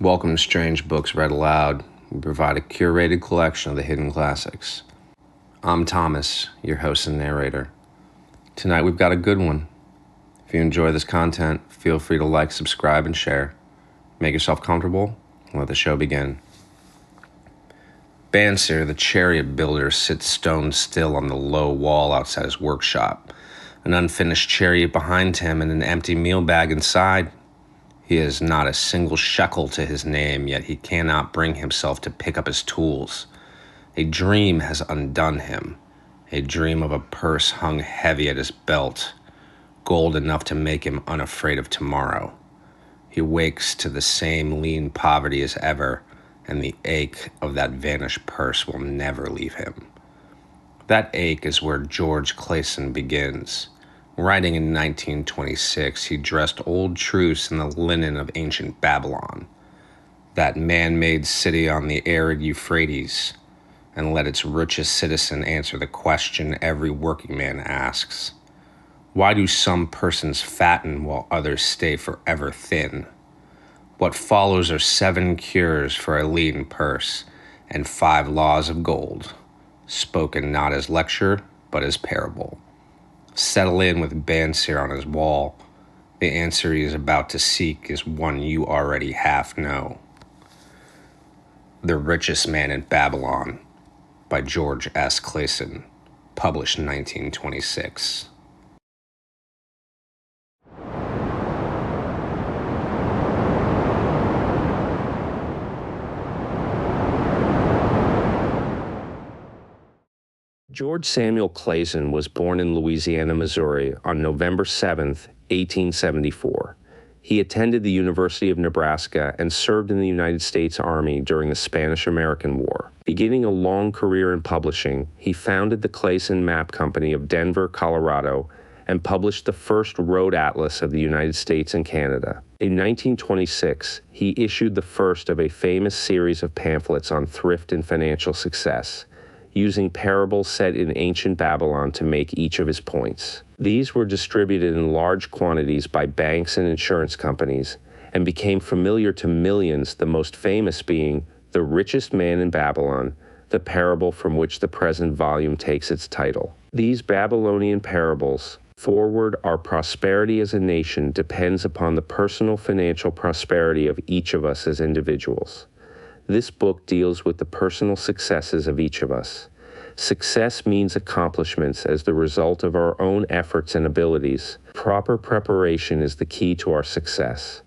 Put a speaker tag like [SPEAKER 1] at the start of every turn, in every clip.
[SPEAKER 1] Welcome to Strange Books Read Aloud. We provide a curated collection of the hidden classics. I'm Thomas, your host and narrator. Tonight we've got a good one. If you enjoy this content, feel free to like, subscribe, and share. Make yourself comfortable and let the show begin. Bansir, the chariot builder, sits stone still on the low wall outside his workshop. An unfinished chariot behind him and an empty meal bag inside. He has not a single shekel to his name, yet he cannot bring himself to pick up his tools. A dream has undone him, a dream of a purse hung heavy at his belt, gold enough to make him unafraid of tomorrow. He wakes to the same lean poverty as ever, and the ache of that vanished purse will never leave him. That ache is where George Clason begins. Writing in 1926, he dressed old truths in the linen of ancient Babylon, that man-made city on the arid Euphrates, and let its richest citizen answer the question every working man asks. Why do some persons fatten while others stay forever thin? What follows are 7 cures for a lean purse and 5 laws of gold, spoken not as lecture, but as parable. Settle in with Bansir on his wall. The answer he is about to seek is one you already half know. The Richest Man in Babylon by George S. Clason, published in 1926.
[SPEAKER 2] George Samuel Clason was born in Louisiana, Missouri on November 7, 1874. He attended the University of Nebraska and served in the United States Army during the Spanish-American War. Beginning a long career in publishing, he founded the Clason Map Company of Denver, Colorado, and published the first road atlas of the United States and Canada. In 1926, he issued the first of a famous series of pamphlets on thrift and financial success, using parables set in ancient Babylon to make each of his points. These were distributed in large quantities by banks and insurance companies and became familiar to millions, the most famous being The Richest Man in Babylon, the parable from which the present volume takes its title. These Babylonian parables forward our prosperity as a nation depends upon the personal financial prosperity of each of us as individuals. This book deals with the personal successes of each of us. Success means accomplishments as the result of our own efforts and abilities. Proper preparation is the key to our success.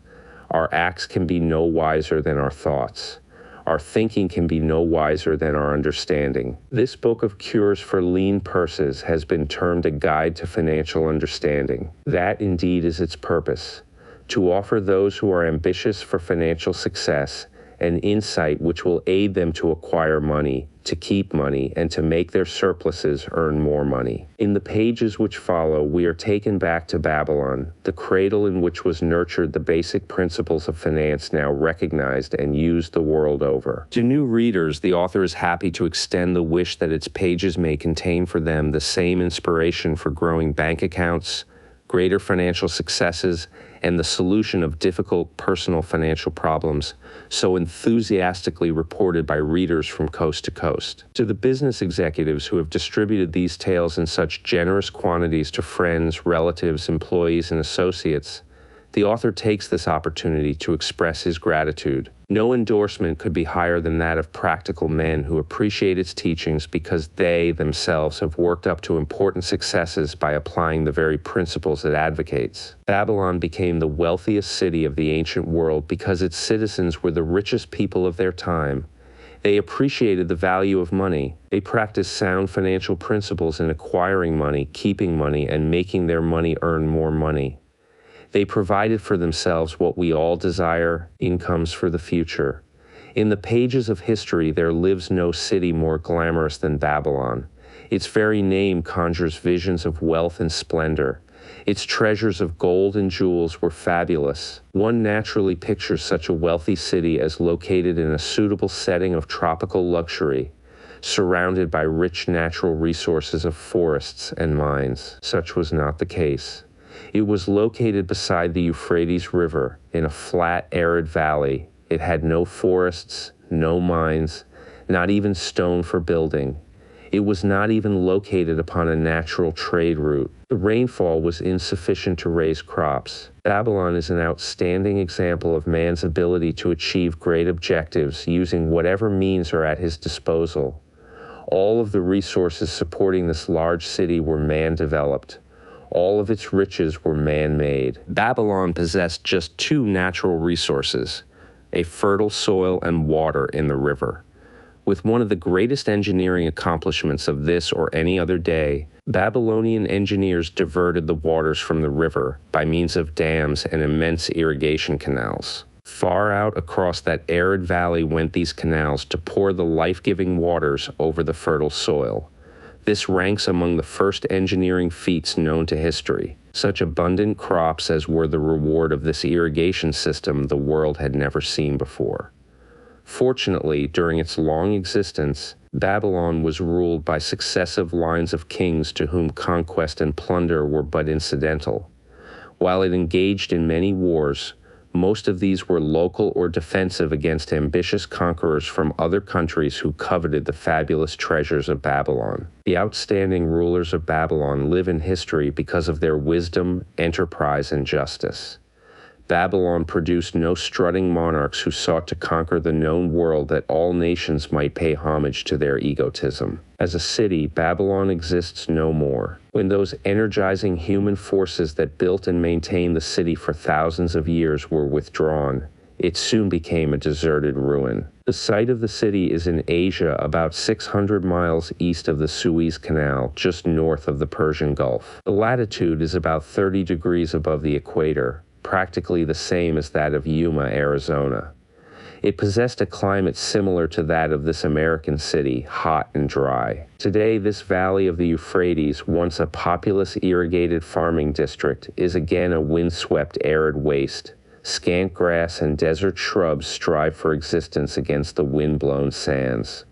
[SPEAKER 2] Our acts can be no wiser than our thoughts. Our thinking can be no wiser than our understanding. This book of cures for lean purses has been termed a guide to financial understanding. That indeed is its purpose, to offer those who are ambitious for financial success an insight which will aid them to acquire money, to keep money, and to make their surpluses earn more money. In the pages which follow, we are taken back to Babylon, the cradle in which was nurtured the basic principles of finance now recognized and used the world over. To new readers, the author is happy to extend the wish that its pages may contain for them the same inspiration for growing bank accounts, greater financial successes, and the solution of difficult personal financial problems so enthusiastically reported by readers from coast to coast. To the business executives who have distributed these tales in such generous quantities to friends, relatives, employees, and associates, the author takes this opportunity to express his gratitude. No endorsement could be higher than that of practical men who appreciate its teachings because they themselves have worked up to important successes by applying the very principles it advocates. Babylon became the wealthiest city of the ancient world because its citizens were the richest people of their time. They appreciated the value of money. They practiced sound financial principles in acquiring money, keeping money, and making their money earn more money. They provided for themselves what we all desire, incomes for the future. In the pages of history, there lives no city more glamorous than Babylon. Its very name conjures visions of wealth and splendor. Its treasures of gold and jewels were fabulous. One naturally pictures such a wealthy city as located in a suitable setting of tropical luxury, surrounded by rich natural resources of forests and mines. Such was not the case. It was located beside the Euphrates River in a flat, arid valley, It had no forests, no mines, not even stone for building. It was not even located upon a natural trade route. The rainfall was insufficient to raise crops. Babylon is an outstanding example of man's ability to achieve great objectives using whatever means are at his disposal. All of the resources supporting this large city were man-developed. All of its riches were man-made. Babylon possessed just two natural resources, a fertile soil and water in the river. With one of the greatest engineering accomplishments of this or any other day, Babylonian engineers diverted the waters from the river by means of dams and immense irrigation canals. Far out across that arid valley went these canals to pour the life-giving waters over the fertile soil. This ranks among the first engineering feats known to history. Such abundant crops as were the reward of this irrigation system the world had never seen before. Fortunately, during its long existence, Babylon was ruled by successive lines of kings to whom conquest and plunder were but incidental. While it engaged in many wars, most of these were local or defensive against ambitious conquerors from other countries who coveted the fabulous treasures of Babylon. The outstanding rulers of Babylon live in history because of their wisdom, enterprise, and justice. Babylon produced no strutting monarchs who sought to conquer the known world that all nations might pay homage to their egotism. As a city, Babylon exists no more. When those energizing human forces that built and maintained the city for thousands of years were withdrawn, it soon became a deserted ruin. The site of the city is in Asia, about 600 miles east of the Suez Canal, just north of the Persian Gulf. The latitude is about 30 degrees above the equator, practically the same as that of Yuma, Arizona. It possessed a climate similar to that of this American city, hot and dry. Today, this valley of the Euphrates, once a populous irrigated farming district, is again a windswept arid waste. Scant grass and desert shrubs strive for existence against the wind-blown sands.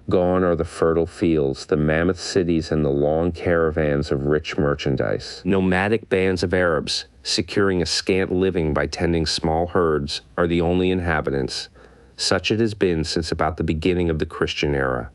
[SPEAKER 2] Gone are the fertile fields, the mammoth cities, and the long caravans of rich merchandise. Nomadic bands of Arabs, securing a scant living by tending small herds, are the only inhabitants. Such it has been since about the beginning of the Christian era.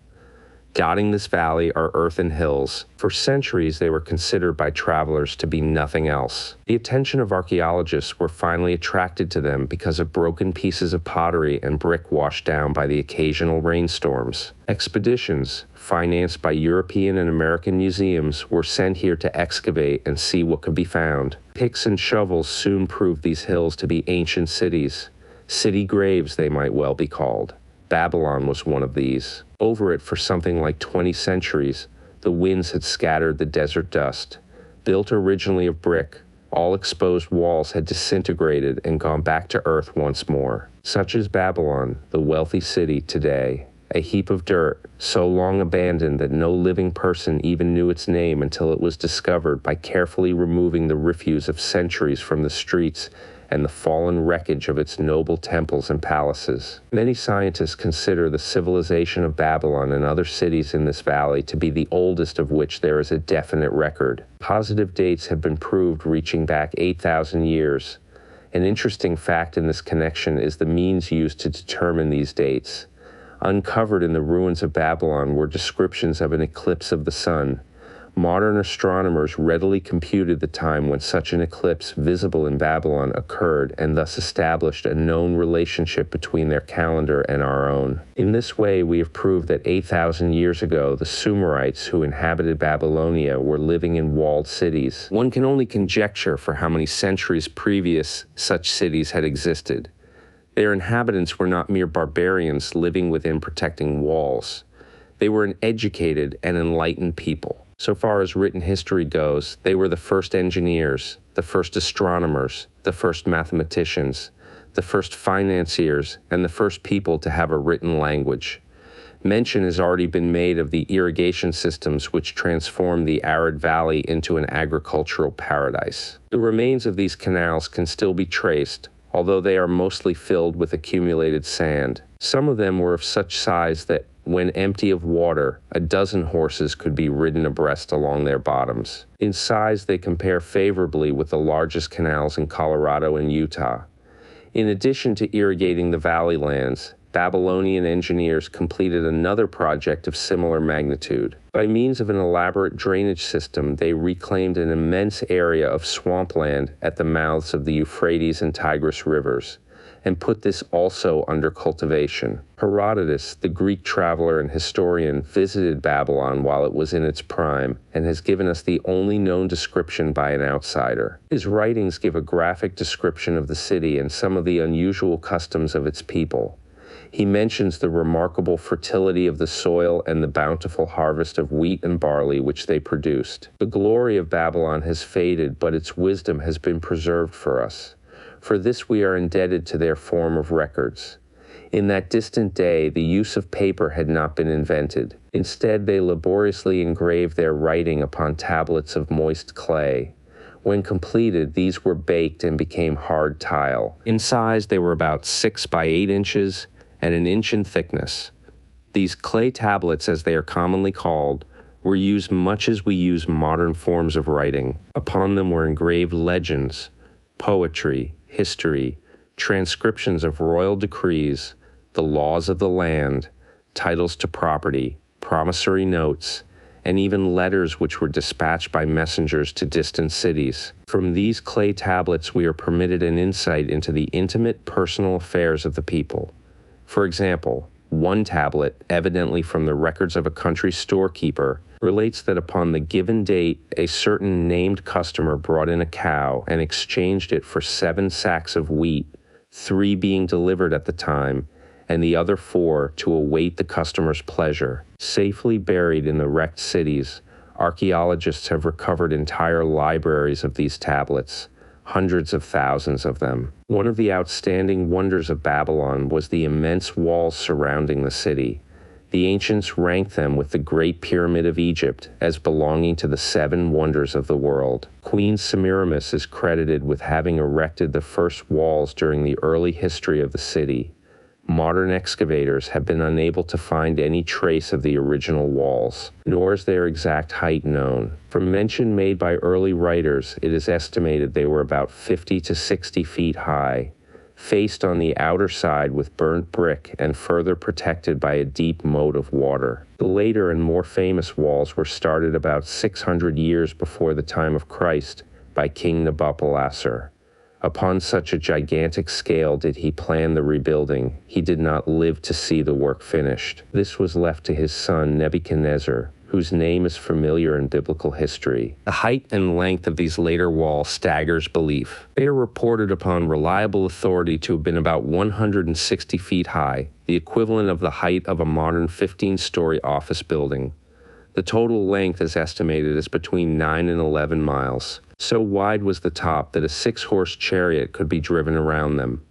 [SPEAKER 2] Dotting this valley are earthen hills. For centuries, they were considered by travelers to be nothing else. The attention of archaeologists were finally attracted to them because of broken pieces of pottery and brick washed down by the occasional rainstorms. Expeditions, financed by European and American museums, were sent here to excavate and see what could be found. Picks and shovels soon proved these hills to be ancient cities. City graves, they might well be called. Babylon was one of these. Over it for something like 20 centuries, the winds had scattered the desert dust. Built originally of brick, all exposed walls had disintegrated and gone back to earth once more. Such is Babylon, the wealthy city today. A heap of dirt, so long abandoned that no living person even knew its name until it was discovered by carefully removing the refuse of centuries from the streets and the fallen wreckage of its noble temples and palaces. Many scientists consider the civilization of Babylon and other cities in this valley to be the oldest of which there is a definite record. Positive dates have been proved reaching back 8,000 years. An interesting fact in this connection is the means used to determine these dates. Uncovered in the ruins of Babylon were descriptions of an eclipse of the sun. Modern astronomers readily computed the time when such an eclipse visible in Babylon occurred and thus established a known relationship between their calendar and our own. In this way, we have proved that 8,000 years ago, the Sumerites who inhabited Babylonia were living in walled cities. One can only conjecture for how many centuries previous such cities had existed. Their inhabitants were not mere barbarians living within protecting walls. They were an educated and enlightened people. So far as written history goes, they were the first engineers, the first astronomers, the first mathematicians, the first financiers, and the first people to have a written language. Mention has already been made of the irrigation systems which transformed the arid valley into an agricultural paradise. The remains of these canals can still be traced, although they are mostly filled with accumulated sand. Some of them were of such size that, when empty of water, a dozen horses could be ridden abreast along their bottoms. In size, they compare favorably with the largest canals in Colorado and Utah. In addition to irrigating the valley lands, Babylonian engineers completed another project of similar magnitude. By means of an elaborate drainage system, they reclaimed an immense area of swampland at the mouths of the Euphrates and Tigris rivers, and put this also under cultivation. Herodotus, the Greek traveler and historian, visited Babylon while it was in its prime, and has given us the only known description by an outsider. His writings give a graphic description of the city and some of the unusual customs of its people. He mentions the remarkable fertility of the soil and the bountiful harvest of wheat and barley which they produced. The glory of Babylon has faded, but its wisdom has been preserved for us. For this we are indebted to their form of records. In that distant day, the use of paper had not been invented. Instead, they laboriously engraved their writing upon tablets of moist clay. When completed, these were baked and became hard tile. In size, they were about 6 by 8 inches and an inch in thickness. These clay tablets, as they are commonly called, were used much as we use modern forms of writing. Upon them were engraved legends, poetry, history, transcriptions of royal decrees, the laws of the land, titles to property, promissory notes, and even letters which were dispatched by messengers to distant cities. From these clay tablets we are permitted an insight into the intimate personal affairs of the people. For example, one tablet, evidently from the records of a country storekeeper, relates that upon the given date, a certain named customer brought in a cow and exchanged it for 7 sacks of wheat, 3 being delivered at the time, and the other 4 to await the customer's pleasure. Safely buried in the wrecked cities, archaeologists have recovered entire libraries of these tablets, hundreds of thousands of them. One of the outstanding wonders of Babylon was the immense walls surrounding the city. The ancients ranked them with the Great Pyramid of Egypt as belonging to the 7 wonders of the world. Queen Semiramis is credited with having erected the first walls during the early history of the city. Modern excavators have been unable to find any trace of the original walls, nor is their exact height known. From mention made by early writers, it is estimated they were about 50 to 60 feet high, faced on the outer side with burnt brick and further protected by a deep moat of water. The later and more famous walls were started about 600 years before the time of Christ by King Nabopolassar. Upon such a gigantic scale did he plan the rebuilding. He did not live to see the work finished. This was left to his son Nebuchadnezzar, whose name is familiar in biblical history. The height and length of these later walls staggers belief. They are reported upon reliable authority to have been about 160 feet high, the equivalent of the height of a modern 15-story office building. The total length is estimated as between 9 and 11 miles. So wide was the top that a 6-horse chariot could be driven around them.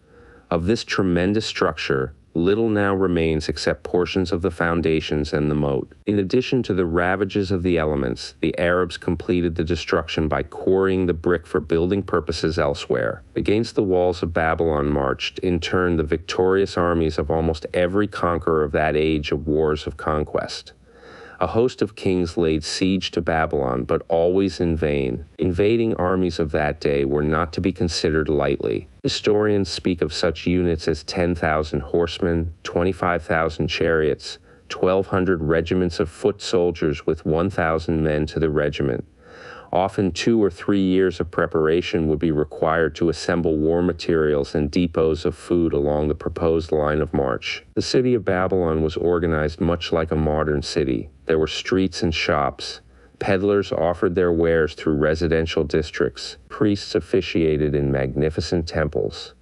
[SPEAKER 2] Of this tremendous structure, little now remains except portions of the foundations and the moat. In addition to the ravages of the elements, the Arabs completed the destruction by quarrying the brick for building purposes elsewhere. Against the walls of Babylon marched, in turn, the victorious armies of almost every conqueror of that age of wars of conquest. A host of kings laid siege to Babylon, but always in vain. Invading armies of that day were not to be considered lightly. Historians speak of such units as 10,000 horsemen, 25,000 chariots, 1,200 regiments of foot soldiers with 1,000 men to the regiment. Often 2 or 3 years of preparation would be required to assemble war materials and depots of food along the proposed line of march. The city of Babylon was organized much like a modern city. There were streets and shops. Peddlers offered their wares through residential districts. Priests officiated in magnificent temples.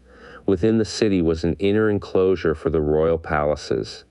[SPEAKER 2] Within the city was an inner enclosure for the royal palaces.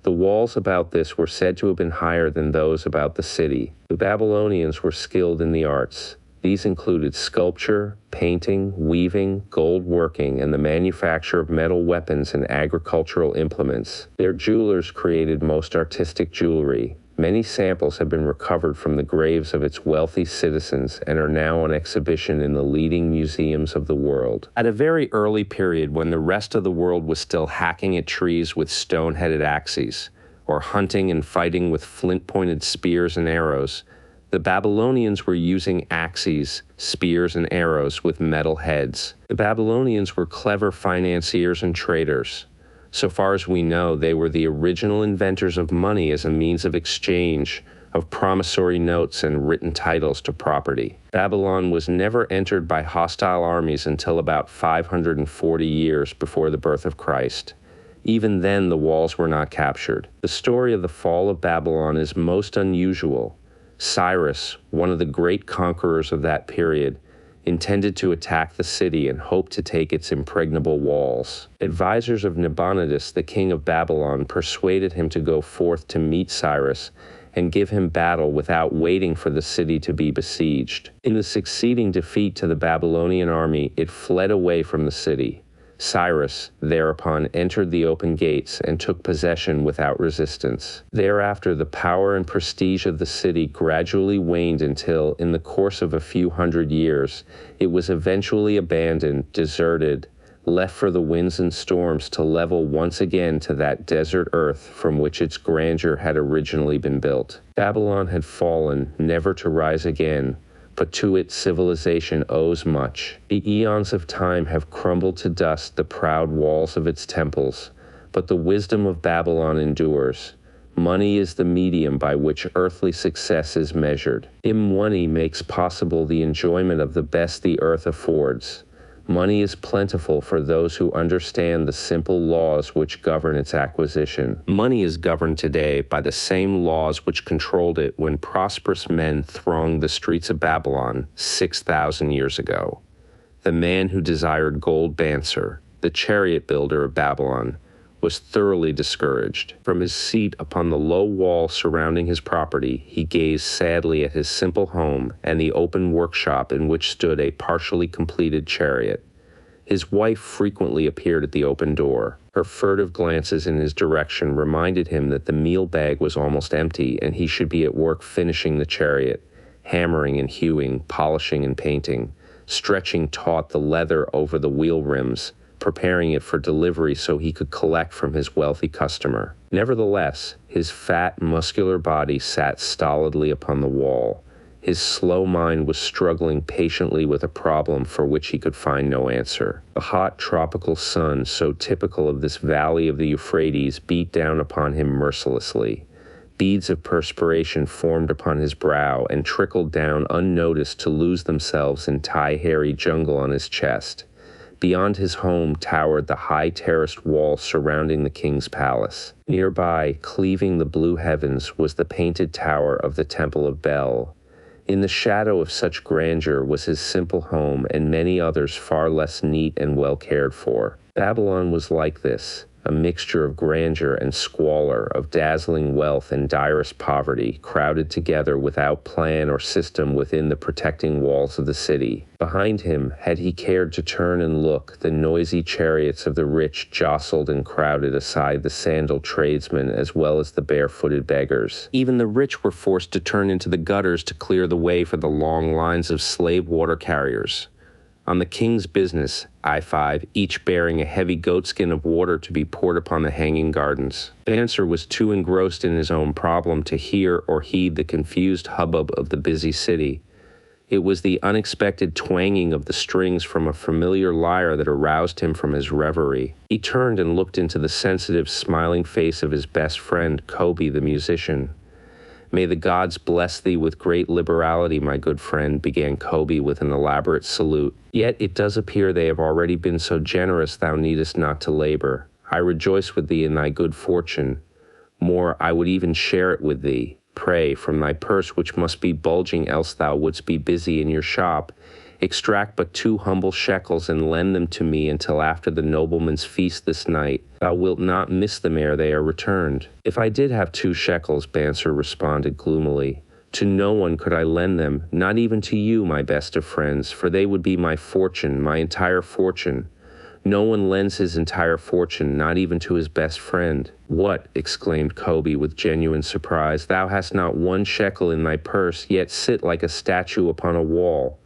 [SPEAKER 2] The walls about this were said to have been higher than those about the city. The Babylonians were skilled in the arts. These included sculpture, painting, weaving, gold working, and the manufacture of metal weapons and agricultural implements. Their jewelers created most artistic jewelry. Many samples have been recovered from the graves of its wealthy citizens and are now on exhibition in the leading museums of the world. At a very early period, when the rest of the world was still hacking at trees with stone-headed axes, or hunting and fighting with flint-pointed spears and arrows, The Babylonians were using axes, spears, and arrows with metal heads. The Babylonians were clever financiers and traders. So far as we know, they were the original inventors of money as a means of exchange of promissory notes and written titles to property. Babylon was never entered by hostile armies until about 540 years before the birth of Christ. Even then, the walls were not captured. The story of the fall of Babylon is most unusual. Cyrus, one of the great conquerors of that period, intended to attack the city and hoped to take its impregnable walls. Advisors of Nabonidus, the king of Babylon, persuaded him to go forth to meet Cyrus and give him battle without waiting for the city to be besieged. In the succeeding defeat to the Babylonian army, it fled away from the city. Cyrus, thereupon, entered the open gates and took possession without resistance. Thereafter, the power and prestige of the city gradually waned until, in the course of a few hundred years, it was eventually abandoned, deserted, left for the winds and storms to level once again to that desert earth from which its grandeur had originally been built. Babylon had fallen, never to rise again, but to it civilization owes much. The eons of time have crumbled to dust the proud walls of its temples, but the wisdom of Babylon endures. Money is the medium by which earthly success is measured. Money makes possible the enjoyment of the best the earth affords. Money is plentiful for those who understand the simple laws which govern its acquisition. Money is governed today by the same laws which controlled it when prosperous men thronged the streets of Babylon 6,000 years ago. The man who desired gold Banser, the chariot builder of Babylon, was thoroughly discouraged. From his seat upon the low wall surrounding his property, he gazed sadly at his simple home and the open workshop in which stood a partially completed chariot. His wife frequently appeared at the open door. Her furtive glances in his direction reminded him that the meal bag was almost empty and he should be at work finishing the chariot, hammering and hewing, polishing and painting, stretching taut the leather over the wheel rims, preparing it for delivery so he could collect from his wealthy customer. Nevertheless, his fat, muscular body sat stolidly upon the wall. His slow mind was struggling patiently with a problem for which he could find no answer. The hot tropical sun, so typical of this valley of the Euphrates, beat down upon him mercilessly. Beads of perspiration formed upon his brow and trickled down unnoticed to lose themselves in tie-hairy jungle on his chest. Beyond his home towered the high terraced wall surrounding the king's palace. Nearby, cleaving the blue heavens, was the painted tower of the Temple of Bel. In the shadow of such grandeur was his simple home and many others far less neat and well cared for. Babylon was like this, a mixture of grandeur and squalor, of dazzling wealth and direst poverty, crowded together without plan or system within the protecting walls of the city. Behind him, had he cared to turn and look, the noisy chariots of the rich jostled and crowded aside the sandaled tradesmen as well as the barefooted beggars. Even the rich were forced to turn into the gutters to clear the way for the long lines of slave water carriers. On the king's business, I-5, each bearing a heavy goatskin of water to be poured upon the hanging gardens. Banser was too engrossed in his own problem to hear or heed the confused hubbub of the busy city. It was the unexpected twanging of the strings from a familiar lyre that aroused him from his reverie. He turned and looked into the sensitive, smiling face of his best friend, Kobe the musician. "May the gods bless thee with great liberality, my good friend," began Kobe with an elaborate salute. "Yet it does appear they have already been so generous thou needest not to labor. I rejoice with thee in thy good fortune. More, I would even share it with thee. Pray, from thy purse which must be bulging else thou wouldst be busy in your shop, extract but 2 humble shekels and lend them to me until after the nobleman's feast this night. Thou wilt not miss them ere they are returned." "If I did have 2 shekels," Banser responded gloomily, "to no one could I lend them, not even to you, my best of friends, for they would be my fortune, my entire fortune. No one lends his entire fortune, not even to his best friend." "What?" exclaimed Kobe with genuine surprise. "Thou hast not 1 shekel in thy purse, yet sit like a statue upon a wall.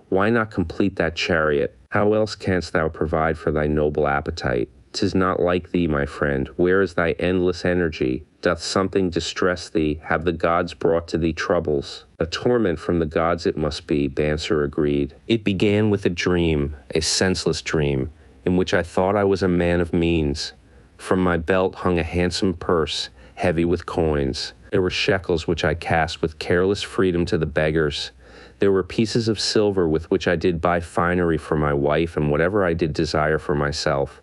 [SPEAKER 2] Why not complete that chariot? How else canst thou provide for thy noble appetite? 'Tis not like thee, my friend. Where is thy endless energy? Doth something distress thee? Have the gods brought to thee troubles? A torment from the gods it must be, Banser agreed. It began with a dream, a senseless dream, in which I thought I was a man of means. From my belt hung a handsome purse, heavy with coins. There were shekels which I cast with careless freedom to the beggars. There were pieces of silver with which I did buy finery for my wife and whatever I did desire for myself.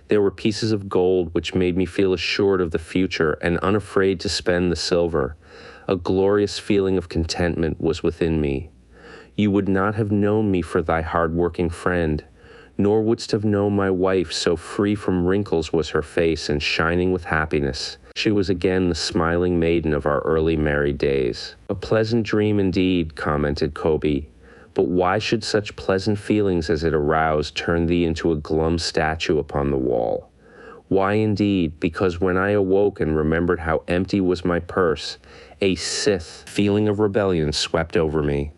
[SPEAKER 2] There were pieces of gold which made me feel assured of the future and unafraid to spend the silver. A glorious feeling of contentment was within me. You would not have known me for thy hard-working friend, nor wouldst have known my wife, so free from wrinkles was her face and shining with happiness. She was again the smiling maiden of our early married days. A pleasant dream indeed, commented Kobe. But why should such pleasant feelings as it aroused turn thee into a glum statue upon the wall? Why indeed? Because when I awoke and remembered how empty was my purse, a Sith feeling of rebellion swept over me.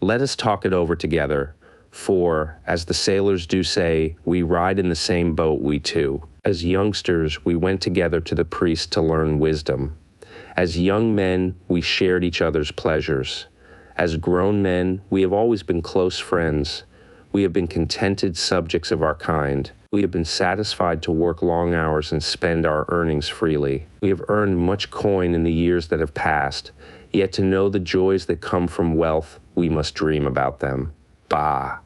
[SPEAKER 2] Let us talk it over together, for, as the sailors do say, we ride in the same boat, we two. As youngsters, we went together to the priest to learn wisdom. As young men, we shared each other's pleasures. As grown men, we have always been close friends. We have been contented subjects of our kind. We have been satisfied to work long hours and spend our earnings freely. We have earned much coin in the years that have passed, yet to know the joys that come from wealth, we must dream about them. Bah!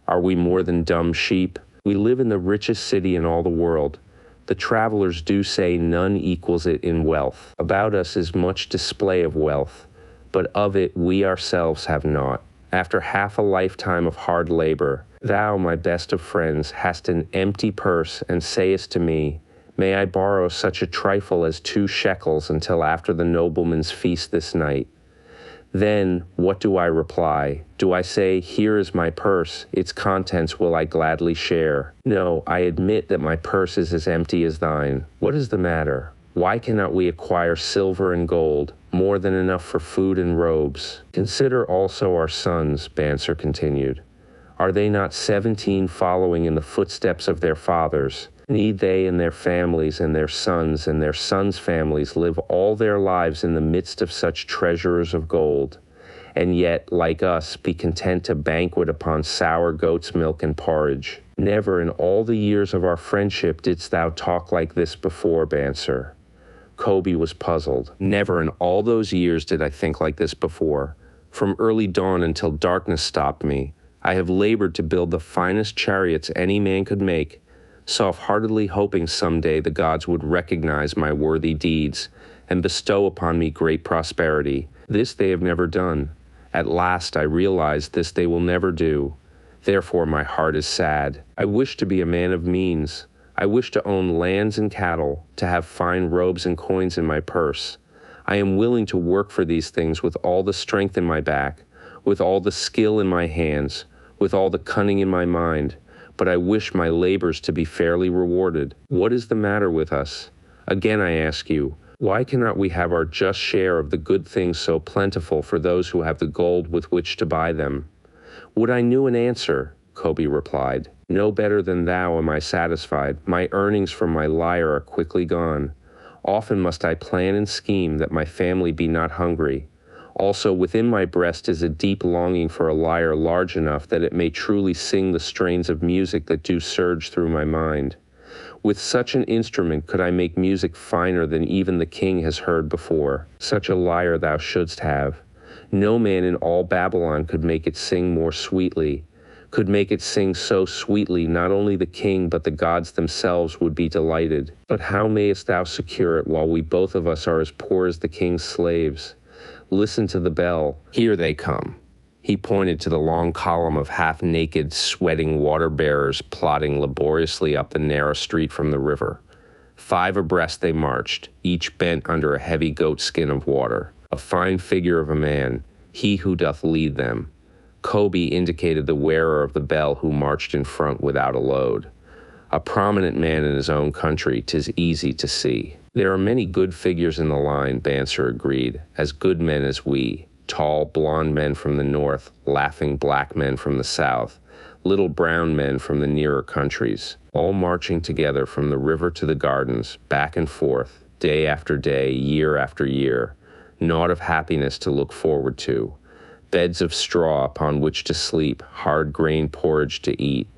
[SPEAKER 2] Are we more than dumb sheep? We live in the richest city in all the world. The travelers do say none equals it in wealth. About us is much display of wealth, but of it we ourselves have naught. After half a lifetime of hard labor, thou, my best of friends, hast an empty purse and sayest to me, may I borrow such a trifle as 2 shekels until after the nobleman's feast this night? Then, what do I reply? Do I say, here is my purse, its contents will I gladly share? No, I admit that my purse is as empty as thine. What is the matter? Why cannot we acquire silver and gold, more than enough for food and robes? Consider also our sons, Banser continued. Are they not 17 following in the footsteps of their fathers? Need they and their families and their sons' families live all their lives in the midst of such treasurers of gold, and yet, like us, be content to banquet upon sour goat's milk and porridge? Never in all the years of our friendship didst thou talk like this before, Banser. Kobe was puzzled. Never in all those years did I think like this before. From early dawn until darkness stopped me, I have labored to build the finest chariots any man could make, soft-heartedly hoping someday the gods would recognize my worthy deeds and bestow upon me great prosperity. This they have never done. At last I realize this they will never do. Therefore my heart is sad. I wish to be a man of means. I wish to own lands and cattle, to have fine robes and coins in my purse. I am willing to work for these things with all the strength in my back, with all the skill in my hands, with all the cunning in my mind, but I wish my labors to be fairly rewarded. What is the matter with us? Again I ask you, why cannot we have our just share of the good things so plentiful for those who have the gold with which to buy them? Would I knew an answer, Kobe replied. No better than thou am I satisfied. My earnings from my lyre are quickly gone. Often must I plan and scheme that my family be not hungry. Also within my breast is a deep longing for a lyre large enough that it may truly sing the strains of music that do surge through my mind. With such an instrument could I make music finer than even the king has heard before. Such a lyre thou shouldst have. No man in all Babylon could make it sing more sweetly, could make it sing so sweetly not only the king but the gods themselves would be delighted. But how mayest thou secure it while we both of us are as poor as the king's slaves? Listen to the bell. Here they come. He pointed to the long column of half-naked, sweating water-bearers plodding laboriously up the narrow street from the river. 5 abreast they marched, each bent under a heavy goat skin of water. A fine figure of a man, he who doth lead them. Kobe indicated the wearer of the bell who marched in front without a load. A prominent man in his own country, 'tis easy to see. There are many good figures in the line, Banser agreed, as good men as we. Tall, blond men from the north, laughing black men from the south, little brown men from the nearer countries. all marching together from the river to the gardens, back and forth, day after day, year after year, naught of happiness to look forward to, beds of straw upon which to sleep, hard grain porridge to eat.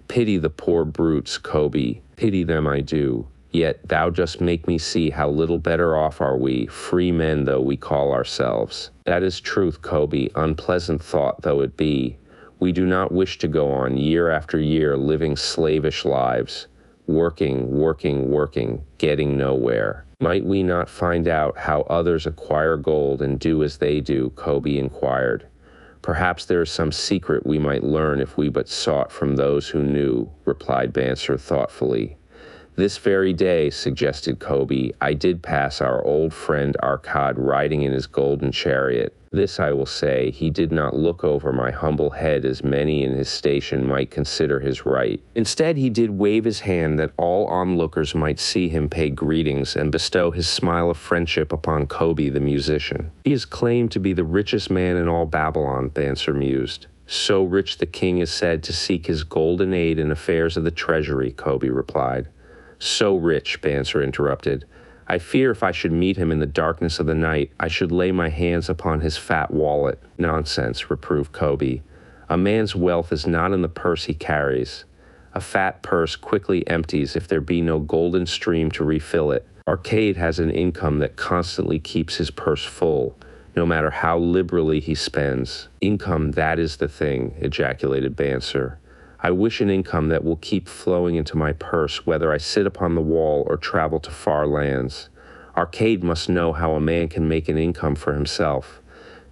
[SPEAKER 2] Pity the poor brutes, Kobe, pity them I do. Yet thou dost make me see how little better off are we, free men though we call ourselves. That is truth, Kobe, unpleasant thought though it be. We do not wish to go on year after year living slavish lives, working, getting nowhere. Might we not find out how others acquire gold and do as they do, Kobe inquired. Perhaps there is some secret we might learn if we but sought from those who knew, replied Banser thoughtfully. This very day, suggested Kobe, I did pass our old friend Arkad riding in his golden chariot. This I will say, he did not look over my humble head as many in his station might consider his right. Instead, he did wave his hand that all onlookers might see him pay greetings and bestow his smile of friendship upon Kobe the musician. He is claimed to be the richest man in all Babylon, Banser mused. So rich the king is said to seek his golden aid in affairs of the treasury, Kobe replied. So rich, Banser interrupted. I fear if I should meet him in the darkness of the night, I should lay my hands upon his fat wallet. Nonsense, reproved Kobe. A man's wealth is not in the purse he carries. A fat purse quickly empties if there be no golden stream to refill it. Arcade has an income that constantly keeps his purse full, no matter how liberally he spends. Income, that is the thing, ejaculated Banser. I wish an income that will keep flowing into my purse, whether I sit upon the wall or travel to far lands. Arcade must know how a man can make an income for himself.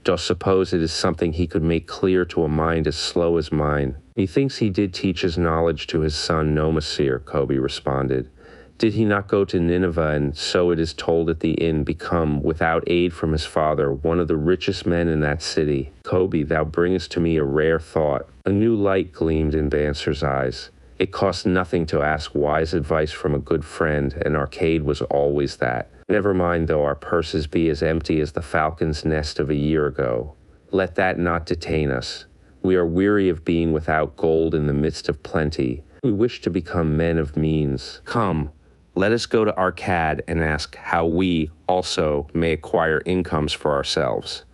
[SPEAKER 2] Dost suppose it is something he could make clear to a mind as slow as mine? Methinks he did teach his knowledge to his son Nomasir, Kobe responded. Did he not go to Nineveh and, so it is told at the inn, become, without aid from his father, one of the richest men in that city? Kobe, thou bringest to me a rare thought. A new light gleamed in Banser's eyes. It cost nothing to ask wise advice from a good friend, and Arcade was always that. Never mind though our purses be as empty as the falcon's nest of a year ago. Let that not detain us. We are weary of being without gold in the midst of plenty. We wish to become men of means. Come. Let us go to Arkad and ask how we also may acquire incomes for ourselves.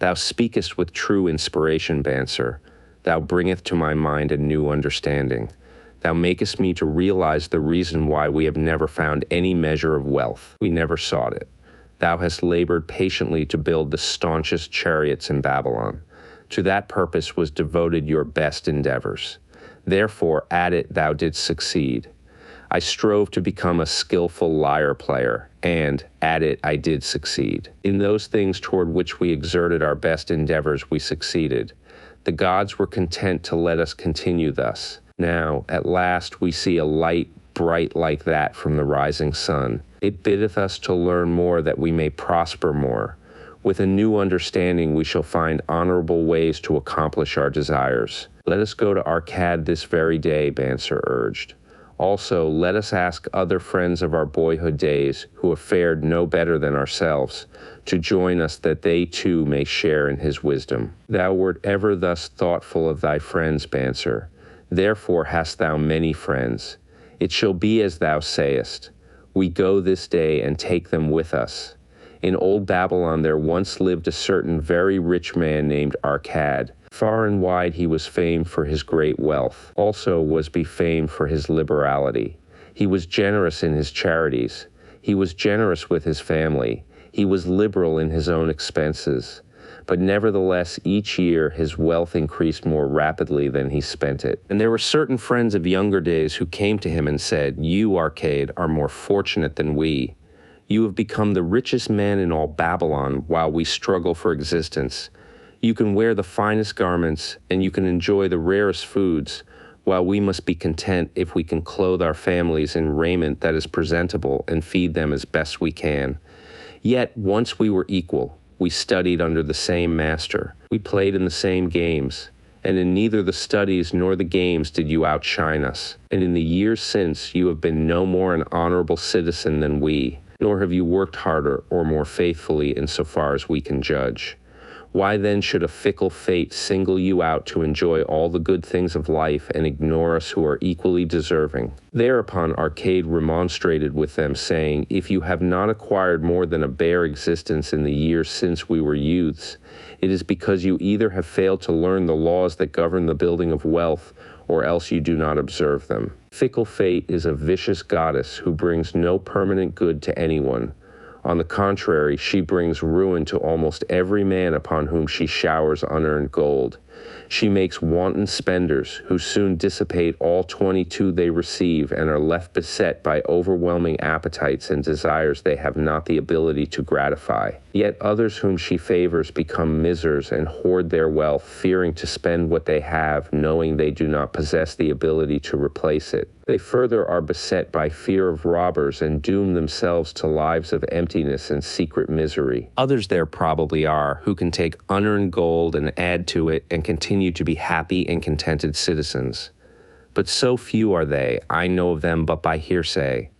[SPEAKER 2] Thou speakest with true inspiration, Banser. Thou bringest to my mind a new understanding. Thou makest me to realize the reason why we have never found any measure of wealth. We never sought it. Thou hast labored patiently to build the staunchest chariots in Babylon. To that purpose was devoted your best endeavors. Therefore, at it thou didst succeed. I strove to become a skillful lyre player, and at it I did succeed. In those things toward which we exerted our best endeavors we succeeded. The gods were content to let us continue thus. Now, at last, we see a light bright like that from the rising sun. It biddeth us to learn more that we may prosper more. With a new understanding we shall find honorable ways to accomplish our desires. Let us go to Arkad this very day, Banser urged. Also, let us ask other friends of our boyhood days, who have fared no better than ourselves, to join us that they too may share in his wisdom. Thou wert ever thus thoughtful of thy friends, Banser. Therefore hast thou many friends. It shall be as thou sayest. We go this day and take them with us. In old Babylon there once lived a certain very rich man named Arkad. Far and wide he was famed for his great wealth. Also was he famed for his liberality. He was generous in his charities. He was generous with his family. He was liberal in his own expenses. But nevertheless, each year his wealth increased more rapidly than he spent it. And there were certain friends of younger days who came to him and said, "You, Arcade, are more fortunate than we. You have become the richest man in all Babylon while we struggle for existence. You can wear the finest garments, and you can enjoy the rarest foods, while we must be content if we can clothe our families in raiment that is presentable and feed them as best we can. Yet once we were equal. We studied under the same master. We played in the same games. And in neither the studies nor the games did you outshine us. And in the years since, you have been no more an honorable citizen than we, nor have you worked harder or more faithfully insofar as we can judge. Why then should a fickle fate single you out to enjoy all the good things of life and ignore us who are equally deserving? Thereupon Arcade remonstrated with them, saying, if you have not acquired more than a bare existence in the years since we were youths, it is because you either have failed to learn the laws that govern the building of wealth, or else you do not observe them. Fickle fate is a vicious goddess who brings no permanent good to anyone. On the contrary, she brings ruin to almost every man upon whom she showers unearned gold. She makes wanton spenders who soon dissipate all 22 they receive and are left beset by overwhelming appetites and desires they have not the ability to gratify. Yet others whom she favors become misers and hoard their wealth, fearing to spend what they have, knowing they do not possess the ability to replace it. They further are beset by fear of robbers and doom themselves to lives of emptiness and secret misery. Others there probably are who can take unearned gold and add to it and continue to be happy and contented citizens. But so few are they, I know of them but by hearsay.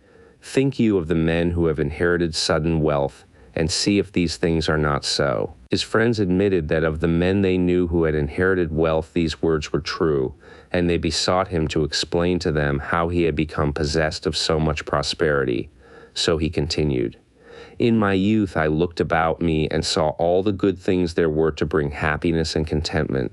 [SPEAKER 2] Think you of the men who have inherited sudden wealth, and see if these things are not so. His friends admitted that of the men they knew who had inherited wealth, these words were true, and they besought him to explain to them how he had become possessed of so much prosperity. So he continued, in my youth I looked about me and saw all the good things there were to bring happiness and contentment,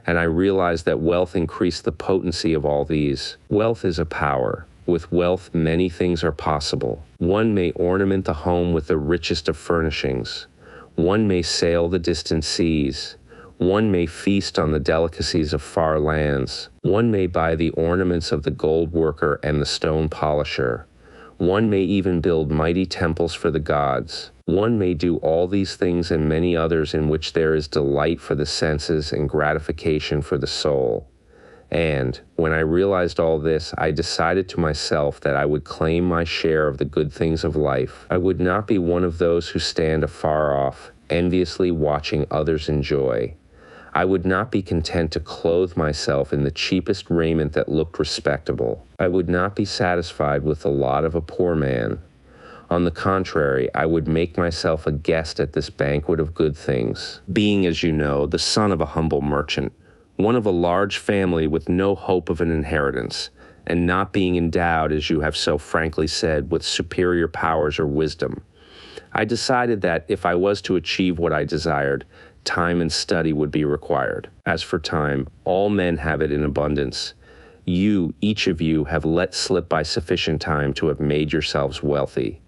[SPEAKER 2] and I realized that wealth increased the potency of all these. Wealth is a power. With wealth, many things are possible. One may ornament the home with the richest of furnishings. One may sail the distant seas. One may feast on the delicacies of far lands. One may buy the ornaments of the gold worker and the stone polisher. One may even build mighty temples for the gods. One may do all these things and many others in which there is delight for the senses and gratification for the soul. And when I realized all this, I decided to myself that I would claim my share of the good things of life. I would not be one of those who stand afar off, enviously watching others enjoy. I would not be content to clothe myself in the cheapest raiment that looked respectable. I would not be satisfied with the lot of a poor man. On the contrary, I would make myself a guest at this banquet of good things. Being, as you know, the son of a humble merchant, one of a large family with no hope of an inheritance, and not being endowed, as you have so frankly said, with superior powers or wisdom, I decided that if I was to achieve what I desired, time and study would be required. As for time, all men have it in abundance. You, each of you, have let slip by sufficient time to have made yourselves wealthy.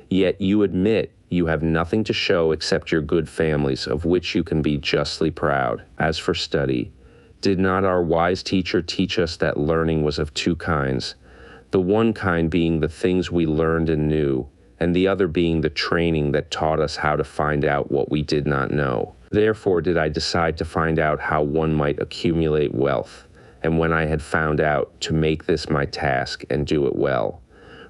[SPEAKER 2] Yet you admit you have nothing to show except your good families, of which you can be justly proud. As for study, did not our wise teacher teach us that learning was of two kinds, the one kind being the things we learned and knew, and the other being the training that taught us how to find out what we did not know. Therefore did I decide to find out how one might accumulate wealth, and when I had found out, to make this my task and do it well.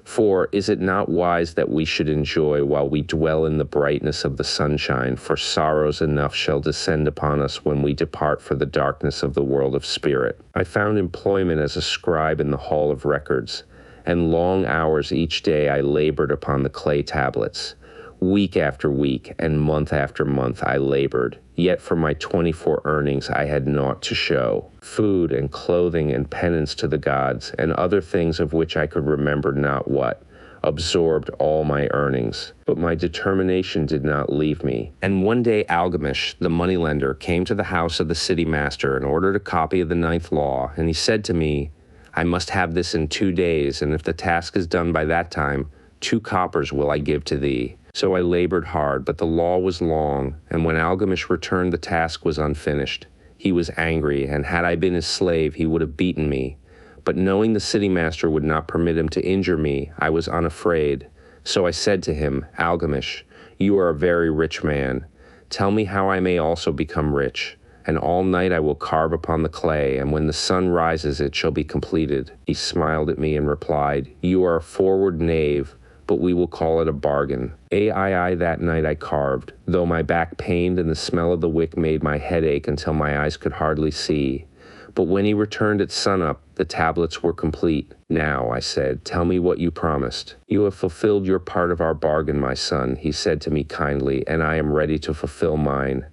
[SPEAKER 2] For is it not wise that we should enjoy while we dwell in the brightness of the sunshine, for sorrows enough shall descend upon us when we depart for the darkness of the world of spirit. I found employment as a scribe in the hall of records, and long hours each day I labored upon the clay tablets. Week after week and month after month I labored, yet for my 24 earnings I had naught to show. Food and clothing and penance to the gods, and other things of which I could remember not what, absorbed all my earnings. But my determination did not leave me. And one day Algamish, the moneylender, came to the house of the city master and ordered a copy of the 9th law, and he said to me, I must have this in 2 days, and if the task is done by that time, 2 coppers will I give to thee. So I labored hard, but the law was long, and when Algamish returned the task was unfinished. He was angry, and had I been his slave, he would have beaten me. But knowing the city master would not permit him to injure me, I was unafraid. So I said to him, Algamish, you are a very rich man. Tell me how I may also become rich. And all night I will carve upon the clay, and when the sun rises it shall be completed. He smiled at me and replied, you are a forward knave, but we will call it a bargain. That night I carved, though my back pained and the smell of the wick made my head ache until my eyes could hardly see. But when he returned at sunup, the tablets were complete. Now, I said, tell me what you promised. You have fulfilled your part of our bargain, my son, he said to me kindly, and I am ready to fulfill mine.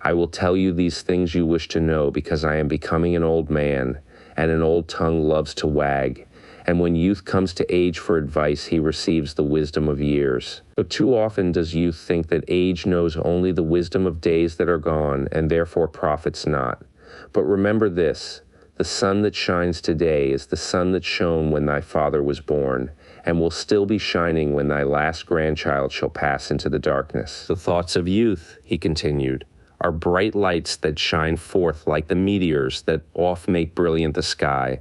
[SPEAKER 2] I will tell you these things you wish to know because I am becoming an old man, and an old tongue loves to wag. And when youth comes to age for advice, he receives the wisdom of years. But too often does youth think that age knows only the wisdom of days that are gone, and therefore profits not. But remember this, the sun that shines today is the sun that shone when thy father was born, and will still be shining when thy last grandchild shall pass into the darkness. The thoughts of youth, he continued, are bright lights that shine forth like the meteors that oft make brilliant the sky.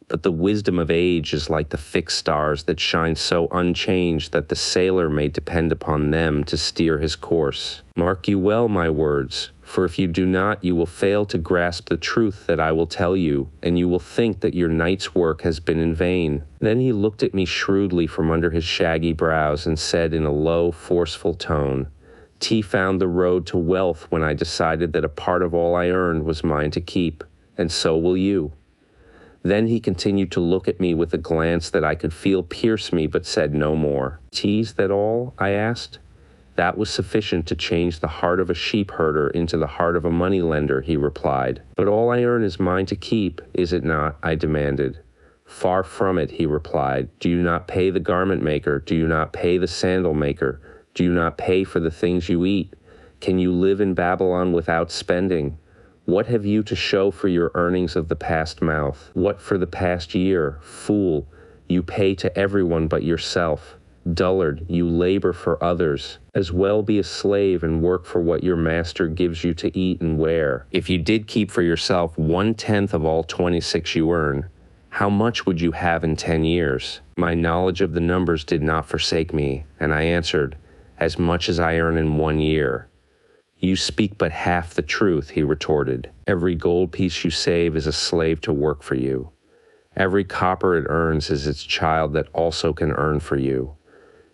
[SPEAKER 2] But the wisdom of age is like the fixed stars that shine so unchanged that the sailor may depend upon them to steer his course. Mark you well my words, for if you do not, you will fail to grasp the truth that I will tell you, and you will think that your night's work has been in vain. Then he looked at me shrewdly from under his shaggy brows and said in a low, forceful tone, T found the road to wealth when I decided that a part of all I earned was mine to keep, and so will you. Then he continued to look at me with a glance that I could feel pierce me, but said no more. T's that all? I asked. That was sufficient to change the heart of a sheep herder into the heart of a moneylender, he replied. But all I earn is mine to keep, is it not? I demanded. Far from it, he replied. Do you not pay the garment maker? Do you not pay the sandal maker? Do you not pay for the things you eat? Can you live in Babylon without spending? What have you to show for your earnings of the past mouth? What for the past year? Fool, you pay to everyone but yourself. Dullard, you labor for others. As well be a slave and work for what your master gives you to eat and wear. If you did keep for yourself 1/10 of all 26 you earn, how much would you have in 10 years? My knowledge of the numbers did not forsake me, and I answered, as much as I earn in 1 year. You speak but half the truth, he retorted. Every gold piece you save is a slave to work for you. Every copper it earns is its child that also can earn for you.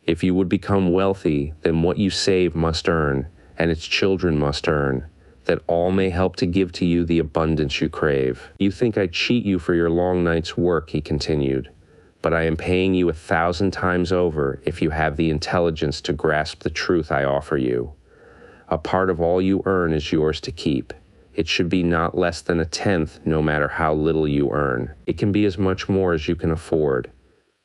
[SPEAKER 2] If you would become wealthy, then what you save must earn, and its children must earn, that all may help to give to you the abundance you crave. You think I cheat you for your long night's work, he continued, but I am paying you 1,000 times over if you have the intelligence to grasp the truth I offer you. A part of all you earn is yours to keep. It should be not less than 1/10, no matter how little you earn. It can be as much more as you can afford.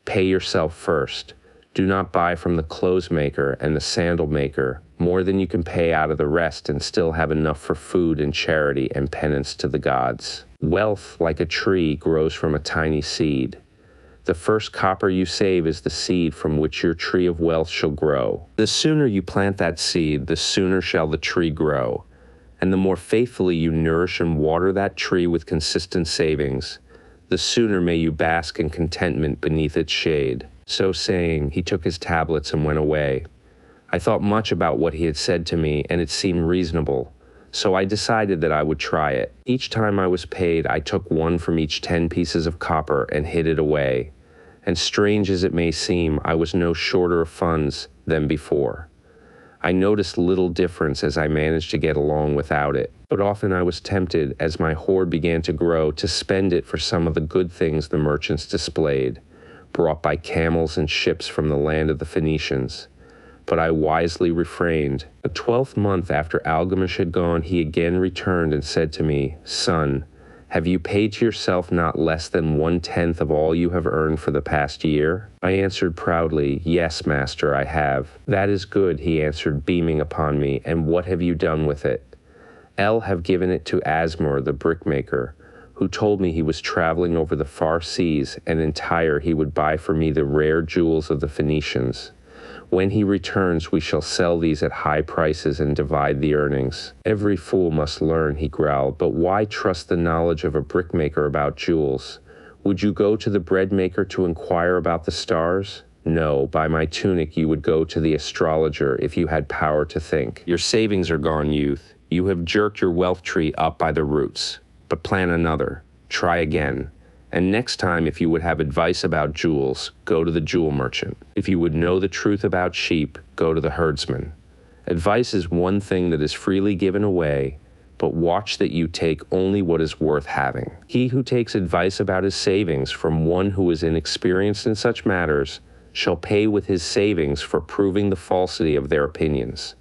[SPEAKER 2] Pay yourself first. Do not buy from the clothes maker and the sandal maker more than you can pay out of the rest and still have enough for food and charity and penance to the gods. Wealth, like a tree, grows from a tiny seed. The first copper you save is the seed from which your tree of wealth shall grow. The sooner you plant that seed, the sooner shall the tree grow. And the more faithfully you nourish and water that tree with consistent savings, the sooner may you bask in contentment beneath its shade. So saying, he took his tablets and went away. I thought much about what he had said to me, and it seemed reasonable. So I decided that I would try it. Each time I was paid, I took one from each 10 pieces of copper and hid it away. And strange as it may seem, I was no shorter of funds than before. I noticed little difference as I managed to get along without it, but often I was tempted, as my hoard began to grow, to spend it for some of the good things the merchants displayed, brought by camels and ships from the land of the Phoenicians. But I wisely refrained. The 12th month after Algamish had gone, he again returned and said to me, Son, have you paid to yourself not less than 1/10 of all you have earned for the past year? I answered proudly, Yes, master, I have. That is good, he answered, beaming upon me, and what have you done with it? Have given it to Asmur, the brickmaker, who told me he was traveling over the far seas, and in Tyre he would buy for me the rare jewels of the Phoenicians. When he returns, we shall sell these at high prices and divide the earnings. Every fool must learn, he growled, but why trust the knowledge of a brickmaker about jewels? Would you go to the bread maker to inquire about the stars? No, by my tunic you would go to the astrologer if you had power to think. Your savings are gone, youth. You have jerked your wealth tree up by the roots. But plan another. Try again. And next time, if you would have advice about jewels, go to the jewel merchant. If you would know the truth about sheep, go to the herdsman. Advice is one thing that is freely given away, but watch that you take only what is worth having. He who takes advice about his savings from one who is inexperienced in such matters shall pay with his savings for proving the falsity of their opinions.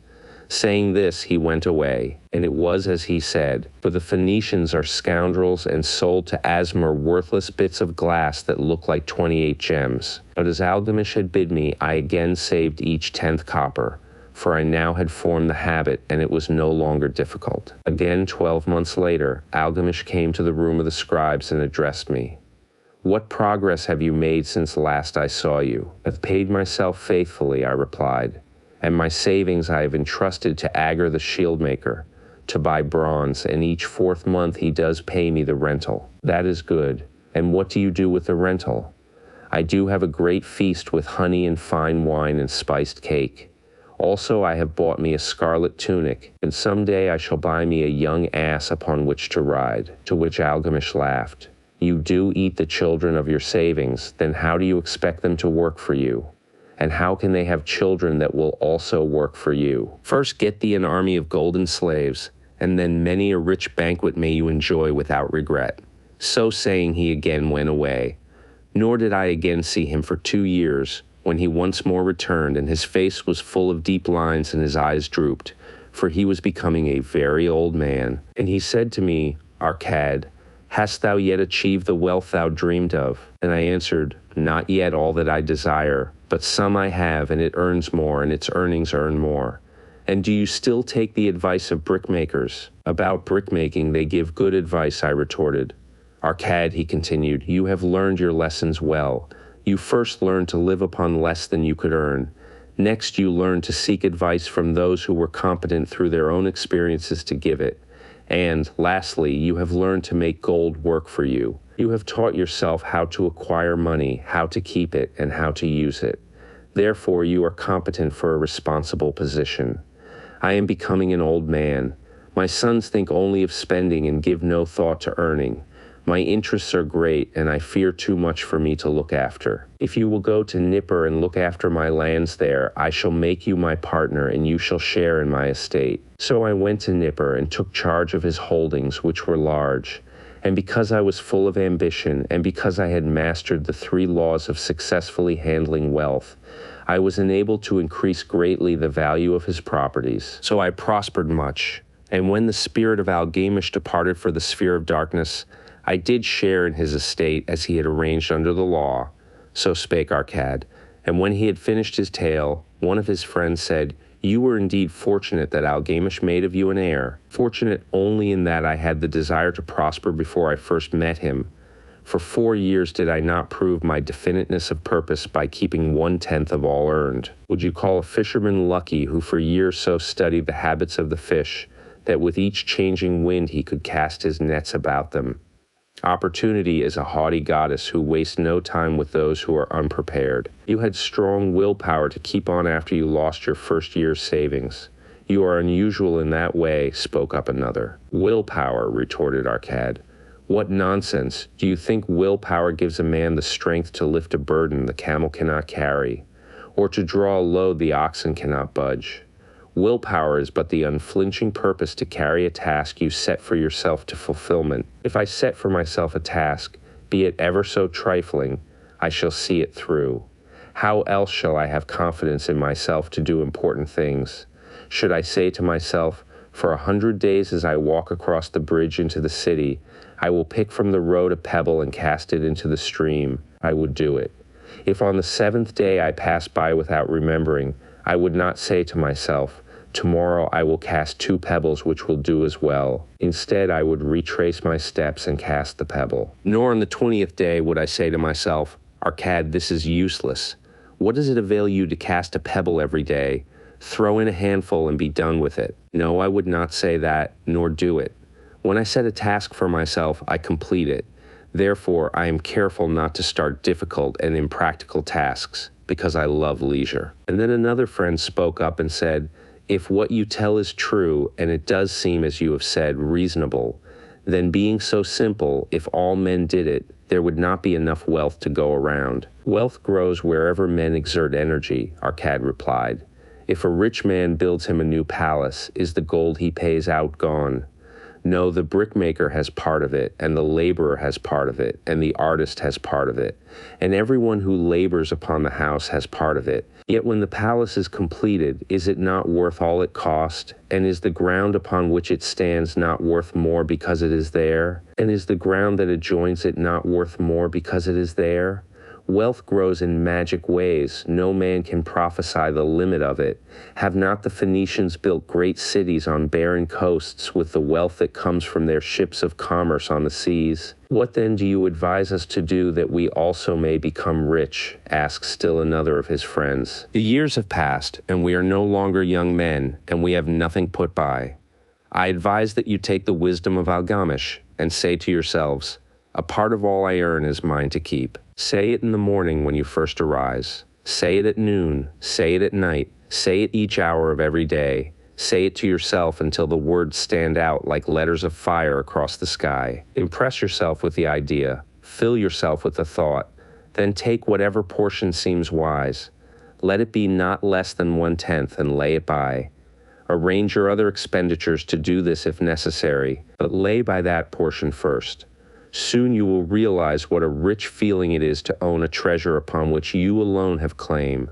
[SPEAKER 2] Saying this, he went away, and it was as he said, for the Phoenicians are scoundrels and sold to Asmur worthless bits of glass that look like 28 gems. But as Algamish had bid me, I again saved each 10th copper, for I now had formed the habit, and it was no longer difficult. Again, 12 months later, Algamish came to the room of the scribes and addressed me. What progress have you made since last I saw you? I've paid myself faithfully, I replied, and my savings I have entrusted to Agar the Shieldmaker, to buy bronze, and each 4th month he does pay me the rental. That is good. And what do you do with the rental? I do have a great feast with honey and fine wine and spiced cake. Also I have bought me a scarlet tunic, and some day I shall buy me a young ass upon which to ride. To which Algamish laughed. You do eat the children of your savings, then how do you expect them to work for you? And how can they have children that will also work for you? First get thee an army of golden slaves, and then many a rich banquet may you enjoy without regret. So saying, he again went away. Nor did I again see him for 2 years, when he once more returned, and his face was full of deep lines and his eyes drooped, for he was becoming a very old man. And he said to me, Arcad, hast thou yet achieved the wealth thou dreamed of? And I answered, not yet all that I desire, but some I have, and it earns more, and its earnings earn more. And do you still take the advice of brickmakers? About brickmaking they give good advice, I retorted. Arcad, he continued, you have learned your lessons well. You first learned to live upon less than you could earn. Next, you learned to seek advice from those who were competent through their own experiences to give it. And, lastly, you have learned to make gold work for you. You have taught yourself how to acquire money, how to keep it, and how to use it. Therefore, you are competent for a responsible position. I am becoming an old man. My sons think only of spending and give no thought to earning. My interests are great, and I fear too much for me to look after. If you will go to Nipper and look after my lands there, I shall make you my partner, and you shall share in my estate. So I went to Nipper and took charge of his holdings, which were large. And because I was full of ambition, and because I had mastered the 3 laws of successfully handling wealth, I was enabled to increase greatly the value of his properties. So I prospered much. And when the spirit of Algamish departed for the sphere of darkness, I did share in his estate as he had arranged under the law. So spake Arcad. And when he had finished his tale, one of his friends said, you were indeed fortunate that Algamish made of you an heir. Fortunate only in that I had the desire to prosper before I first met him. For 4 years did I not prove my definiteness of purpose by keeping 1/10 of all earned. Would you call a fisherman lucky who for years so studied the habits of the fish that with each changing wind he could cast his nets about them? Opportunity is a haughty goddess who wastes no time with those who are unprepared. You had strong willpower to keep on after you lost your first year's savings. You are unusual in that way, spoke up another. Willpower, retorted Arcad. What nonsense! Do you think willpower gives a man the strength to lift a burden the camel cannot carry, or to draw a load the oxen cannot budge? Willpower is but the unflinching purpose to carry a task you set for yourself to fulfillment. If I set for myself a task, be it ever so trifling, I shall see it through. How else shall I have confidence in myself to do important things? Should I say to myself, for 100 days as I walk across the bridge into the city, I will pick from the road a pebble and cast it into the stream, I would do it. If on the 7th day I pass by without remembering, I would not say to myself, tomorrow I will cast 2 pebbles which will do as well. Instead, I would retrace my steps and cast the pebble. Nor on the 20th day would I say to myself, Arcad, this is useless. What does it avail you to cast a pebble every day? Throw in a handful and be done with it. No, I would not say that, nor do it. When I set a task for myself, I complete it. Therefore, I am careful not to start difficult and impractical tasks, because I love leisure. And then another friend spoke up and said, if what you tell is true, and it does seem, as you have said, reasonable, then being so simple, if all men did it, there would not be enough wealth to go around. Wealth grows wherever men exert energy, Arcad replied. If a rich man builds him a new palace, is the gold he pays out gone? No, the brickmaker has part of it, and the laborer has part of it, and the artist has part of it, and everyone who labors upon the house has part of it. Yet when the palace is completed, is it not worth all it cost? And is the ground upon which it stands not worth more because it is there? And is the ground that adjoins it not worth more because it is there? Wealth grows in magic ways. No man can prophesy the limit of it. Have not the Phoenicians built great cities on barren coasts with the wealth that comes from their ships of commerce on the seas? What then do you advise us to do that we also may become rich? Asks still another of his friends. The years have passed, and we are no longer young men, and we have nothing put by. I advise that you take the wisdom of Algamish and say to yourselves, a part of all I earn is mine to keep. Say it in the morning when you first arise. Say it at noon. Say it at night. Say it each hour of every day. Say it to yourself until the words stand out like letters of fire across the sky. Impress yourself with the idea. Fill yourself with the thought. Then take whatever portion seems wise. Let it be not less than 1/10 and lay it by. Arrange your other expenditures to do this if necessary, but lay by that portion first. Soon you will realize what a rich feeling it is to own a treasure upon which you alone have claim.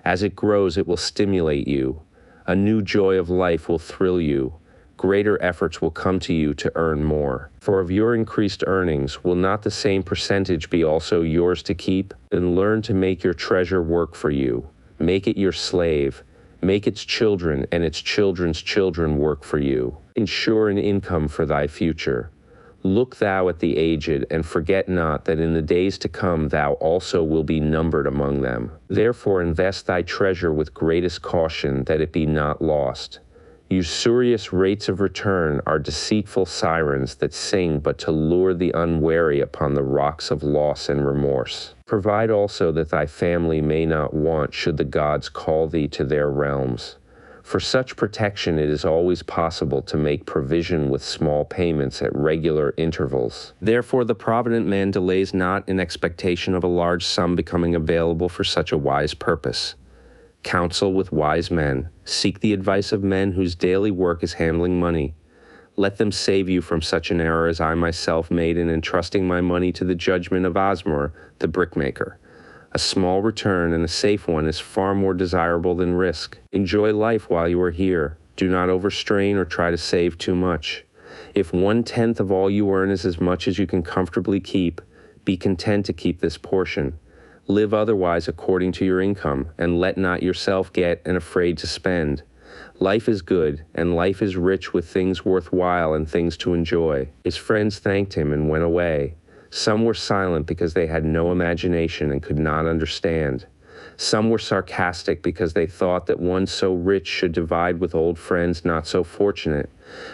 [SPEAKER 2] As it grows, it will stimulate you. A new joy of life will thrill you. Greater efforts will come to you to earn more. For of your increased earnings, will not the same percentage be also yours to keep? Then learn to make your treasure work for you. Make it your slave. Make its children and its children's children work for you. Ensure an income for thy future. Look thou at the aged, and forget not that in the days to come thou also will be numbered among them. Therefore invest thy treasure with greatest caution, that it be not lost. Usurious rates of return are deceitful sirens that sing but to lure the unwary upon the rocks of loss and remorse. Provide also that thy family may not want should the gods call thee to their realms. For such protection it is always possible to make provision with small payments at regular intervals. Therefore the provident man delays not in expectation of a large sum becoming available for such a wise purpose. Counsel with wise men. Seek the advice of men whose daily work is handling money. Let them save you from such an error as I myself made in entrusting my money to the judgment of Osmor, the brickmaker. A small return and a safe one is far more desirable than risk. Enjoy life while you are here. Do not overstrain or try to save too much. If 1/10 of all you earn is as much as you can comfortably keep, be content to keep this portion. Live otherwise according to your income, and let not yourself get and afraid to spend. Life is good, and life is rich with things worthwhile and things to enjoy. His friends thanked him and went away. Some were silent because they had no imagination and could not understand. Some were sarcastic because they thought that one so rich should divide with old friends not so fortunate.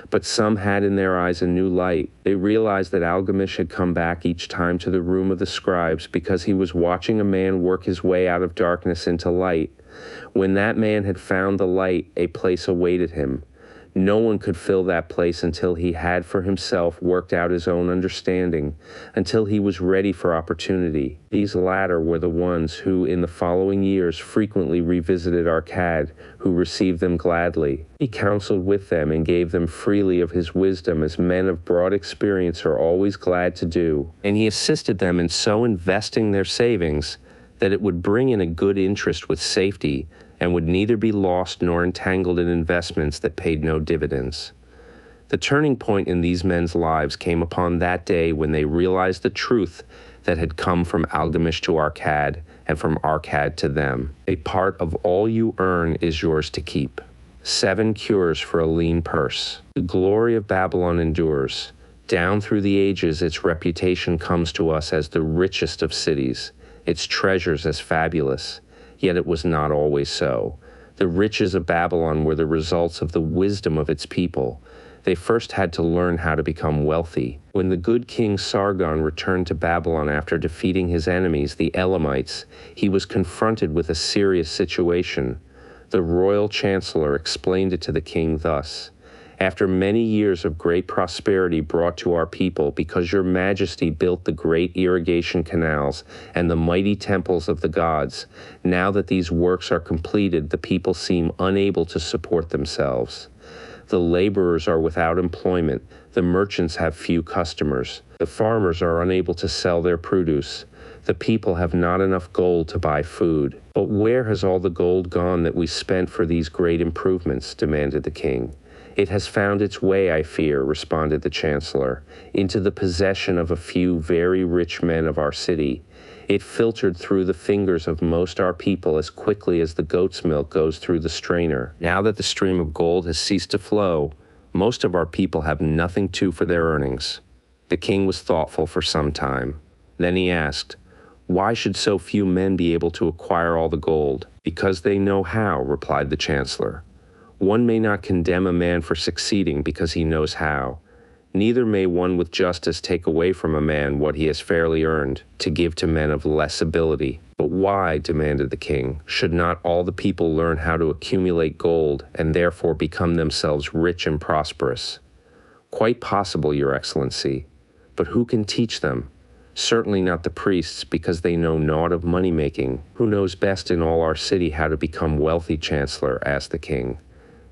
[SPEAKER 2] But some had in their eyes a new light. They realized that Algamish had come back each time to the room of the scribes because he was watching a man work his way out of darkness into light. When that man had found the light, a place awaited him. No one could fill that place until he had for himself worked out his own understanding, until he was ready for opportunity. These latter were the ones who, in the following years, frequently revisited Arcad, who received them gladly. He counseled with them and gave them freely of his wisdom, as men of broad experience are always glad to do. And he assisted them in so investing their savings that it would bring in a good interest with safety, and would neither be lost nor entangled in investments that paid no dividends. The turning point in these men's lives came upon that day when they realized the truth that had come from Algamish to Arcad, and from Arcad to them. A part of all you earn is yours to keep. 7 cures for a lean purse. The glory of Babylon endures. Down through the ages its reputation comes to us as the richest of cities, its treasures as fabulous. Yet it was not always so. The riches of Babylon were the results of the wisdom of its people. They first had to learn how to become wealthy. When the good king Sargon returned to Babylon after defeating his enemies, the Elamites, he was confronted with a serious situation. The royal chancellor explained it to the king thus: "After many years of great prosperity brought to our people, because your majesty built the great irrigation canals and the mighty temples of the gods, now that these works are completed, the people seem unable to support themselves. The laborers are without employment, the merchants have few customers, the farmers are unable to sell their produce, The people have not enough gold to buy food. But where has all the gold gone that we spent for these great improvements? Demanded the king. It has found its way, I fear, responded the chancellor, into the possession of a few very rich men of our city. It filtered through the fingers of most our people as quickly as the goat's milk goes through the strainer. Now that the stream of gold has ceased to flow, most of our people have nothing to for their earnings. The king was thoughtful for some time. Then he asked, "Why should so few men be able to acquire all the gold?" "Because they know how," replied the chancellor. "One may not condemn a man for succeeding because he knows how. Neither may one with justice take away from a man what he has fairly earned, to give to men of less ability." "But why," demanded the king, "should not all the people learn how to accumulate gold and therefore become themselves rich and prosperous?" "Quite possible, Your Excellency. But who can teach them? Certainly not the priests, because they know naught of money-making." "Who knows best in all our city how to become wealthy, Chancellor?" asked the king.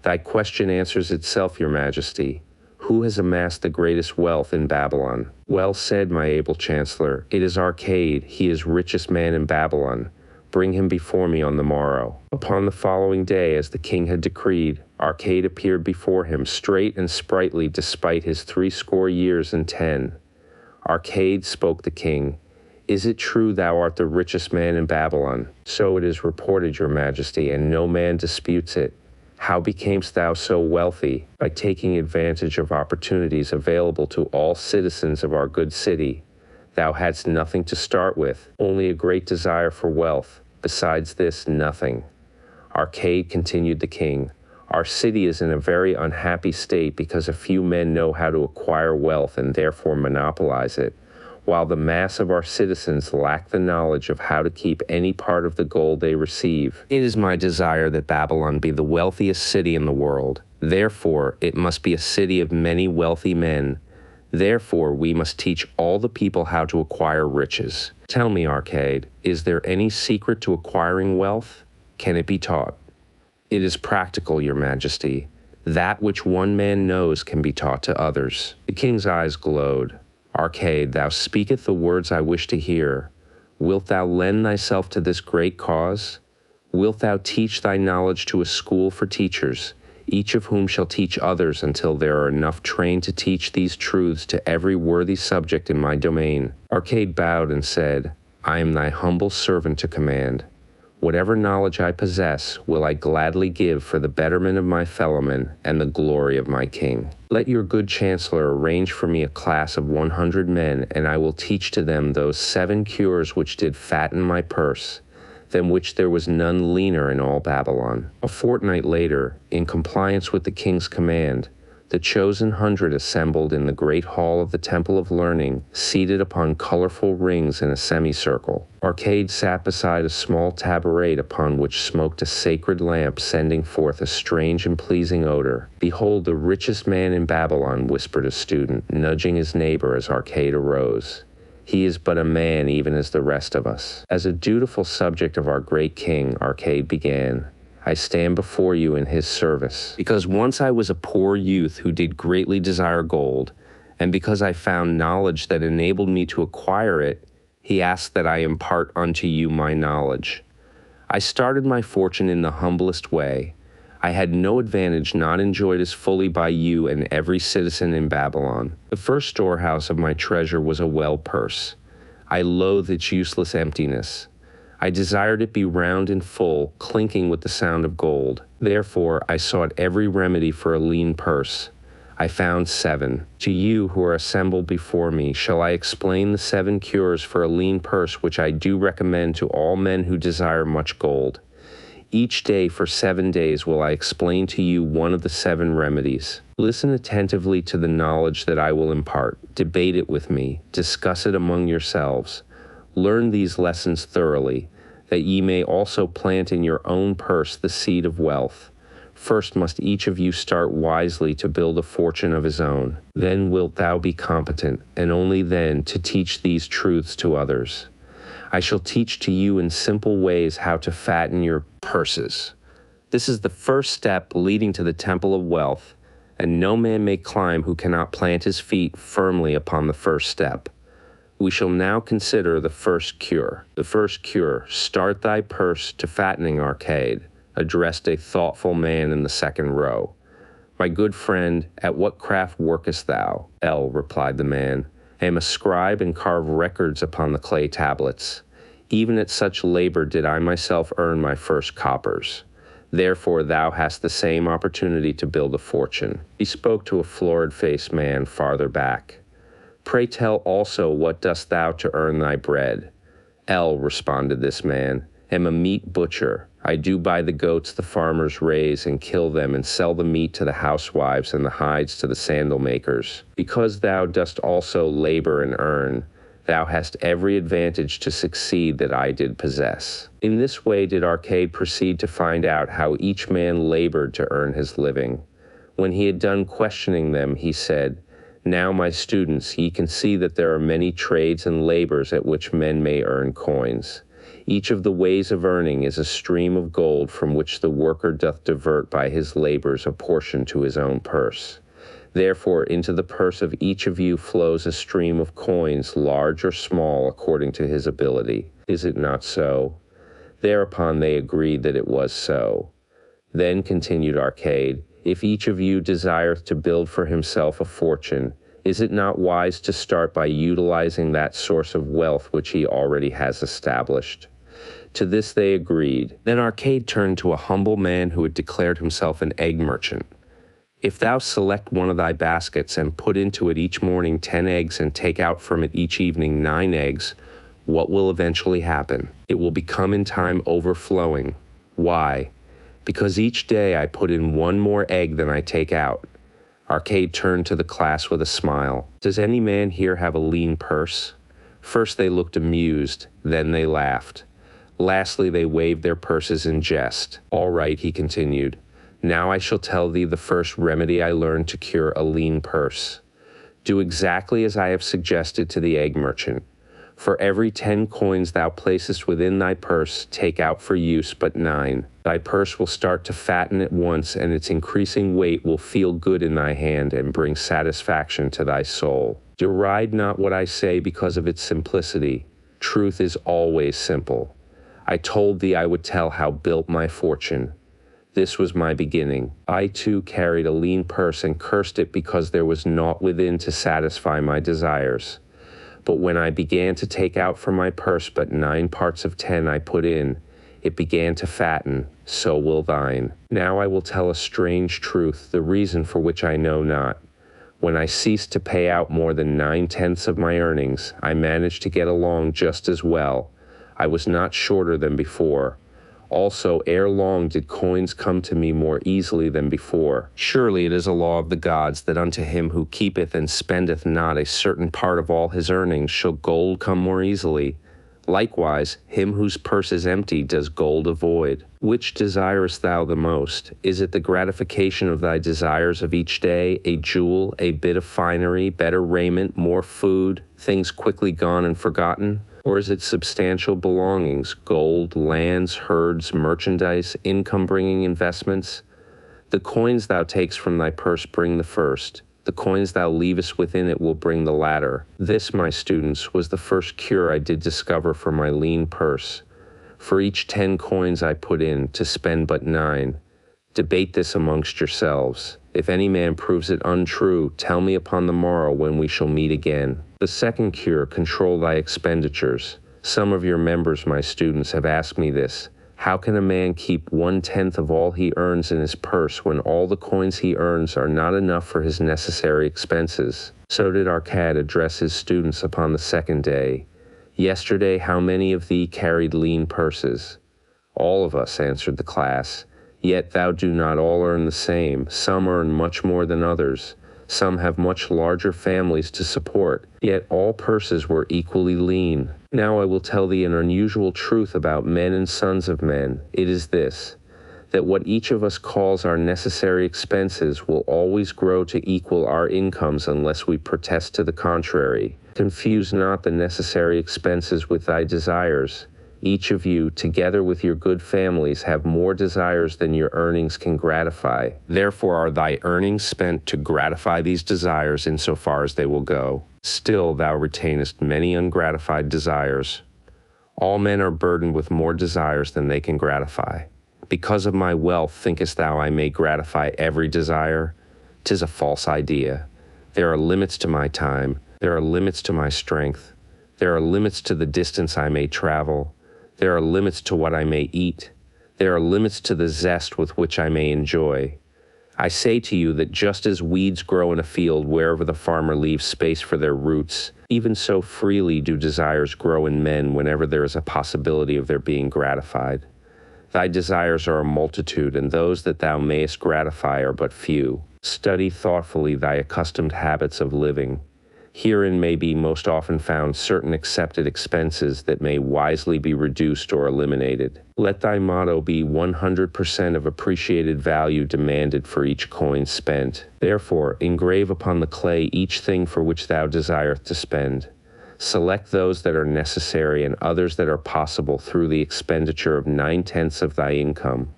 [SPEAKER 2] "Thy question answers itself, Your Majesty. Who has amassed the greatest wealth in Babylon?" "Well said, my able Chancellor. It is Arcade. He is richest man in Babylon. Bring him before me on the morrow." Upon the following day, as the king had decreed, Arcade appeared before him, straight and sprightly despite his 80. "Arcade," spoke the king, "is it true thou art the richest man in Babylon?" "So it is reported, Your Majesty, and no man disputes it." "How becamest thou so wealthy?" "By taking advantage of opportunities available to all citizens of our good city. Thou hadst nothing to start with, only a great desire for wealth. Besides this, nothing." "Arcade," continued the king, "our city is in a very unhappy state because a few men know how to acquire wealth and therefore monopolize it, while the mass of our citizens lack the knowledge of how to keep any part of the gold they receive. It is my desire that Babylon be the wealthiest city in the world. Therefore, it must be a city of many wealthy men. Therefore, we must teach all the people how to acquire riches. Tell me, Arcade, is there any secret to acquiring wealth? Can it be taught?" "It is practical, Your Majesty. That which one man knows can be taught to others." The king's eyes glowed. "Arcade, thou speakest the words I wish to hear. Wilt thou lend thyself to this great cause? Wilt thou teach thy knowledge to a school for teachers, each of whom shall teach others until there are enough trained to teach these truths to every worthy subject in my domain?" Arcade bowed and said, "I am thy humble servant to command. Whatever knowledge I possess will I gladly give for the betterment of my fellowmen and the glory of my king. Let your good chancellor arrange for me a class of 100 men, and I will teach to them those 7 cures which did fatten my purse, than which there was none leaner in all Babylon." A fortnight later, in compliance with the king's command, the chosen 100 assembled in the great hall of the Temple of Learning, seated upon colorful rings in a semicircle. Arcade sat beside a small taboret upon which smoked a sacred lamp, sending forth a strange and pleasing odor. "Behold the richest man in Babylon," whispered a student, nudging his neighbor as Arcade arose. "He is but a man even as the rest of us." "As a dutiful subject of our great king," Arcade began, "I stand before you in his service. Because once I was a poor youth who did greatly desire gold, and because I found knowledge that enabled me to acquire it, he asked that I impart unto you my knowledge. I started my fortune in the humblest way. I had no advantage not enjoyed as fully by you and every citizen in Babylon. The first storehouse of my treasure was a well purse. I loathed its useless emptiness. I desired it be round and full, clinking with the sound of gold. Therefore, I sought every remedy for a lean purse. I found 7. To you who are assembled before me, shall I explain the 7 cures for a lean purse which I do recommend to all men who desire much gold. Each day for 7 days will I explain to you one of the 7 remedies. Listen attentively to the knowledge that I will impart. Debate it with me. Discuss it among yourselves. Learn these lessons thoroughly, that ye may also plant in your own purse the seed of wealth. First must each of you start wisely to build a fortune of his own. Then wilt thou be competent, and only then, to teach these truths to others. I shall teach to you in simple ways how to fatten your purses. This is the first step leading to the temple of wealth, and no man may climb who cannot plant his feet firmly upon the first step. We shall now consider the first cure. The first cure, start thy purse to fattening, Arcade, addressed a thoughtful man in the second row. My good friend, at what craft workest thou? L, replied the man, I am a scribe and carve records upon the clay tablets. Even at such labor did I myself earn my first coppers. Therefore thou hast the same opportunity to build a fortune. He spoke to a florid-faced man farther back. Pray tell also what dost thou to earn thy bread? L, responded this man, am a meat butcher. I do buy the goats the farmers raise and kill them and sell the meat to the housewives and the hides to the sandal makers. Because thou dost also labor and earn, thou hast every advantage to succeed that I did possess. In this way did Arcade proceed to find out how each man labored to earn his living. When he had done questioning them, he said, Now, my students, ye can see that there are many trades and labors at which men may earn coins. Each of the ways of earning is a stream of gold from which the worker doth divert by his labors a portion to his own purse. Therefore into the purse of each of you flows a stream of coins, large or small, according to his ability. Is it not so? Thereupon they agreed that it was so. Then continued Arcade, if each of you desireth to build for himself a fortune, is it not wise to start by utilizing that source of wealth which he already has established? To this they agreed. Then Arcade turned to a humble man who had declared himself an egg merchant. If thou select one of thy baskets and put into it each morning 10 eggs and take out from it each evening 9 eggs, what will eventually happen? It will become in time overflowing. Why? Because each day I put in 1 more egg than I take out. Arcade turned to the class with a smile. Does any man here have a lean purse? First they looked amused, then they laughed. Lastly they waved their purses in jest. All right, he continued. Now I shall tell thee the first remedy I learned to cure a lean purse. Do exactly as I have suggested to the egg merchant. For every 10 coins thou placest within thy purse, take out for use but 9. Thy purse will start to fatten at once, and its increasing weight will feel good in thy hand and bring satisfaction to thy soul. Deride not what I say because of its simplicity. Truth is always simple. I told thee I would tell how built my fortune. This was my beginning. I too carried a lean purse and cursed it because there was naught within to satisfy my desires. But when I began to take out from my purse but 9 parts of 10 I put in, it began to fatten, so will thine. Now I will tell a strange truth, the reason for which I know not. When I ceased to pay out more than 9/10 of my earnings, I managed to get along just as well. I was not shorter than before. Also, ere long did coins come to me more easily than before. Surely it is a law of the gods that unto him who keepeth and spendeth not a certain part of all his earnings shall gold come more easily. Likewise, him whose purse is empty does gold avoid. Which desirest thou the most? Is it the gratification of thy desires of each day, a jewel, a bit of finery, better raiment, more food, things quickly gone and forgotten? Or is it substantial belongings, gold, lands, herds, merchandise, income-bringing investments? The coins thou takest from thy purse bring the first. The coins thou leavest within it will bring the latter. This, my students, was the first cure I did discover for my lean purse. For each 10 coins I put in, to spend but 9. Debate this amongst yourselves. If any man proves it untrue, tell me upon the morrow when we shall meet again. The second cure, control thy expenditures. Some of your members, my students, have asked me this. How can a man keep 1/10 of all he earns in his purse when all the coins he earns are not enough for his necessary expenses? So did Arcade address his students upon the second day. Yesterday, how many of thee carried lean purses? All of us, answered the class. Yet thou do not all earn the same. Some earn much more than others. Some have much larger families to support. Yet all purses were equally lean. Now I will tell thee an unusual truth about men and sons of men. It is this, that what each of us calls our necessary expenses will always grow to equal our incomes unless we protest to the contrary. Confuse not the necessary expenses with thy desires. Each of you, together with your good families, have more desires than your earnings can gratify. Therefore are thy earnings spent to gratify these desires insofar as they will go. Still thou retainest many ungratified desires. All men are burdened with more desires than they can gratify. Because of my wealth thinkest thou I may gratify every desire? 'Tis a false idea. There are limits to my time. There are limits to my strength. There are limits to the distance I may travel. There are limits to what I may eat. There are limits to the zest with which I may enjoy. I say to you that just as weeds grow in a field wherever the farmer leaves space for their roots, even so freely do desires grow in men whenever there is a possibility of their being gratified. Thy desires are a multitude, and those that thou mayest gratify are but few. Study thoughtfully thy accustomed habits of living. Herein may be most often found certain accepted expenses that may wisely be reduced or eliminated. Let thy motto be 100% of appreciated value demanded for each coin spent. Therefore, engrave upon the clay each thing for which thou desirest to spend. Select those that are necessary and others that are possible through the expenditure of 9/10 of thy income.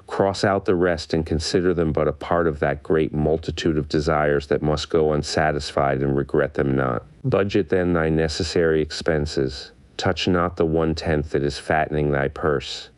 [SPEAKER 2] Cross out the rest and consider them but a part of that great multitude of desires that must go unsatisfied and regret them not. Budget then thy necessary expenses. Touch not the 1/10 that is fattening thy purse.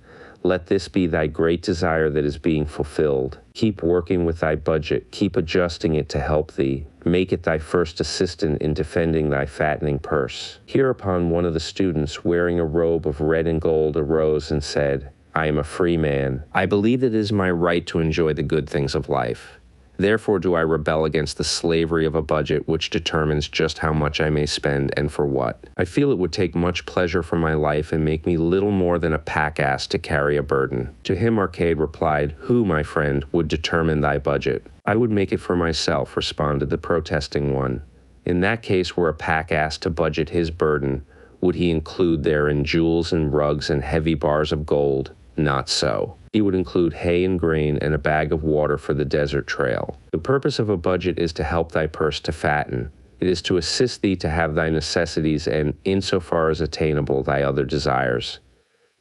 [SPEAKER 2] Let this be thy great desire that is being fulfilled. Keep working with thy budget. Keep adjusting it to help thee. Make it thy first assistant in defending thy fattening purse. Hereupon one of the students, wearing a robe of red and gold, arose and said, I am a free man. I believe it is my right to enjoy the good things of life. Therefore do I rebel against the slavery of a budget which determines just how much I may spend and for what. I feel it would take much pleasure from my life and make me little more than a pack-ass to carry a burden. To him Arcade replied, Who, my friend, would determine thy budget? I would make it for myself, responded the protesting one. In that case, were a pack-ass to budget his burden, would he include therein jewels and rugs and heavy bars of gold? Not so. He would include hay and grain and a bag of water for the desert trail. The purpose of a budget is to help thy purse to fatten. It is to assist thee to have thy necessities and, insofar as attainable, thy other desires.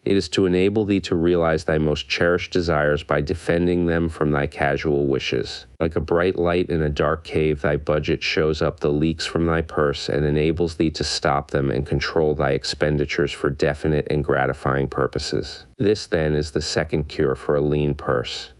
[SPEAKER 2] It is to enable thee to realize thy most cherished desires by defending them from thy casual wishes. Like a bright light in a dark cave, thy budget shows up the leaks from thy purse and enables thee to stop them and control thy expenditures for definite and gratifying purposes. This, then, is the second cure for a lean purse.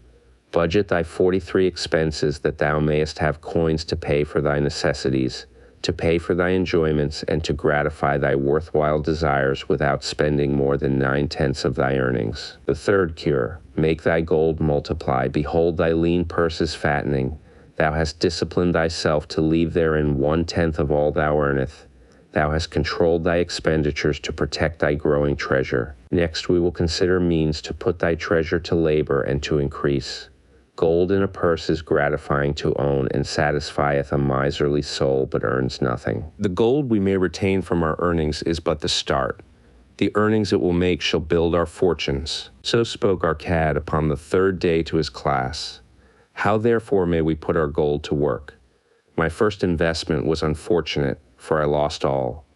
[SPEAKER 2] Budget thy 43 expenses that thou mayest have coins to pay for thy necessities, to pay for thy enjoyments, and to gratify thy worthwhile desires without spending more than 9/10 of thy earnings. The third cure, make thy gold multiply. Behold, thy lean purse is fattening. Thou hast disciplined thyself to leave therein 1/10 of all thou earnest. Thou hast controlled thy expenditures to protect thy growing treasure. Next we will consider means to put thy treasure to labor and to increase. Gold in a purse is gratifying to own and satisfieth a miserly soul, but earns nothing. The gold we may retain from our earnings is but the start. The earnings it will make shall build our fortunes. So spoke Arcade upon the third day to his class. How therefore may we put our gold to work? My first investment was unfortunate, for I lost all.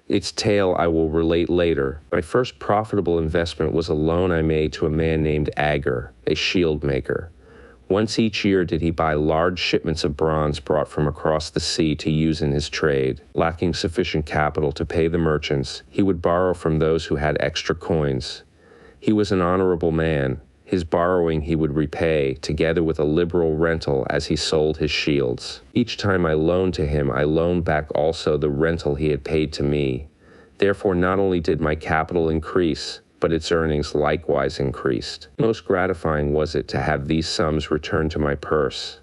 [SPEAKER 2] Its tale I will relate later. My first profitable investment was a loan I made to a man named Agar, a shield maker. Once each year did he buy large shipments of bronze brought from across the sea to use in his trade. Lacking sufficient capital to pay the merchants, he would borrow from those who had extra coins. He was an honorable man. His borrowing he would repay, together with a liberal rental as he sold his shields. Each time I loaned to him, I loaned back also the rental he had paid to me. Therefore not only did my capital increase, but its earnings likewise increased. Most gratifying was it to have these sums returned to my purse.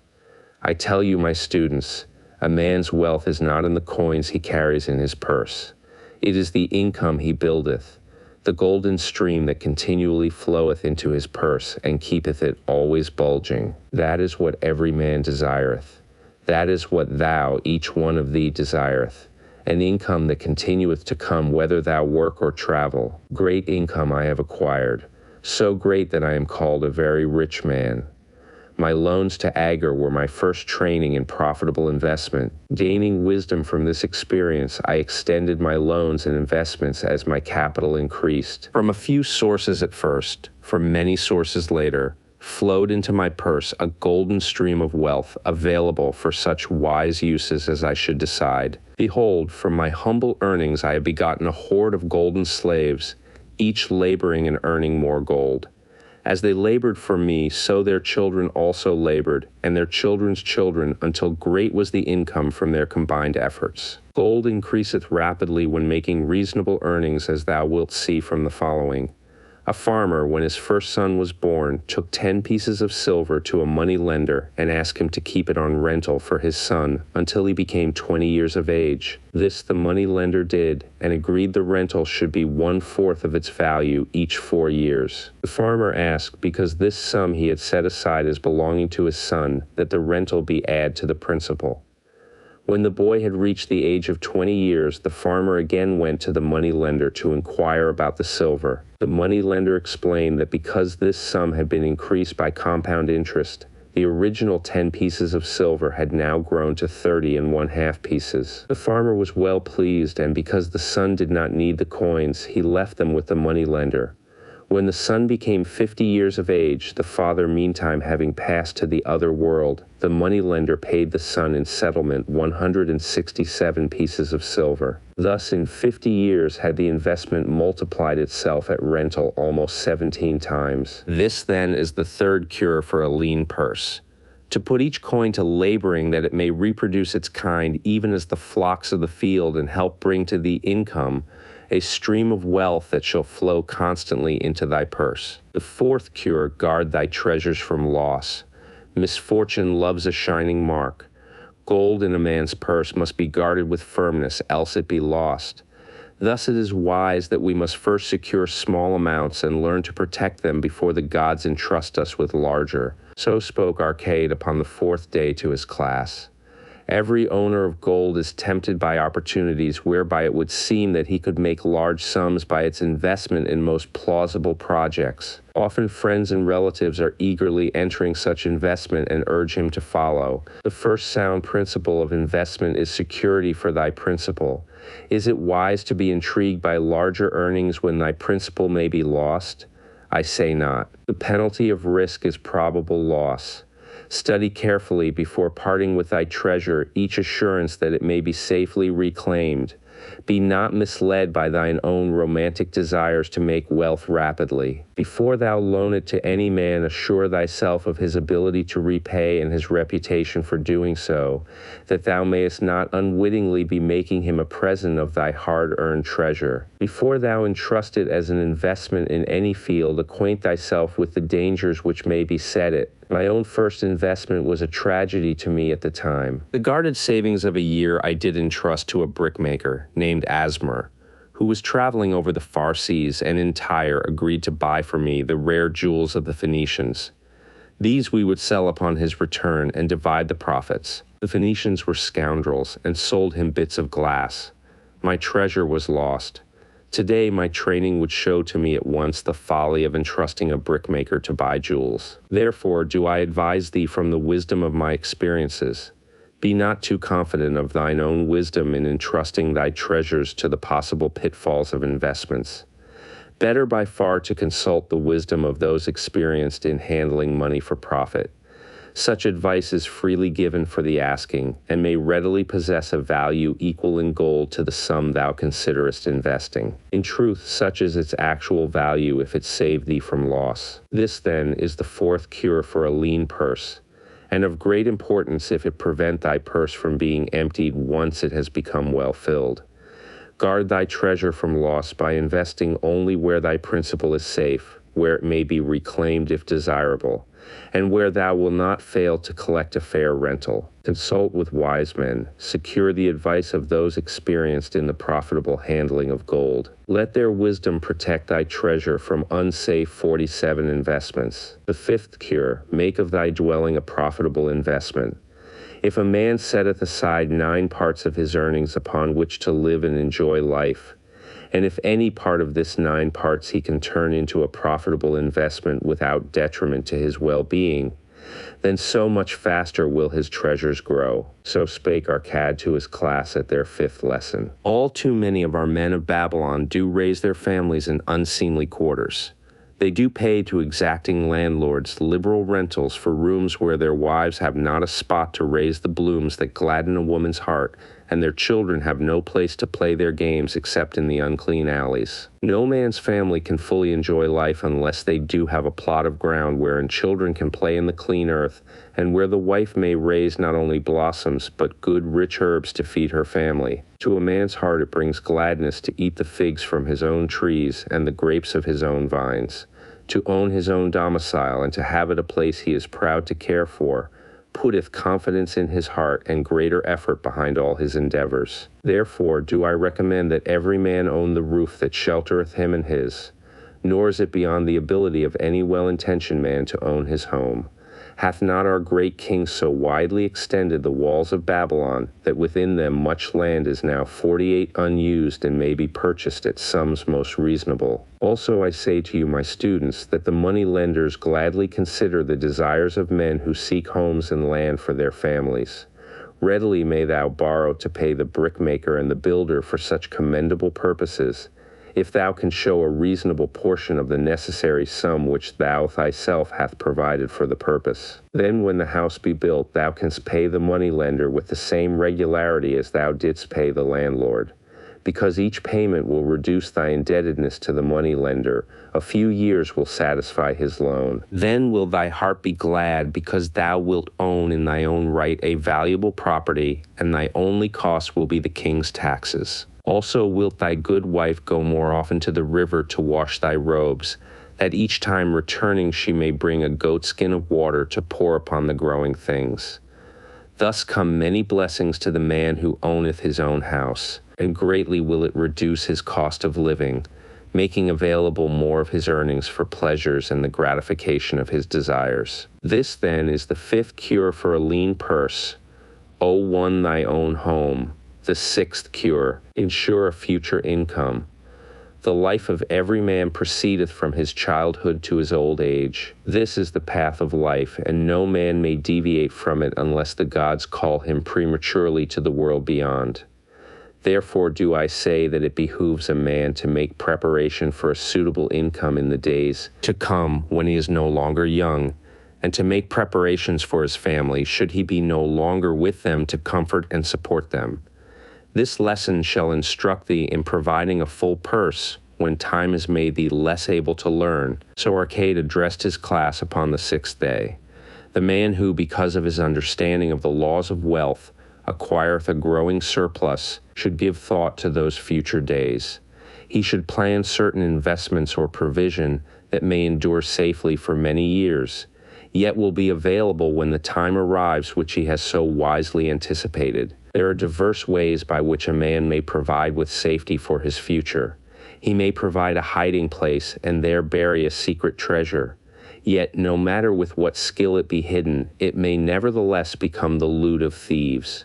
[SPEAKER 2] I tell you, my students, a man's wealth is not in the coins he carries in his purse. It is the income he buildeth, the golden stream that continually floweth into his purse and keepeth it always bulging. That is what every man desireth. That is what thou, each one of thee, desireth. An income that continueth to come whether thou work or travel. Great income I have acquired, so great that I am called a very rich man. My loans to Agar were my first training in profitable investment. Gaining wisdom from this experience, I extended my loans and investments as my capital increased. From a few sources at first, from many sources later, flowed into my purse a golden stream of wealth available for such wise uses as I should decide. Behold, from my humble earnings I have begotten a horde of golden slaves, each laboring and earning more gold. As they labored for me, so their children also labored, and their children's children, until great was the income from their combined efforts. Gold increaseth rapidly when making reasonable earnings, as thou wilt see from the following. A farmer, when his first son was born, took 10 pieces of silver to a money lender and asked him to keep it on rental for his son until he became 20 years of age. This the money lender did, and agreed the rental should be 1/4 of its value each 4 years. The farmer asked, because this sum he had set aside as belonging to his son, that the rental be added to the principal. When the boy had reached the age of 20 years, the farmer again went to the money lender to inquire about the silver. The money lender explained that because this sum had been increased by compound interest, the original 10 pieces of silver had now grown to 30 1/2 pieces. The farmer was well pleased, and because the son did not need the coins, he left them with the money lender. When the son became 50 years of age, the father meantime having passed to the other world, the moneylender paid the son in settlement 167 pieces of silver. Thus in 50 years had the investment multiplied itself at rental almost 17 times. This then is the third cure for a lean purse. To put each coin to laboring that it may reproduce its kind even as the flocks of the field and help bring to thee income, a stream of wealth that shall flow constantly into thy purse. The fourth cure, guard thy treasures from loss. Misfortune loves a shining mark. Gold in a man's purse must be guarded with firmness, else it be lost. Thus it is wise that we must first secure small amounts and learn to protect them before the gods entrust us with larger. So spoke Arcade upon the fourth day to his class. Every owner of gold is tempted by opportunities whereby it would seem that he could make large sums by its investment in most plausible projects. Often friends and relatives are eagerly entering such investment and urge him to follow. The first sound principle of investment is security for thy principal. Is it wise to be intrigued by larger earnings when thy principal may be lost? I say not. The penalty of risk is probable loss. Study carefully before parting with thy treasure each assurance that it may be safely reclaimed. Be not misled by thine own romantic desires to make wealth rapidly. Before thou loan it to any man, assure thyself of his ability to repay and his reputation for doing so, that thou mayest not unwittingly be making him a present of thy hard-earned treasure. Before thou entrust it as an investment in any field, acquaint thyself with the dangers which may beset it. My own first investment was a tragedy to me at the time. The guarded savings of a year I did entrust to a brickmaker named Asmer, who was traveling over the far seas and in Tyre agreed to buy for me the rare jewels of the Phoenicians. These we would sell upon his return and divide the profits. The Phoenicians were scoundrels and sold him bits of glass. My treasure was lost. Today, my training would show to me at once the folly of entrusting a brickmaker to buy jewels. Therefore, do I advise thee from the wisdom of my experiences. Be not too confident of thine own wisdom in entrusting thy treasures to the possible pitfalls of investments. Better by far to consult the wisdom of those experienced in handling money for profit. Such advice is freely given for the asking, and may readily possess a value equal in gold to the sum thou considerest investing. In truth, such is its actual value if it save thee from loss. This, then, is the fourth cure for a lean purse, and of great importance if it prevent thy purse from being emptied once it has become well filled. Guard thy treasure from loss by investing only where thy principal is safe, where it may be reclaimed if desirable, and where thou wilt not fail to collect a fair rental. Consult with wise men. Secure the advice of those experienced in the profitable handling of gold. Let their wisdom protect thy treasure from unsafe 47 investments. The fifth cure, make of thy dwelling a profitable investment. If a man setteth aside 9 parts of his earnings upon which to live and enjoy life, and if any part of this 9 parts he can turn into a profitable investment without detriment to his well-being, then so much faster will his treasures grow. So spake Arcade to his class at their 5th lesson. All too many of our men of Babylon do raise their families in unseemly quarters. They do pay to exacting landlords liberal rentals for rooms where their wives have not a spot to raise the blooms that gladden a woman's heart, and their children have no place to play their games except in the unclean alleys. No man's family can fully enjoy life unless they do have a plot of ground wherein children can play in the clean earth, and where the wife may raise not only blossoms, but good rich herbs to feed her family. To a man's heart it brings gladness to eat the figs from his own trees and the grapes of his own vines. To own his own domicile and to habit a place he is proud to care for, putteth confidence in his heart and greater effort behind all his endeavors. Therefore do I recommend that every man own the roof that sheltereth him and his, nor is it beyond the ability of any well-intentioned man to own his home. Hath not our great king so widely extended the walls of Babylon that within them much land is now 48 unused and may be purchased at sums most reasonable? Also I say to you, my students, that the money lenders gladly consider the desires of men who seek homes and land for their families. Readily may thou borrow to pay the brickmaker and the builder for such commendable purposes, if thou can show a reasonable portion of the necessary sum which thou thyself hath provided for the purpose. Then when the house be built, thou canst pay the money lender with the same regularity as thou didst pay the landlord. Because each payment will reduce thy indebtedness to the money lender, a few years will satisfy his loan. Then will thy heart be glad, because thou wilt own in thy own right a valuable property, and thy only cost will be the king's taxes. Also wilt thy good wife go more often to the river to wash thy robes, that each time returning she may bring a goatskin of water to pour upon the growing things. Thus come many blessings to the man who owneth his own house, and greatly will it reduce his cost of living, making available more of his earnings for pleasures and the gratification of his desires. This then is the fifth cure for a lean purse. O one thy own home. The sixth cure, ensure a future income. The life of every man proceedeth from his childhood to his old age. This is the path of life, and no man may deviate from it unless the gods call him prematurely to the world beyond. Therefore do I say that it behooves a man to make preparation for a suitable income in the days to come when he is no longer young, and to make preparations for his family should he be no longer with them to comfort and support them. This lesson shall instruct thee in providing a full purse when time has made thee less able to learn. So Arcade addressed his class upon the sixth day. The man who, because of his understanding of the laws of wealth, acquireth a growing surplus, should give thought to those future days. He should plan certain investments or provision that may endure safely for many years, yet will be available when the time arrives which he has so wisely anticipated. There are diverse ways by which a man may provide with safety for his future. He may provide a hiding place and there bury a secret treasure. Yet no matter with what skill it be hidden, it may nevertheless become the loot of thieves.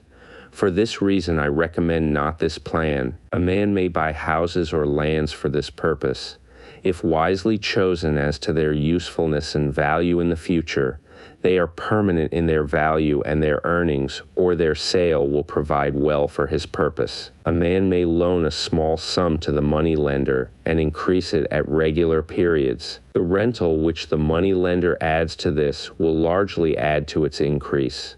[SPEAKER 2] For this reason I recommend not this plan. A man may buy houses or lands for this purpose. If wisely chosen as to their usefulness and value in the future, they are permanent in their value, and their earnings or their sale will provide well for his purpose. A man may loan a small sum to the money lender and increase it at regular periods. The rental which the money lender adds to this will largely add to its increase.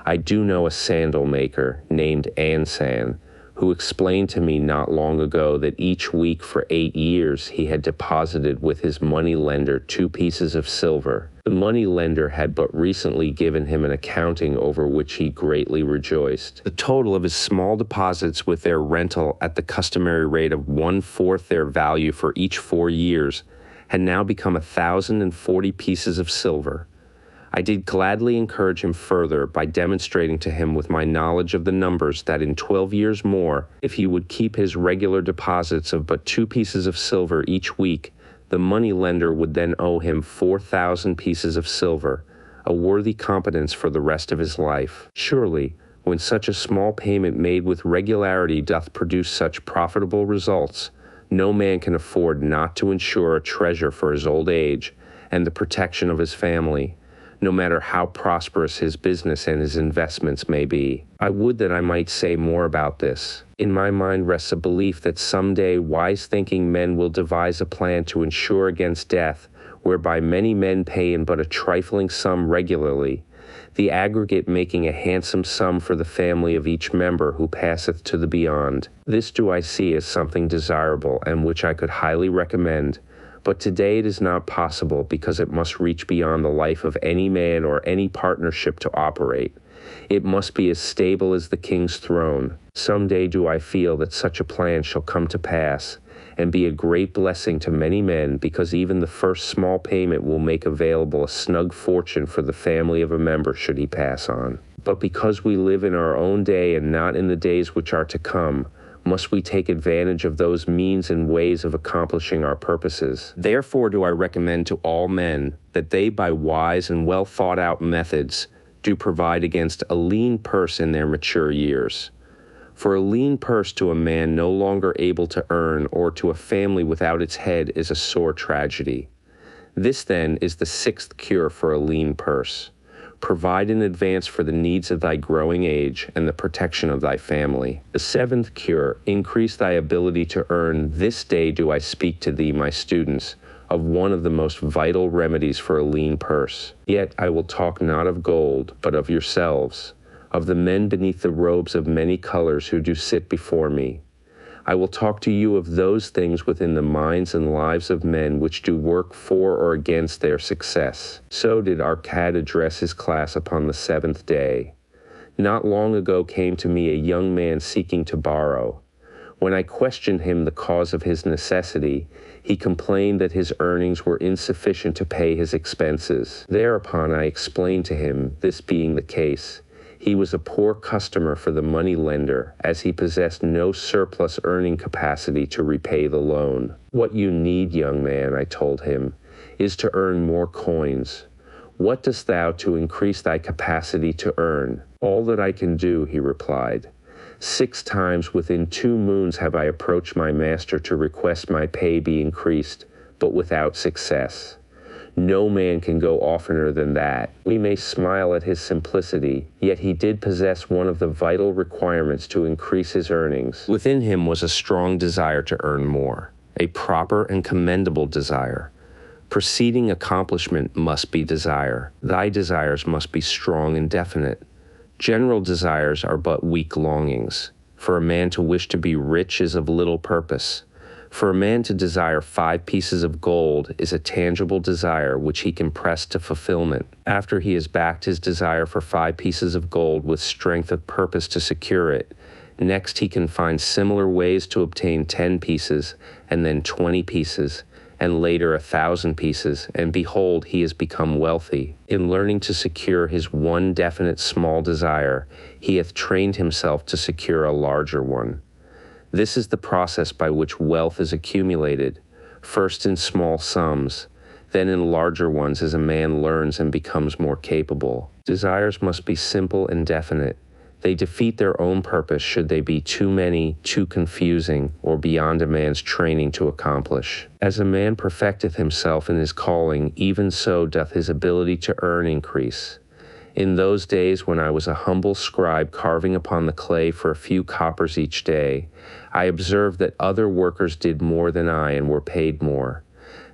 [SPEAKER 2] I do know a sandal maker named Ansan, who explained to me not long ago that each week for 8 years he had deposited with his money lender 2 pieces of silver. The money lender had but recently given him an accounting over which he greatly rejoiced. The total of his small deposits with their rental at the customary rate of 1/4 their value for each 4 years had now become 1,040 pieces of silver. I did gladly encourage him further by demonstrating to him with my knowledge of the numbers that in 12 years more, if he would keep his regular deposits of but 2 pieces of silver each week, the money lender would then owe him 4,000 pieces of silver, a worthy competence for the rest of his life. Surely, when such a small payment made with regularity doth produce such profitable results, no man can afford not to ensure a treasure for his old age and the protection of his family, no matter how prosperous his business and his investments may be. I would that I might say more about this. In my mind rests a belief that someday wise-thinking men will devise a plan to insure against death, whereby many men pay in but a trifling sum regularly, the aggregate making a handsome sum for the family of each member who passeth to the beyond. This do I see as something desirable, and which I could highly recommend, but today it is not possible because it must reach beyond the life of any man or any partnership to operate. It must be as stable as the king's throne. Some day do I feel that such a plan shall come to pass, and be a great blessing to many men, because even the first small payment will make available a snug fortune for the family of a member should he pass on. But because we live in our own day and not in the days which are to come, must we take advantage of those means and ways of accomplishing our purposes. Therefore do I recommend to all men that they by wise and well thought out methods do provide against a lean purse in their mature years. For a lean purse to a man no longer able to earn, or to a family without its head, is a sore tragedy. This then is the sixth cure for a lean purse. Provide in advance for the needs of thy growing age and the protection of thy family. The seventh cure, increase thy ability to earn. This day do I speak to thee, my students, of one of the most vital remedies for a lean purse. Yet I will talk not of gold, but of yourselves, of the men beneath the robes of many colors who do sit before me. I will talk to you of those things within the minds and lives of men which do work for or against their success. So did Arcad address his class upon the seventh day. Not long ago came to me a young man seeking to borrow. When I questioned him the cause of his necessity, he complained that his earnings were insufficient to pay his expenses. Thereupon I explained to him, this being the case, he was a poor customer for the money lender, as he possessed no surplus earning capacity to repay the loan. What you need, young man, I told him, is to earn more coins. What dost thou to increase thy capacity to earn? All that I can do, he replied. 6 times within 2 moons have I approached my master to request my pay be increased, but without success. No man can go oftener than that. We may smile at his simplicity, yet he did possess one of the vital requirements to increase his earnings. Within him was a strong desire to earn more, a proper and commendable desire. Preceding accomplishment must be desire. Thy desires must be strong and definite. General desires are but weak longings. For a man to wish to be rich is of little purpose. For a man to desire 5 pieces of gold is a tangible desire which he can press to fulfillment. After he has backed his desire for 5 pieces of gold with strength of purpose to secure it, next he can find similar ways to obtain 10 pieces, and then 20 pieces, and later 1,000 pieces, and behold, he has become wealthy. In learning to secure his one definite small desire, he hath trained himself to secure a larger one. This is the process by which wealth is accumulated, first in small sums, then in larger ones as a man learns and becomes more capable. Desires must be simple and definite. They defeat their own purpose should they be too many, too confusing, or beyond a man's training to accomplish. As a man perfecteth himself in his calling, even so doth his ability to earn increase. In those days when I was a humble scribe carving upon the clay for a few coppers each day, I observed that other workers did more than I and were paid more.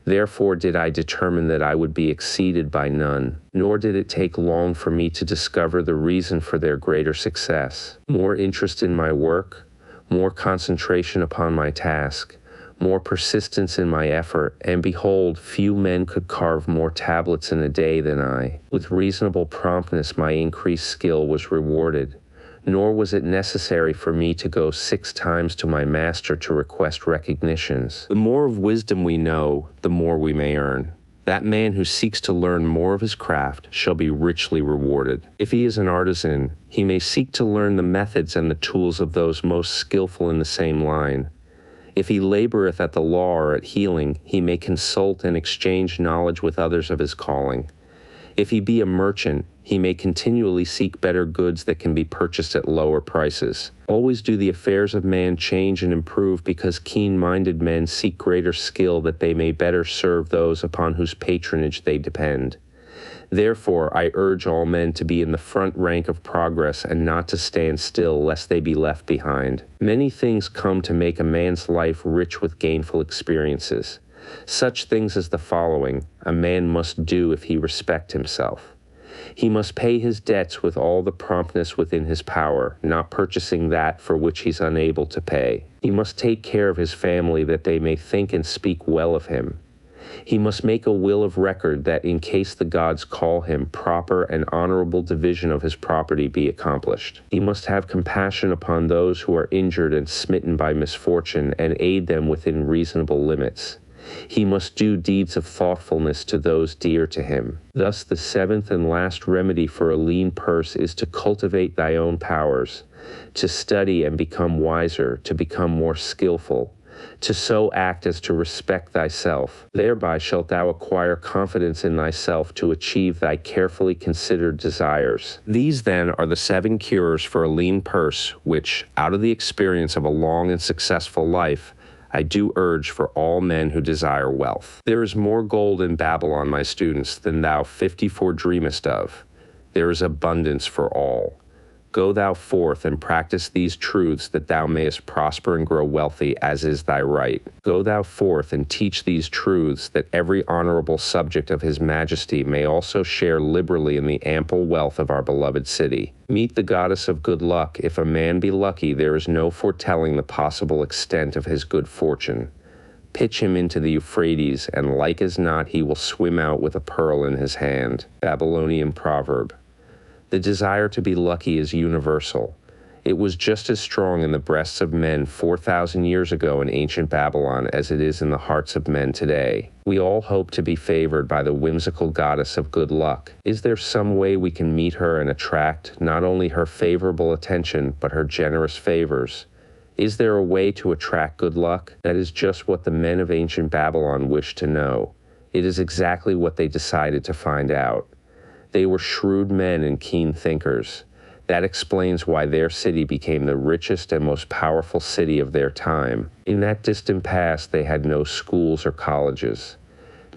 [SPEAKER 2] Therefore did I determine that I would be exceeded by none, nor did it take long for me to discover the reason for their greater success. More interest in my work, more concentration upon my task, more persistence in my effort, and behold, few men could carve more tablets in a day than I. With reasonable promptness my increased skill was rewarded, nor was it necessary for me to go 6 times to my master to request recognitions. The more of wisdom we know, the more we may earn. That man who seeks to learn more of his craft shall be richly rewarded. If he is an artisan, he may seek to learn the methods and the tools of those most skillful in the same line. If he laboreth at the law or at healing, he may consult and exchange knowledge with others of his calling. If he be a merchant, he may continually seek better goods that can be purchased at lower prices. Always do the affairs of man change and improve, because keen-minded men seek greater skill that they may better serve those upon whose patronage they depend. Therefore, I urge all men to be in the front rank of progress and not to stand still lest they be left behind. Many things come to make a man's life rich with gainful experiences. Such things as the following a man must do if he respect himself. He must pay his debts with all the promptness within his power, not purchasing that for which he's unable to pay. He must take care of his family that they may think and speak well of him. He must make a will of record that in case the gods call him, proper and honorable division of his property be accomplished. He must have compassion upon those who are injured and smitten by misfortune and aid them within reasonable limits. He must do deeds of thoughtfulness to those dear to him. Thus the seventh and last remedy for a lean purse is to cultivate thy own powers, to study and become wiser, to become more skillful, to so act as to respect thyself. Thereby shalt thou acquire confidence in thyself to achieve thy carefully considered desires. These then are the 7 cures for a lean purse, which, out of the experience of a long and successful life, I do urge for all men who desire wealth. There is more gold in Babylon, my students, than thou 54 dreamest of. There is abundance for all. Go thou forth and practice these truths that thou mayest prosper and grow wealthy, as is thy right. Go thou forth and teach these truths that every honorable subject of his majesty may also share liberally in the ample wealth of our beloved city. Meet the goddess of good luck. If a man be lucky, there is no foretelling the possible extent of his good fortune. Pitch him into the Euphrates, and like as not he will swim out with a pearl in his hand. Babylonian proverb. The desire to be lucky is universal. It was just as strong in the breasts of men 4,000 years ago in ancient Babylon as it is in the hearts of men today. We all hope to be favored by the whimsical goddess of good luck. Is there some way we can meet her and attract not only her favorable attention, but her generous favors? Is there a way to attract good luck? That is just what the men of ancient Babylon wished to know. It is exactly what they decided to find out. They were shrewd men and keen thinkers. That explains why their city became the richest and most powerful city of their time. In that distant past, they had no schools or colleges.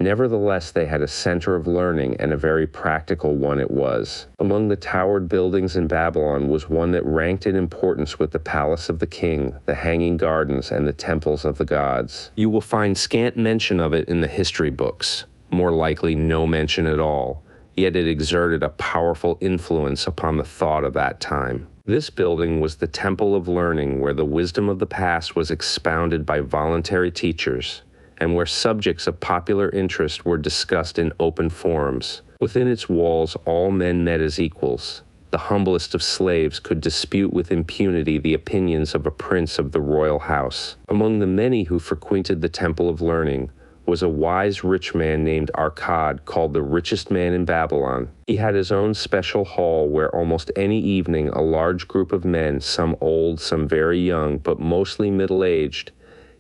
[SPEAKER 2] Nevertheless, they had a center of learning, and a very practical one it was. Among the towered buildings in Babylon was one that ranked in importance with the palace of the king, the hanging gardens, and the temples of the gods. You will find scant mention of it in the history books, more likely no mention at all. Yet it exerted a powerful influence upon the thought of that time. This building was the temple of learning, where the wisdom of the past was expounded by voluntary teachers, and where subjects of popular interest were discussed in open forums. Within its walls, all men met as equals. The humblest of slaves could dispute with impunity the opinions of a prince of the royal house. Among the many who frequented the temple of learning was a wise rich man named Arcad, called the richest man in Babylon. He had his own special hall where almost any evening a large group of men, some old, some very young, but mostly middle-aged,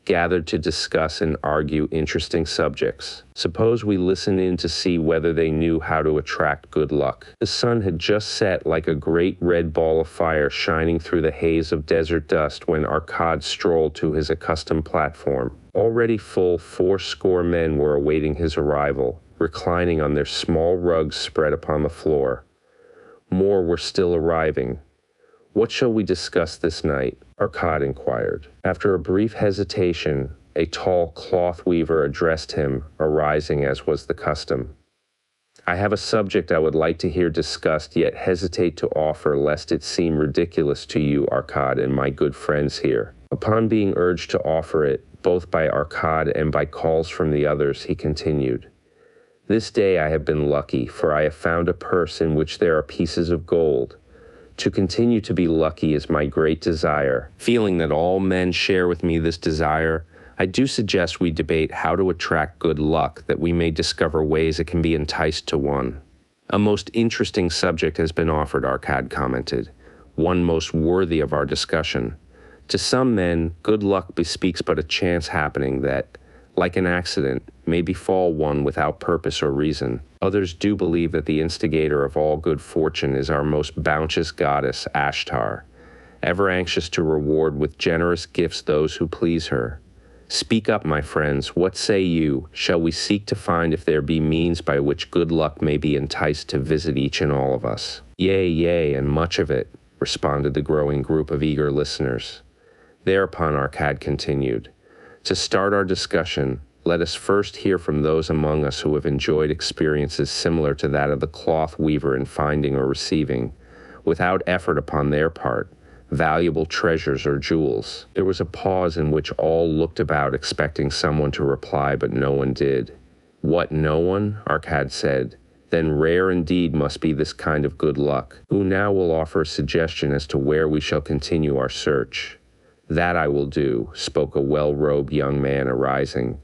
[SPEAKER 2] gathered to discuss and argue interesting subjects. Suppose we listen in to see whether they knew how to attract good luck. The sun had just set like a great red ball of fire shining through the haze of desert dust when Arcad strolled to his accustomed platform. Already full 80 men were awaiting his arrival, reclining on their small rugs spread upon the floor. More were still arriving. What shall we discuss this night? Arcad inquired. After a brief hesitation, a tall cloth weaver addressed him, arising as was the custom. I have a subject I would like to hear discussed, yet hesitate to offer lest it seem ridiculous to you, Arcad, and my good friends here. Upon being urged to offer it, both by Arcad and by calls from the others, he continued. This day I have been lucky, for I have found a purse in which there are pieces of gold. To continue to be lucky is my great desire. Feeling that all men share with me this desire, I do suggest we debate how to attract good luck, that we may discover ways it can be enticed to one. A most interesting subject has been offered, Arcad commented, one most worthy of our discussion. To some men, good luck bespeaks but a chance happening that, like an accident, may befall one without purpose or reason. Others do believe that the instigator of all good fortune is our most bounteous goddess, Ashtar, ever anxious to reward with generous gifts those who please her. Speak up, my friends, what say you? Shall we seek to find if there be means by which good luck may be enticed to visit each and all of us? Yea, yea, and much of it, responded the growing group of eager listeners. Thereupon Arcad continued, to start our discussion, Let us first hear from those among us who have enjoyed experiences similar to that of the cloth weaver in finding or receiving, without effort upon their part, valuable treasures or jewels. There was a pause in which all looked about expecting someone to reply, but no one did. What, no one? Arkad said. Then rare indeed must be this kind of good luck. Who now will offer a suggestion as to where we shall continue our search? That I will do, spoke a well-robed young man arising.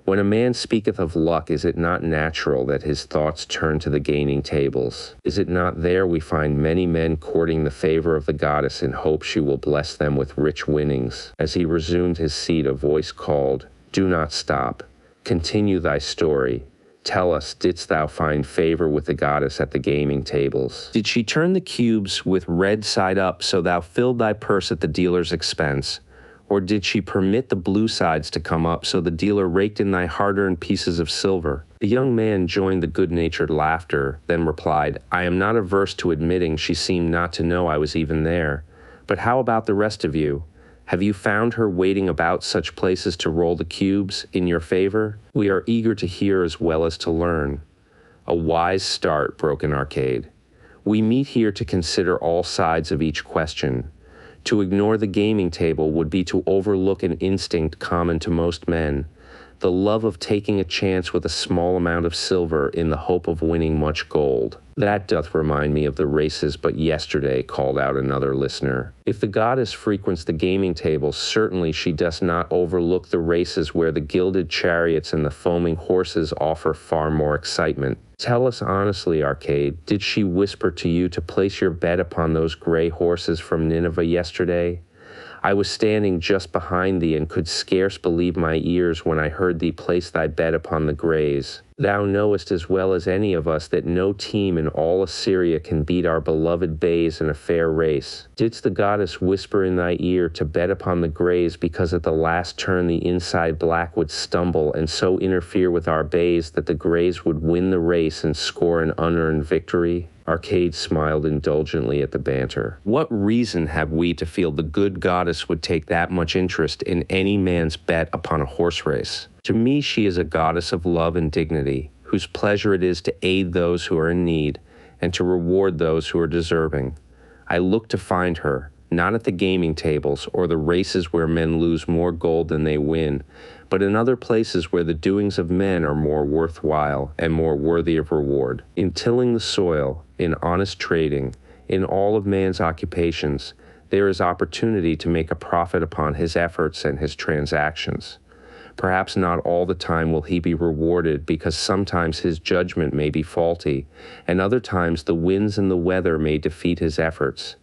[SPEAKER 2] When a man speaketh of luck, is it not natural that his thoughts turn to the gaming tables? Is it not there we find many men courting the favor of the goddess in hope she will bless them with rich winnings? As he resumed his seat, a voice called, "Do not stop. Continue thy story. Tell us, didst thou find favor with the goddess at the gaming tables? Did she turn the cubes with red side up so thou filled thy purse at the dealer's expense? Or did she permit the blue sides to come up so the dealer raked in thy hard-earned pieces of silver?" The young man joined the good-natured laughter, then replied, "I am not averse to admitting she seemed not to know I was even there. But how about the rest of you? Have you found her waiting about such places to roll the cubes in your favor? We are eager to hear as well as to learn." A wise start, broke in Arcade. "We meet here to consider all sides of each question. To ignore the gaming table would be to overlook an instinct common to most men, the love of taking a chance with a small amount of silver in the hope of winning much gold. That doth remind me of the races but yesterday," called out another listener. "If the goddess frequents the gaming tables, certainly she does not overlook the races where the gilded chariots and the foaming horses offer far more excitement. Tell us honestly, Arcade, did she whisper to you to place your bet upon those gray horses from Nineveh yesterday? I was standing just behind thee and could scarce believe my ears when I heard thee place thy bet upon the grays. Thou knowest as well as any of us that no team in all Assyria can beat our beloved bays in a fair race. Didst the goddess whisper in thy ear to bet upon the grays because at the last turn the inside black would stumble and so interfere with our bays that the grays would win the race and score an unearned victory?" Arcade smiled indulgently at the banter. "What reason have we to feel the good goddess would take that much interest in any man's bet upon a horse race? To me she is a goddess of love and dignity, whose pleasure it is to aid those who are in need and to reward those who are deserving. I look to find her, not at the gaming tables or the races where men lose more gold than they win, but in other places where the doings of men are more worthwhile and more worthy of reward. In tilling the soil, in honest trading, in all of man's occupations, there is opportunity to make a profit upon his efforts and his transactions. Perhaps not all the time will he be rewarded because sometimes his judgment may be faulty, and other times the winds and the weather may defeat his efforts.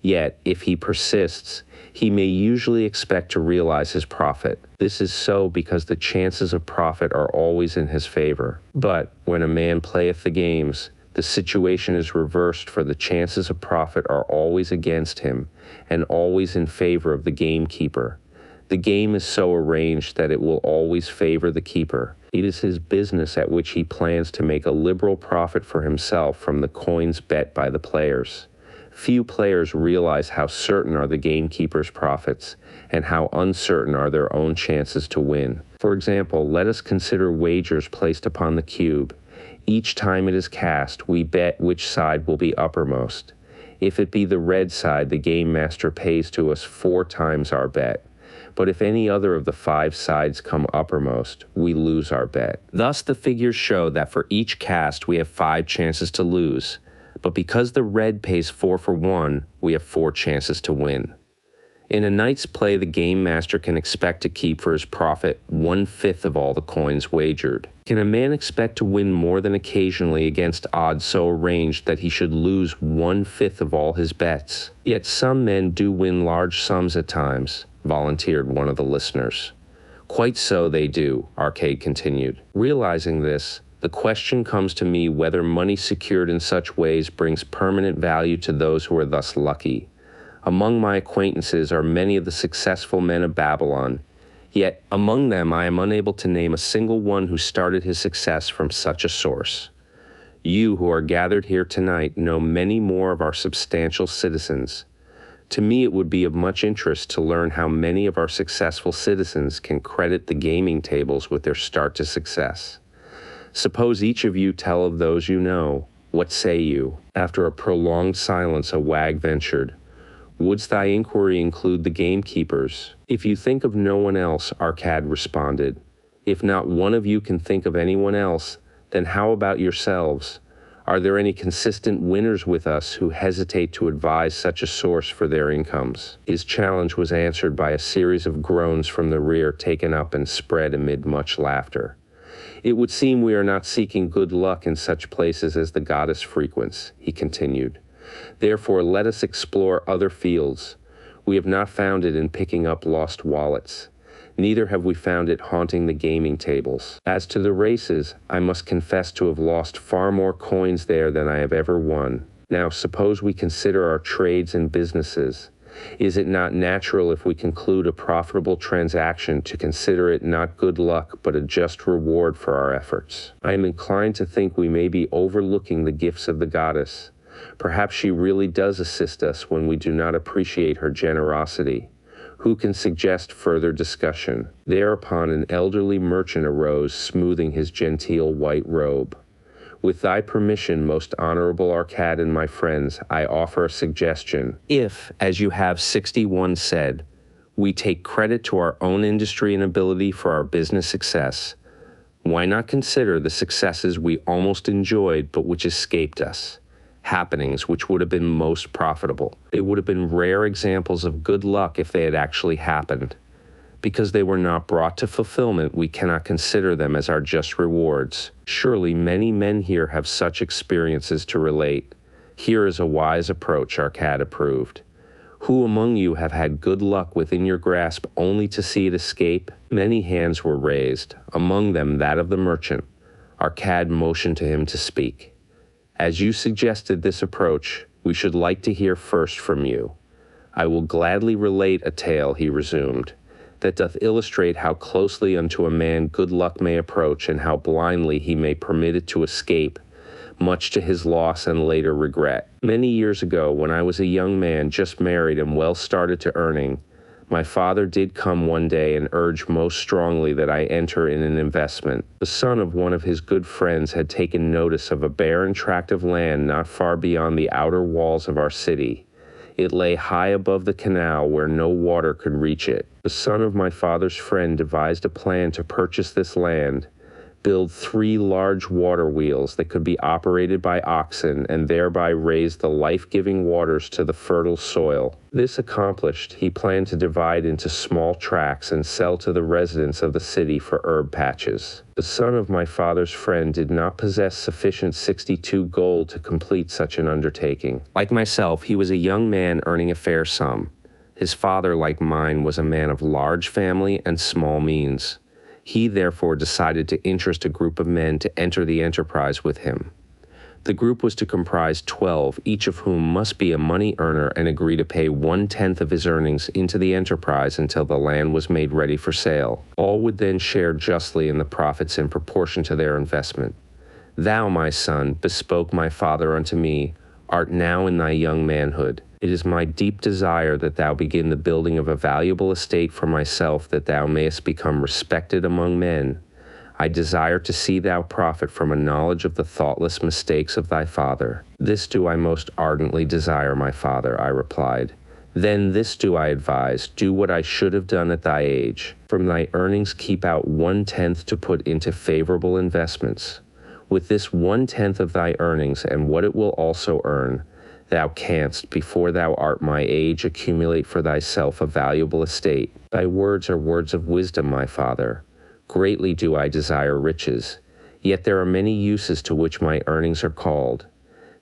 [SPEAKER 2] Yet, if he persists, he may usually expect to realize his profit. This is so because the chances of profit are always in his favor. But when a man playeth the games, the situation is reversed, for the chances of profit are always against him and always in favor of the gamekeeper. The game is so arranged that it will always favor the keeper. It is his business at which he plans to make a liberal profit for himself from the coins bet by the players. Few players realize how certain are the gamekeeper's profits and how uncertain are their own chances to win. For example, let us consider wagers placed upon the cube. Each time it is cast, we bet which side will be uppermost. If it be the red side, the game master pays to us 4 times our bet. But if any other of the 5 sides come uppermost, we lose our bet. Thus the figures show that for each cast we have 5 chances to lose. But because the red pays 4 for 1, we have 4 chances to win. In a night's play, the game master can expect to keep for his profit 1/5 of all the coins wagered. Can a man expect to win more than occasionally against odds so arranged that he should lose 1/5 of all his bets? Yet some men do win large sums at times, volunteered one of the listeners. Quite so they do, Arcade continued. Realizing this, the question comes to me whether money secured in such ways brings permanent value to those who are thus lucky. Among my acquaintances are many of the successful men of Babylon, yet among them I am unable to name a single one who started his success from such a source. You who are gathered here tonight know many more of our substantial citizens. To me, it would be of much interest to learn how many of our successful citizens can credit the gaming tables with their start to success. Suppose each of you tell of those you know. What say you?" After a prolonged silence, a wag ventured, "Wouldst thy inquiry include the gamekeepers?" "If you think of no one else," Arcad responded. "If not one of you can think of anyone else, then how about yourselves? Are there any consistent winners with us who hesitate to advise such a source for their incomes?" His challenge was answered by a series of groans from the rear, taken up and spread amid much laughter. "It would seem we are not seeking good luck in such places as the goddess frequents," he continued. "Therefore let us explore other fields. We have not found it in picking up lost wallets. Neither have we found it haunting the gaming tables. As to the races, I must confess to have lost far more coins there than I have ever won. Now suppose we consider our trades and businesses. Is it not natural, if we conclude a profitable transaction, to consider it not good luck but a just reward for our efforts? I am inclined to think we may be overlooking the gifts of the goddess. Perhaps she really does assist us when we do not appreciate her generosity. Who can suggest further discussion?" Thereupon an elderly merchant arose, smoothing his genteel white robe. "With thy permission, most honorable Arcad and my friends, I offer a suggestion. If, as you have 61 said, we take credit to our own industry and ability for our business success, why not consider the successes we almost enjoyed but which escaped us? Happenings which would have been most profitable. They would have been rare examples of good luck if they had actually happened. Because they were not brought to fulfillment, we cannot consider them as our just rewards. Surely many men here have such experiences to relate. Here is a wise approach," Arcad approved. "Who among you have had good luck within your grasp only to see it escape?" Many hands were raised, among them that of the merchant. Arcad motioned to him to speak. "As you suggested this approach, we should like to hear first from you. I will gladly relate a tale," he resumed, "that doth illustrate how closely unto a man good luck may approach, and how blindly he may permit it to escape, much to his loss and later regret. Many years ago, when I was a young man just married and well started to earning, my father did come one day and urge most strongly that I enter in an investment. The son of one of his good friends had taken notice of a barren tract of land not far beyond the outer walls of our city. It lay high above the canal where no water could reach it. The son of my father's friend devised a plan to purchase this land, build 3 large water wheels that could be operated by oxen, and thereby raise the life-giving waters to the fertile soil. This accomplished, he planned to divide into small tracts and sell to the residents of the city for herb patches. The son of my father's friend did not possess sufficient 62 gold to complete such an undertaking. Like myself, he was a young man earning a fair sum. His father, like mine, was a man of large family and small means. He therefore decided to interest a group of men to enter the enterprise with him. The group was to comprise 12, each of whom must be a money earner and agree to pay 1/10 of his earnings into the enterprise until the land was made ready for sale. All would then share justly in the profits in proportion to their investment. Thou, my son, bespoke my father unto me, art now in thy young manhood. It is my deep desire that thou begin the building of a valuable estate for myself, that thou mayest become respected among men. I desire to see thou profit from a knowledge of the thoughtless mistakes of thy father. This do I most ardently desire, my father, I replied. Then this do I advise, do what I should have done at thy age. From thy earnings keep out 1/10 to put into favorable investments. With this 1/10 of thy earnings, and what it will also earn, thou canst, before thou art my age, accumulate for thyself a valuable estate. Thy words are words of wisdom, my father. Greatly do I desire riches, yet there are many uses to which my earnings are called.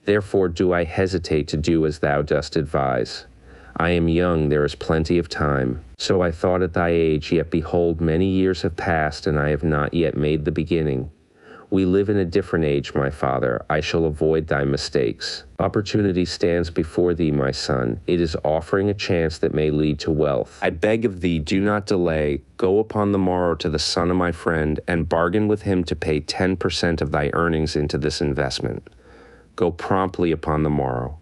[SPEAKER 2] Therefore do I hesitate to do as thou dost advise. I am young, there is plenty of time. So I thought at thy age, yet behold, many years have passed, and I have not yet made the beginning. We live in a different age, my father. I shall avoid thy mistakes. Opportunity stands before thee, my son. It is offering a chance that may lead to wealth. I beg of thee, do not delay. Go upon the morrow to the son of my friend, and bargain with him to pay 10% of thy earnings into this investment. Go promptly upon the morrow.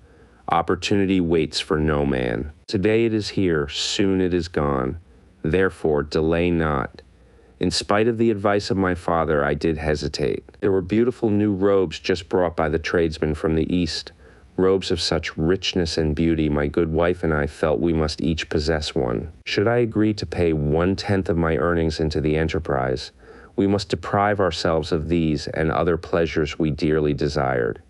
[SPEAKER 2] Opportunity waits for no man. Today it is here, soon it is gone. Therefore, delay not. In spite of the advice of my father, I did hesitate. There were beautiful new robes just brought by the tradesmen from the east, robes of such richness and beauty my good wife and I felt we must each possess one. Should I agree to pay 1/10 of my earnings into the enterprise, we must deprive ourselves of these and other pleasures we dearly desired.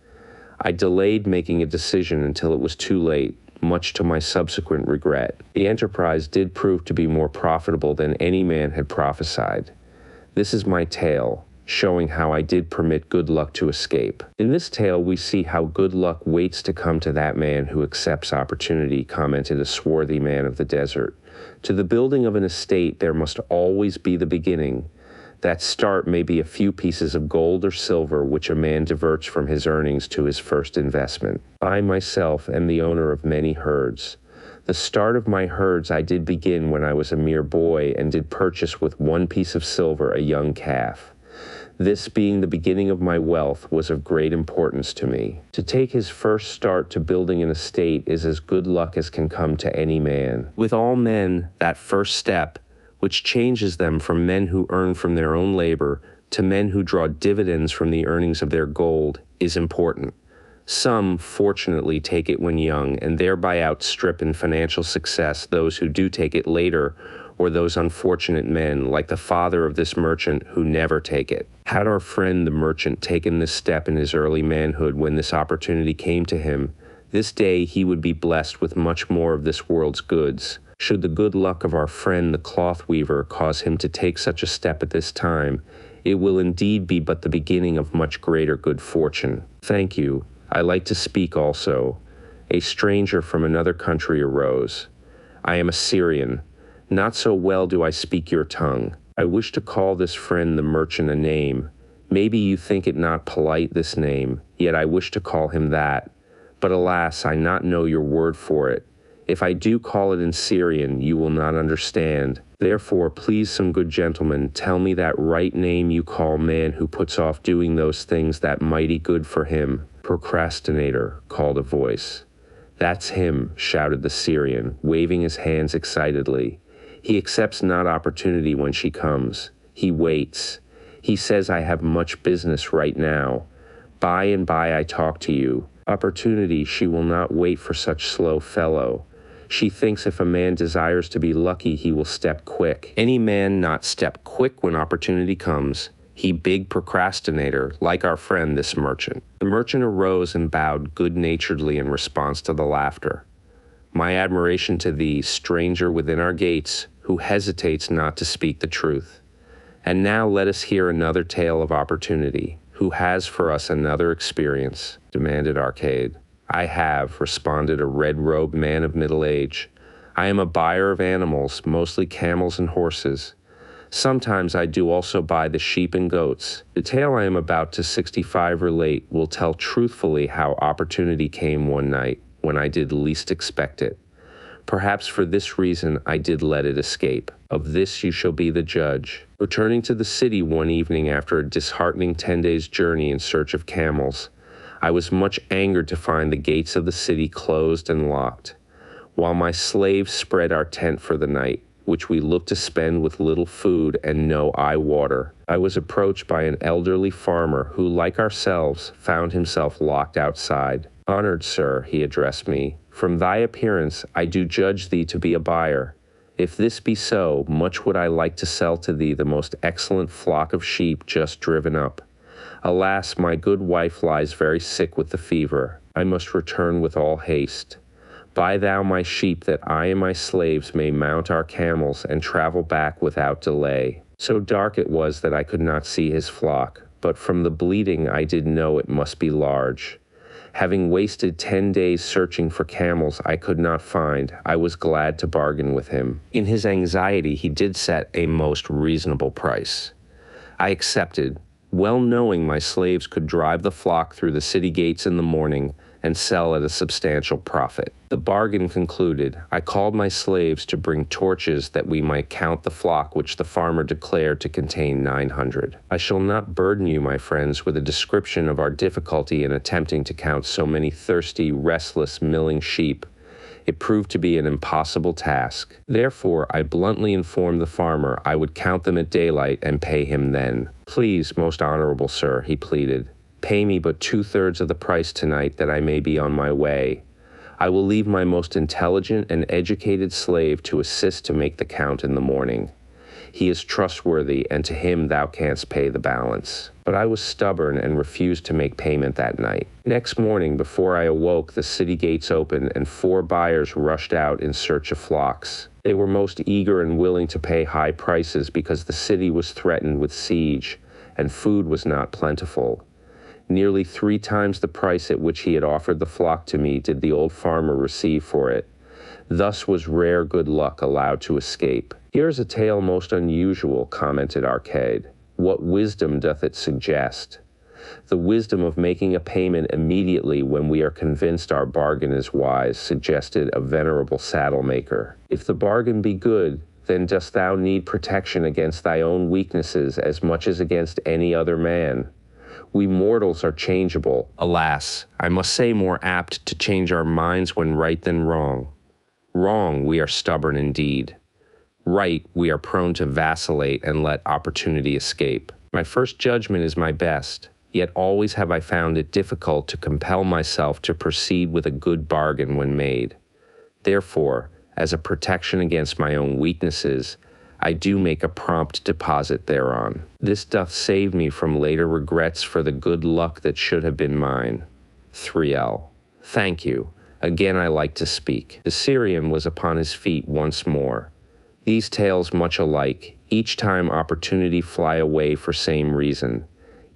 [SPEAKER 2] I delayed making a decision until it was too late, much to my subsequent regret. The enterprise did prove to be more profitable than any man had prophesied. This is my tale, showing how I did permit good luck to escape. In this tale, we see how good luck waits to come to that man who accepts opportunity, commented a swarthy man of the desert. To the building of an estate, there must always be the beginning. That start may be a few pieces of gold or silver which a man diverts from his earnings to his first investment. I myself am the owner of many herds. The start of my herds I did begin when I was a mere boy and did purchase with 1 piece of silver a young calf. This being the beginning of my wealth was of great importance to me. To take his first start to building an estate is as good luck as can come to any man. With all men, that first step, which changes them from men who earn from their own labor to men who draw dividends from the earnings of their gold, is important. Some, fortunately, take it when young and thereby outstrip in financial success those who do take it later, or those unfortunate men, like the father of this merchant, who never take it. Had our friend the merchant taken this step in his early manhood when this opportunity came to him, this day he would be blessed with much more of this world's goods. Should the good luck of our friend the cloth weaver cause him to take such a step at this time, it will indeed be but the beginning of much greater good fortune. Thank you. I like to speak also. A stranger from another country arose. I am a Syrian. Not so well do I speak your tongue. I wish to call this friend the merchant a name. Maybe you think it not polite, this name, yet I wish to call him that. But alas, I not know your word for it. If I do call it in Syrian, you will not understand. Therefore, please, some good gentlemen, tell me that right name you call man who puts off doing those things that mighty good for him. Procrastinator, called a voice. That's him, shouted the Syrian, waving his hands excitedly. He accepts not opportunity when she comes. He waits. He says, I have much business right now. By and by I talk to you. Opportunity, she will not wait for such slow fellow. She thinks if a man desires to be lucky, he will step quick. Any man not step quick when opportunity comes, he big procrastinator, like our friend this merchant. The merchant arose and bowed good-naturedly in response to the laughter. My admiration to thee, stranger within our gates, who hesitates not to speak the truth. And now let us hear another tale of opportunity. Who has for us another experience? Demanded Arcade. I have, responded a red-robed man of middle age. I am a buyer of animals, mostly camels and horses. Sometimes I do also buy the sheep and goats. The tale I am about to 65 relate will tell truthfully how opportunity came one night when I did least expect it. Perhaps for this reason I did let it escape. Of this you shall be the judge. Returning to the city one evening after a disheartening 10 days' journey in search of camels, I was much angered to find the gates of the city closed and locked, while my slaves spread our tent for the night, which we looked to spend with little food and no eye water. I was approached by an elderly farmer who, like ourselves, found himself locked outside. Honored sir, he addressed me, from thy appearance I do judge thee to be a buyer. If this be so, much would I like to sell to thee the most excellent flock of sheep just driven up. Alas, my good wife lies very sick with the fever. I must return with all haste. Buy thou my sheep that I and my slaves may mount our camels and travel back without delay. So dark it was that I could not see his flock, but from the bleating I did know it must be large. Having wasted 10 days searching for camels I could not find, I was glad to bargain with him. In his anxiety, he did set a most reasonable price. I accepted, well knowing my slaves could drive the flock through the city gates in the morning and sell at a substantial profit. The bargain concluded, I called my slaves to bring torches that we might count the flock which the farmer declared to contain 900. I shall not burden you, my friends, with a description of our difficulty in attempting to count so many thirsty, restless, milling sheep. It proved to be an impossible task. Therefore, I bluntly informed the farmer I would count them at daylight and pay him then. Please, most honorable sir, he pleaded, pay me but 2/3 of the price tonight that I may be on my way. I will leave my most intelligent and educated slave to assist to make the count in the morning. He is trustworthy, and to him thou canst pay the balance. But I was stubborn and refused to make payment that night. Next morning, before I awoke, the city gates opened and 4 buyers rushed out in search of flocks. They were most eager and willing to pay high prices because the city was threatened with siege and food was not plentiful. Nearly 3 times the price at which he had offered the flock to me did the old farmer receive for it. Thus was rare good luck allowed to escape. Here is a tale most unusual, commented Arcade. What wisdom doth it suggest? The wisdom of making a payment immediately when we are convinced our bargain is wise, suggested a venerable saddle maker. If the bargain be good, then dost thou need protection against thy own weaknesses as much as against any other man. We mortals are changeable. Alas, I must say more apt to change our minds when right than wrong. Wrong, we are stubborn indeed. Right, we are prone to vacillate and let opportunity escape. My first judgment is my best, yet always have I found it difficult to compel myself to proceed with a good bargain when made. Therefore, as a protection against my own weaknesses, I do make a prompt deposit thereon. This doth save me from later regrets for the good luck that should have been mine. 3L. Thank you. Again I like to speak. The Syrian was upon his feet once more. These tales much alike, each time opportunity fly away for same reason.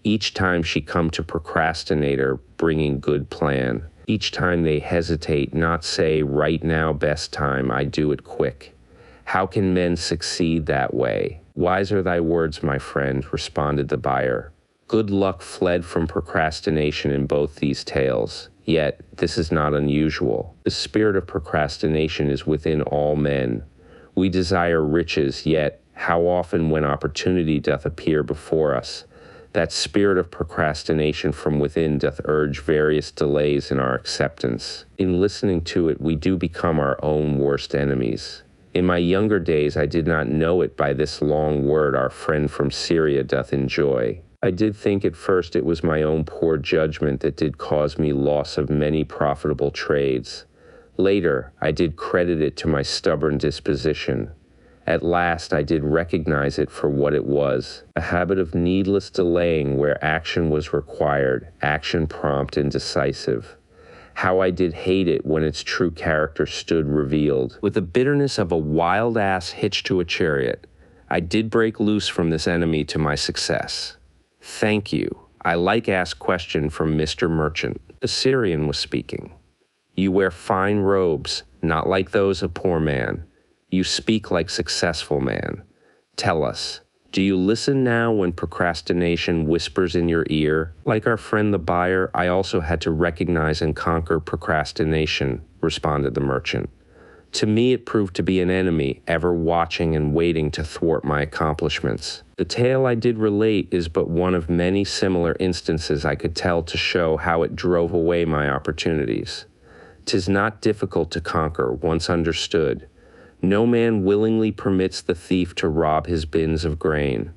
[SPEAKER 2] Each time she come to procrastinator, bringing good plan. Each time they hesitate, not say, right now best time, I do it quick. How can men succeed that way? Wise are thy words, my friend, responded the buyer. Good luck fled from procrastination in both these tales. Yet, this is not unusual. The spirit of procrastination is within all men. We desire riches, yet, how often when opportunity doth appear before us, that spirit of procrastination from within doth urge various delays in our acceptance. In listening to it, we do become our own worst enemies. In my younger days, I did not know it by this long word our friend from Syria doth enjoy. I did think at first it was my own poor judgment that did cause me loss of many profitable trades. Later, I did credit it to my stubborn disposition. At last, I did recognize it for what it was, a habit of needless delaying where action was required, action prompt and decisive. How I did hate it when its true character stood revealed. With the bitterness of a wild ass hitched to a chariot, I did break loose from this enemy to my success. Thank you. I like ask question from Mr. Merchant. The Syrian was speaking. You wear fine robes, not like those of poor man. You speak like successful man. Tell us, do you listen now when procrastination whispers in your ear? Like our friend the buyer, I also had to recognize and conquer procrastination, responded the merchant. To me it proved to be an enemy, ever watching and waiting to thwart my accomplishments. The tale I did relate is but one of many similar instances I could tell to show how it drove away my opportunities. 'Tis not difficult to conquer, once understood. No man willingly permits the thief to rob his bins of grain,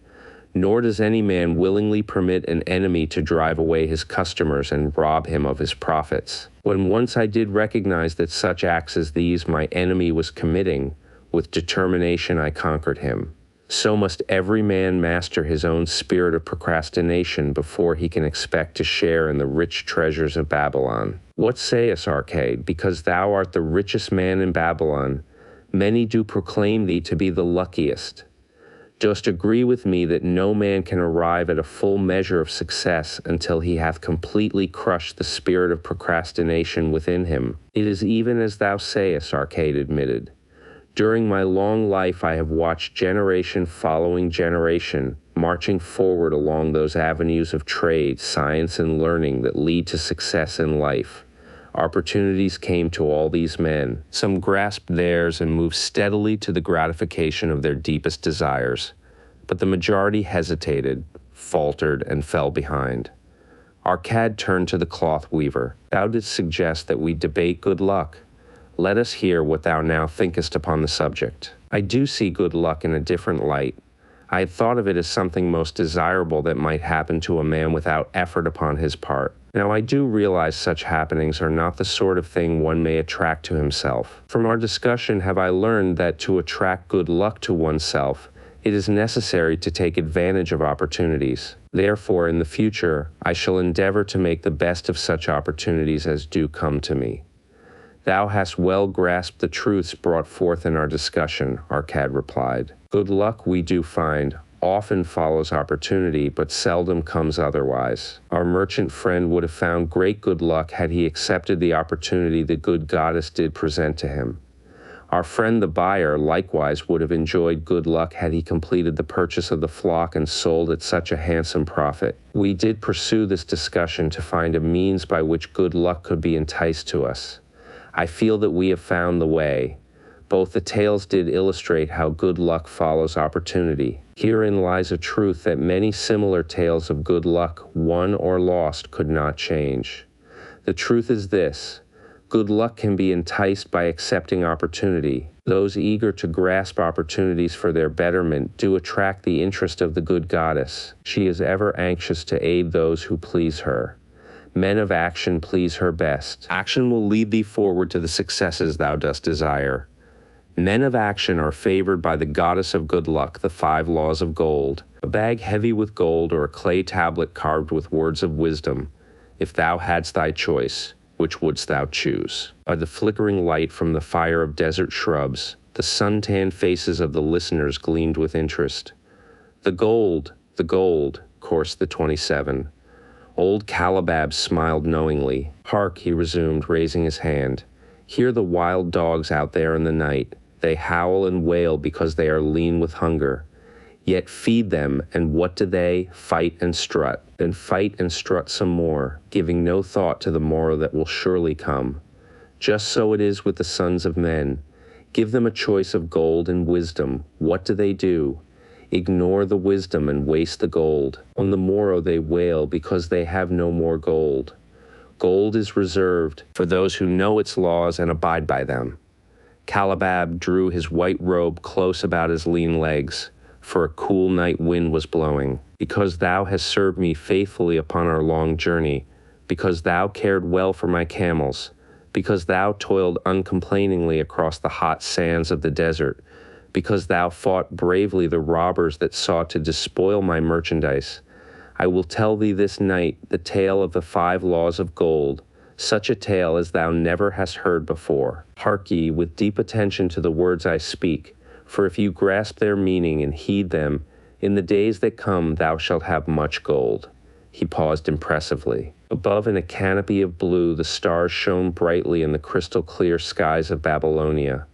[SPEAKER 2] nor does any man willingly permit an enemy to drive away his customers and rob him of his profits. When once I did recognize that such acts as these my enemy was committing, with determination I conquered him. So must every man master his own spirit of procrastination before he can expect to share in the rich treasures of Babylon. What sayest, Arcade? Because thou art the richest man in Babylon, many do proclaim thee to be the luckiest. Dost agree with me that no man can arrive at a full measure of success until he hath completely crushed the spirit of procrastination within him? It is even as thou sayest, Arcade admitted. During my long life I have watched generation following generation, marching forward along those avenues of trade, science, and learning that lead to success in life. Opportunities came to all these men. Some grasped theirs and moved steadily to the gratification of their deepest desires, but the majority hesitated, faltered, and fell behind. Arkad turned to the cloth weaver. Thou didst suggest that we debate good luck. Let us hear what thou now thinkest upon the subject. I do see good luck in a different light. I had thought of it as something most desirable that might happen to a man without effort upon his part. Now I do realize such happenings are not the sort of thing one may attract to himself. From our discussion have I learned that to attract good luck to oneself, it is necessary to take advantage of opportunities. Therefore, in the future, I shall endeavor to make the best of such opportunities as do come to me. Thou hast well grasped the truths brought forth in our discussion, Arkad replied. Good luck, we do find, often follows opportunity, but seldom comes otherwise. Our merchant friend would have found great good luck had he accepted the opportunity the good goddess did present to him. Our friend the buyer likewise would have enjoyed good luck had he completed the purchase of the flock and sold at such a handsome profit. We did pursue this discussion to find a means by which good luck could be enticed to us. I feel that we have found the way. Both the tales did illustrate how good luck follows opportunity. Herein lies a truth that many similar tales of good luck, won or lost, could not change. The truth is this: good luck can be enticed by accepting opportunity. Those eager to grasp opportunities for their betterment do attract the interest of the good goddess. She is ever anxious to aid those who please her. Men of action please her best. Action will lead thee forward to the successes thou dost desire. Men of action are favored by the goddess of good luck, the 5 laws of gold. A bag heavy with gold or a clay tablet carved with words of wisdom. If thou hadst thy choice, which wouldst thou choose? By the flickering light from the fire of desert shrubs, the sun-tanned faces of the listeners gleamed with interest. The gold, coursed the 27. Old Calabab smiled knowingly. Hark, he resumed, raising his hand. Hear the wild dogs out there in the night. They howl and wail because they are lean with hunger. Yet feed them, and what do they? Fight and strut. Then fight and strut some more, giving no thought to the morrow that will surely come. Just so it is with the sons of men. Give them a choice of gold and wisdom. What do? Ignore the wisdom and waste the gold. On the morrow they wail because they have no more gold. Gold is reserved for those who know its laws and abide by them. Calabab drew his white robe close about his lean legs, for a cool night wind was blowing. Because thou hast served me faithfully upon our long journey, because thou cared well for my camels, because thou toiled uncomplainingly across the hot sands of the desert, because thou fought bravely the robbers that sought to despoil my merchandise, I will tell thee this night the tale of the 5 laws of gold, such a tale as thou never hast heard before. Hark ye with deep attention to the words I speak, for if you grasp their meaning and heed them, in the days that come thou shalt have much gold. He paused impressively. Above, in a canopy of blue, the stars shone brightly in the crystal-clear skies of Babylonia.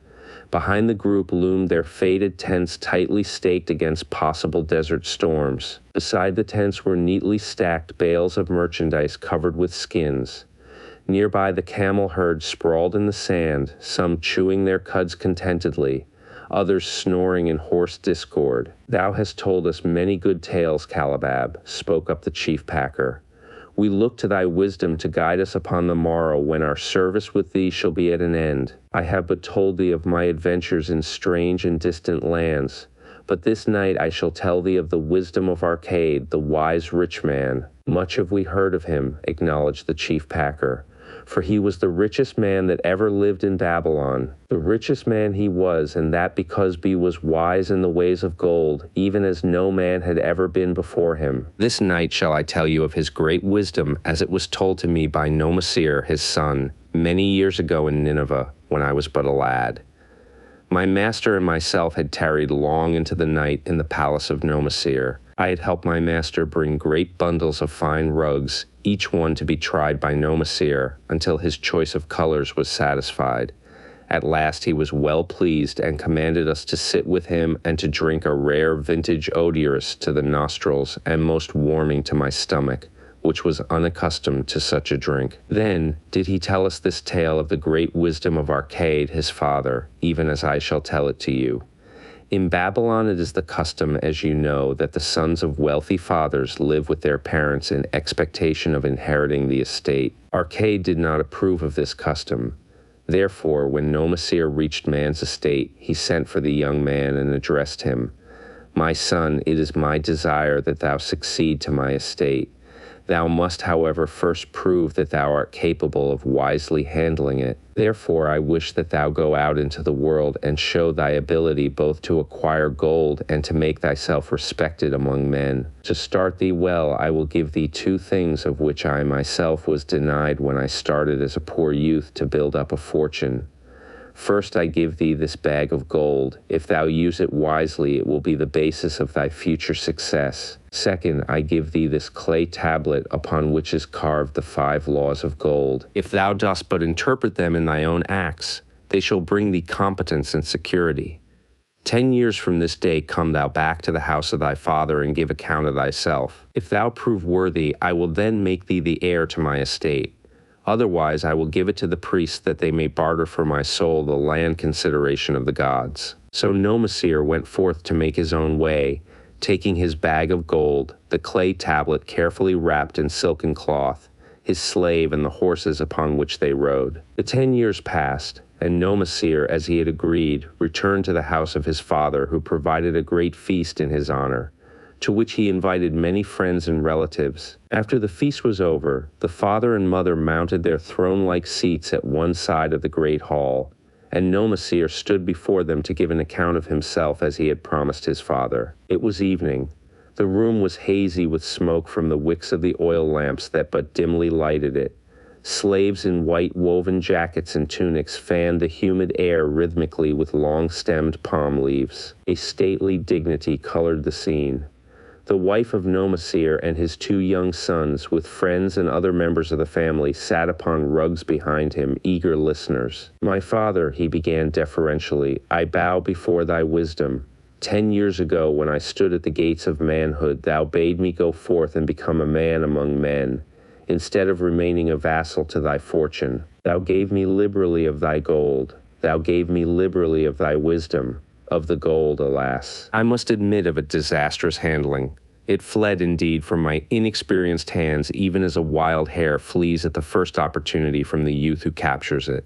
[SPEAKER 2] Behind the group loomed their faded tents tightly staked against possible desert storms. Beside the tents were neatly stacked bales of merchandise covered with skins. Nearby the camel herd sprawled in the sand, some chewing their cuds contentedly, others snoring in hoarse discord. Thou hast told us many good tales, Calabab, spoke up the chief packer. We look to thy wisdom to guide us upon the morrow when our service with thee shall be at an end. I have but told thee of my adventures in strange and distant lands, but this night I shall tell thee of the wisdom of Arkad, the wise rich man. Much have we heard of him, acknowledged the chief packer, for he was the richest man that ever lived in Babylon. The richest man he was, and that because he was wise in the ways of gold, even as no man had ever been before him. This night shall I tell you of his great wisdom, as it was told to me by Nomasir, his son, many years ago in Nineveh, when I was but a lad. My master and myself had tarried long into the night in the palace of Nomasir. I had helped my master bring great bundles of fine rugs, each one to be tried by Nomasir, until his choice of colors was satisfied. At last he was well pleased and commanded us to sit with him and to drink a rare vintage odorous to the nostrils and most warming to my stomach, which was unaccustomed to such a drink. Then did he tell us this tale of the great wisdom of Arcade, his father, even as I shall tell it to you. In Babylon it is the custom, as you know, that the sons of wealthy fathers live with their parents in expectation of inheriting the estate. Arcade did not approve of this custom. Therefore, when Nomasir reached man's estate, he sent for the young man and addressed him. My son, it is my desire that thou succeed to my estate. Thou must, however, first prove that thou art capable of wisely handling it. Therefore, I wish that thou go out into the world and show thy ability both to acquire gold and to make thyself respected among men. To start thee well, I will give thee 2 things of which I myself was denied when I started as a poor youth to build up a fortune. First, I give thee this bag of gold. If thou use it wisely, it will be the basis of thy future success. Second, I give thee this clay tablet upon which is carved the 5 laws of gold. If thou dost but interpret them in thy own acts, they shall bring thee competence and security. 10 years from this day come thou back to the house of thy father and give account of thyself. If thou prove worthy, I will then make thee the heir to my estate. Otherwise, I will give it to the priests that they may barter for my soul the land consideration of the gods. So Nomasir went forth to make his own way, taking his bag of gold, the clay tablet carefully wrapped in silken cloth, his slave and the horses upon which they rode. The 10 years passed, and Nomasir, as he had agreed, returned to the house of his father, who provided a great feast in his honor, to which he invited many friends and relatives. After the feast was over, the father and mother mounted their throne-like seats at one side of the great hall, and Nomasir stood before them to give an account of himself as he had promised his father. It was evening. The room was hazy with smoke from the wicks of the oil lamps that but dimly lighted it. Slaves in white woven jackets and tunics fanned the humid air rhythmically with long-stemmed palm leaves. A stately dignity colored the scene. The wife of Nomasir and his 2 young sons, with friends and other members of the family, sat upon rugs behind him, eager listeners. My father, he began deferentially, I bow before thy wisdom. 10 years ago, when I stood at the gates of manhood, thou bade me go forth and become a man among men, instead of remaining a vassal to thy fortune. Thou gave me liberally of thy gold. Thou gave me liberally of thy wisdom. Of the gold, alas, I must admit of a disastrous handling. It fled indeed from my inexperienced hands, even as a wild hare flees at the first opportunity from the youth who captures it.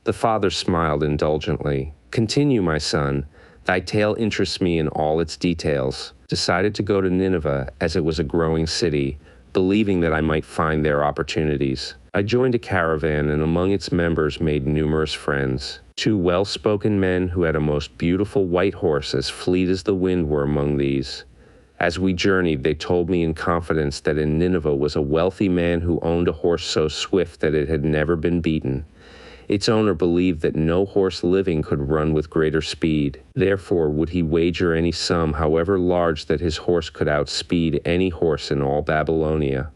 [SPEAKER 2] The father smiled indulgently. Continue, my son. Thy tale interests me in all its details. Decided to go to Nineveh, as it was a growing city, believing that I might find there opportunities. I joined a caravan and among its members made numerous friends. 2 well-spoken men who had a most beautiful white horse as fleet as the wind were among these. As we journeyed, they told me in confidence that in Nineveh was a wealthy man who owned a horse so swift that it had never been beaten. Its owner believed that no horse living could run with greater speed. Therefore, would he wager any sum, however large, that his horse could outspeed any horse in all Babylonia.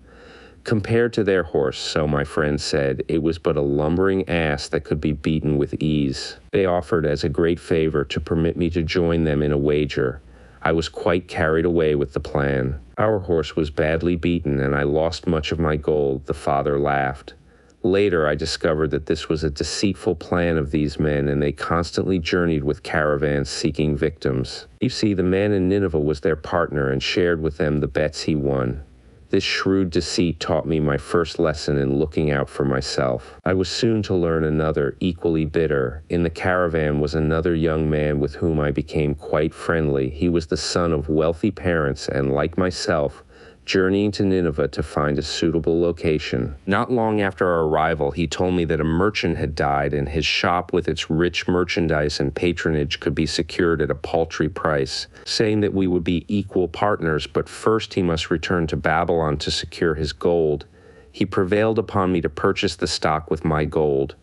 [SPEAKER 2] Compared to their horse, so my friend said, it was but a lumbering ass that could be beaten with ease. They offered as a great favor to permit me to join them in a wager. I was quite carried away with the plan. Our horse was badly beaten, and I lost much of my gold. The father laughed. Later, I discovered that this was a deceitful plan of these men, and they constantly journeyed with caravans seeking victims. You see, the man in Nineveh was their partner and shared with them the bets he won. This shrewd deceit taught me my first lesson in looking out for myself. I was soon to learn another, equally bitter. In the caravan was another young man with whom I became quite friendly. He was the son of wealthy parents and, like myself, journeying to Nineveh to find a suitable location. Not long after our arrival, he told me that a merchant had died and his shop with its rich merchandise and patronage could be secured at a paltry price, saying that we would be equal partners, but first he must return to Babylon to secure his gold. He prevailed upon me to purchase the stock with my gold,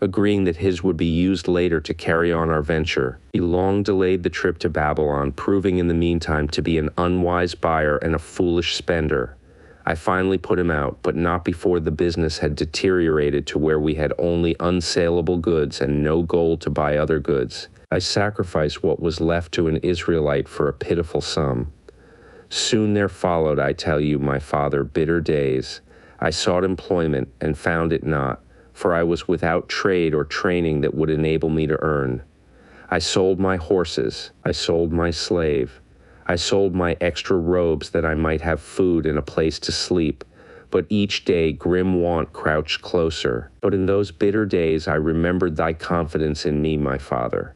[SPEAKER 2] agreeing that his would be used later to carry on our venture. He long delayed the trip to Babylon, proving in the meantime to be an unwise buyer and a foolish spender. I finally put him out, but not before the business had deteriorated to where we had only unsaleable goods and no gold to buy other goods. I sacrificed what was left to an Israelite for a pitiful sum. Soon there followed, I tell you, my father, bitter days. I sought employment and found it not, for I was without trade or training that would enable me to earn. I sold my horses, I sold my slave, I sold my extra robes that I might have food and a place to sleep. But each day grim want crouched closer. But in those bitter days I remembered thy confidence in me, my father.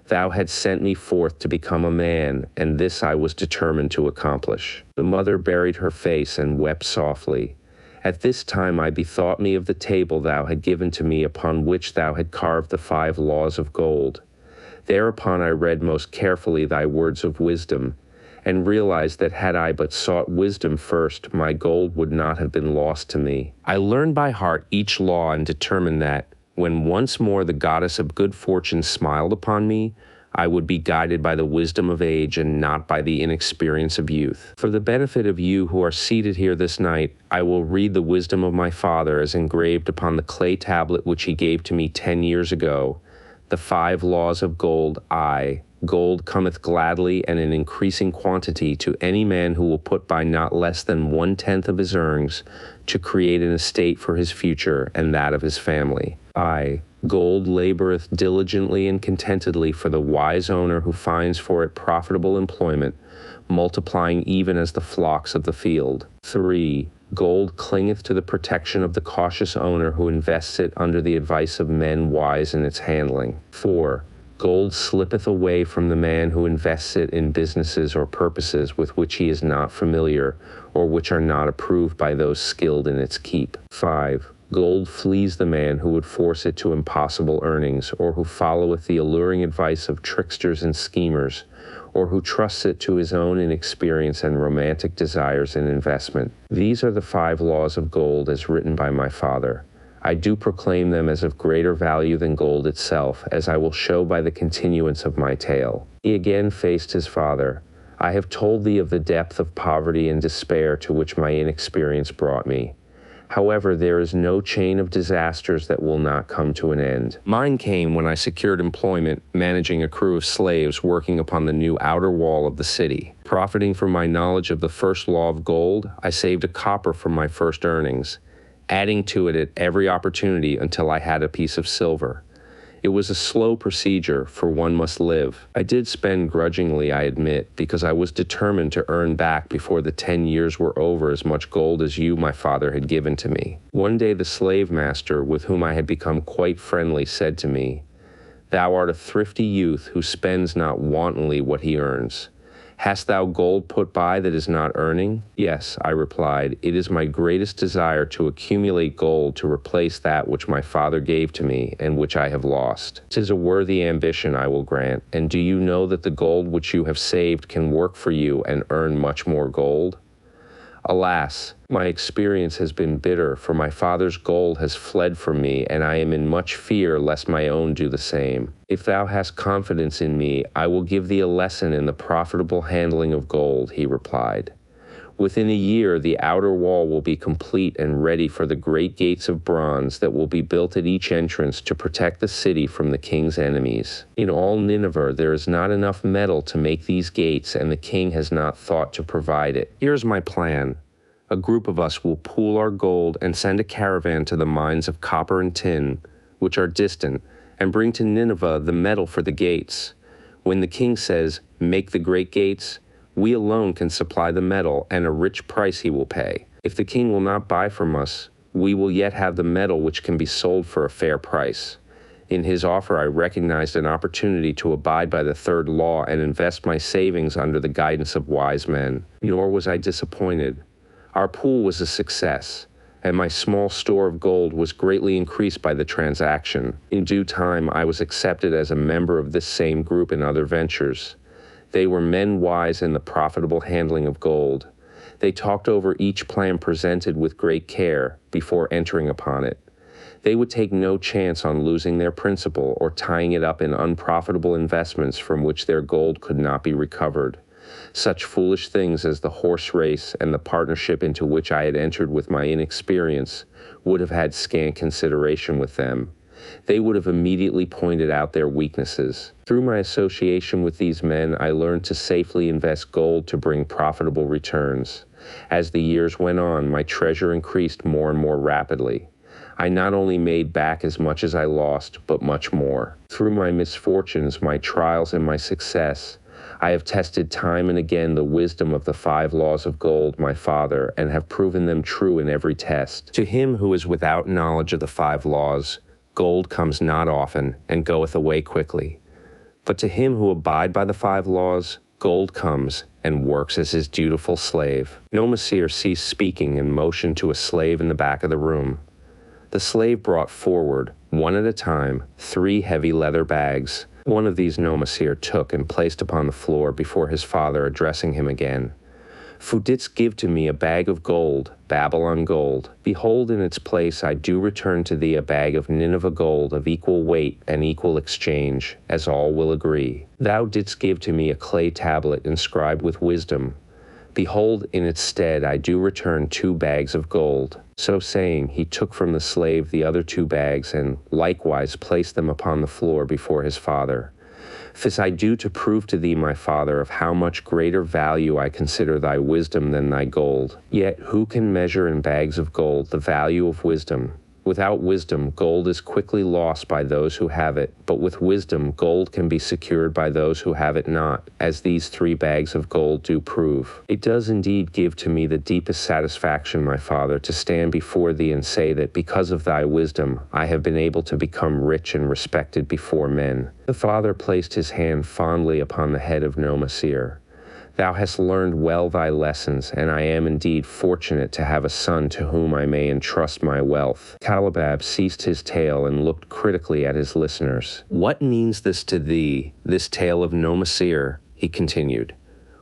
[SPEAKER 2] Thou hadst sent me forth to become a man, and this I was determined to accomplish. The mother buried her face and wept softly. At this time I bethought me of the table thou had given to me, upon which thou had carved the 5 laws of gold. Thereupon I read most carefully thy words of wisdom, and realized that had I but sought wisdom first, my gold would not have been lost to me. I learned by heart each law and determined that, when once more the goddess of good fortune smiled upon me, I would be guided by the wisdom of age and not by the inexperience of youth. For the benefit of you who are seated here this night, I will read the wisdom of my father as engraved upon the clay tablet which he gave to me 10 years ago. The 5 laws of gold. Gold cometh gladly and in increasing quantity to any man who will put by not less than 1/10 of his earnings to create an estate for his future and that of his family. Gold laboreth diligently and contentedly for the wise owner who finds for it profitable employment, multiplying even as the flocks of the field. 3. Gold clingeth to the protection of the cautious owner who invests it under the advice of men wise in its handling. 4. Gold slippeth away from the man who invests it in businesses or purposes with which he is not familiar, or which are not approved by those skilled in its keep. 5. Gold flees the man who would force it to impossible earnings, or who followeth the alluring advice of tricksters and schemers, or who trusts it to his own inexperience and romantic desires in investment. These are the 5 laws of gold as written by my father. I do proclaim them as of greater value than gold itself, as I will show by the continuance of my tale. He again faced his father. I have told thee of the depth of poverty and despair to which my inexperience brought me. However, there is no chain of disasters that will not come to an end. Mine came when I secured employment managing a crew of slaves working upon the new outer wall of the city. Profiting from my knowledge of the first law of gold, I saved a copper from my first earnings, adding to it at every opportunity until I had a piece of silver. It was a slow procedure, for one must live. I did spend grudgingly, I admit, because I was determined to earn back before the 10 years were over as much gold as you, my father, had given to me. One day the slave master, with whom I had become quite friendly, said to me, "Thou art a thrifty youth who spends not wantonly what he earns. Hast thou gold put by that is not earning?" "Yes," I replied, "it is my greatest desire to accumulate gold to replace that which my father gave to me and which I have lost. 'Tis a worthy ambition, I will grant. And do you know that the gold which you have saved can work for you and earn much more gold?" Alas, my experience has been bitter, for my father's gold has fled from me, and I am in much fear lest my own do the same. If thou hast confidence in me, I will give thee a lesson in the profitable handling of gold, he replied. Within a year, the outer wall will be complete and ready for the great gates of bronze that will be built at each entrance to protect the city from the king's enemies. In all Nineveh, there is not enough metal to make these gates, and the king has not thought to provide it. Here's my plan. A group of us will pool our gold and send a caravan to the mines of copper and tin, which are distant, and bring to Nineveh the metal for the gates. When the king says, "Make the great gates," we alone can supply the metal, and a rich price he will pay. If the king will not buy from us, we will yet have the metal which can be sold for a fair price. In his offer, I recognized an opportunity to abide by the 3rd law and invest my savings under the guidance of wise men. Nor was I disappointed. Our pool was a success, and my small store of gold was greatly increased by the transaction. In due time, I was accepted as a member of this same group in other ventures. They were men wise in the profitable handling of gold. They talked over each plan presented with great care before entering upon it. They would take no chance on losing their principal or tying it up in unprofitable investments from which their gold could not be recovered. Such foolish things as the horse race and the partnership into which I had entered with my inexperience would have had scant consideration with them. They would have immediately pointed out their weaknesses. Through my association with these men, I learned to safely invest gold to bring profitable returns. As the years went on, my treasure increased more and more rapidly. I not only made back as much as I lost, but much more. Through my misfortunes, my trials, and my success, I have tested time and again the wisdom of the 5 laws of gold, my father, and have proven them true in every test. To him who is without knowledge of the 5 laws, gold comes not often and goeth away quickly. But to him who abide by the 5 laws, gold comes and works as his dutiful slave. Nomasir ceased speaking and motioned to a slave in the back of the room. The slave brought forward, one at a time, 3 heavy leather bags. One of these Nomasir took and placed upon the floor before his father, addressing him again. "Who didst give to me a bag of gold, Babylon gold. Behold, in its place I do return to thee a bag of Nineveh gold of equal weight and equal exchange, as all will agree. Thou didst give to me a clay tablet inscribed with wisdom. Behold, in its stead I do return 2 bags of gold." So saying, he took from the slave the other 2 bags and likewise placed them upon the floor before his father. "This I do to prove to thee, my father, of how much greater value I consider thy wisdom than thy gold. Yet who can measure in bags of gold the value of wisdom? Without wisdom, gold is quickly lost by those who have it, but with wisdom, gold can be secured by those who have it not, as these 3 bags of gold do prove. It does indeed give to me the deepest satisfaction, my father, to stand before thee and say that because of thy wisdom, I have been able to become rich and respected before men." The father placed his hand fondly upon the head of Nomasir. "Thou hast learned well thy lessons, and I am indeed fortunate to have a son to whom I may entrust my wealth." Kalibab ceased his tale and looked critically at his listeners. "What means this to thee, this tale of Nomasir?" he continued.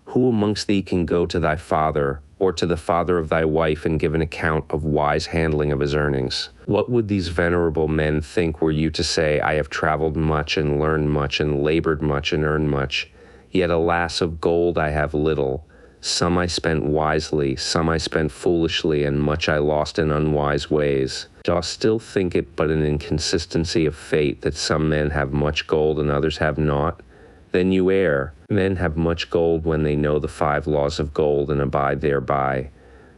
[SPEAKER 2] "Who amongst thee can go to thy father, or to the father of thy wife, and give an account of wise handling of his earnings? What would these venerable men think were you to say, I have traveled much and learned much and labored much and earned much? Yet alas, of gold I have little. Some I spent wisely, some I spent foolishly, and much I lost in unwise ways. Dost still think it but an inconsistency of fate that some men have much gold and others have naught? Then you err. Men have much gold when they know the 5 laws of gold and abide thereby.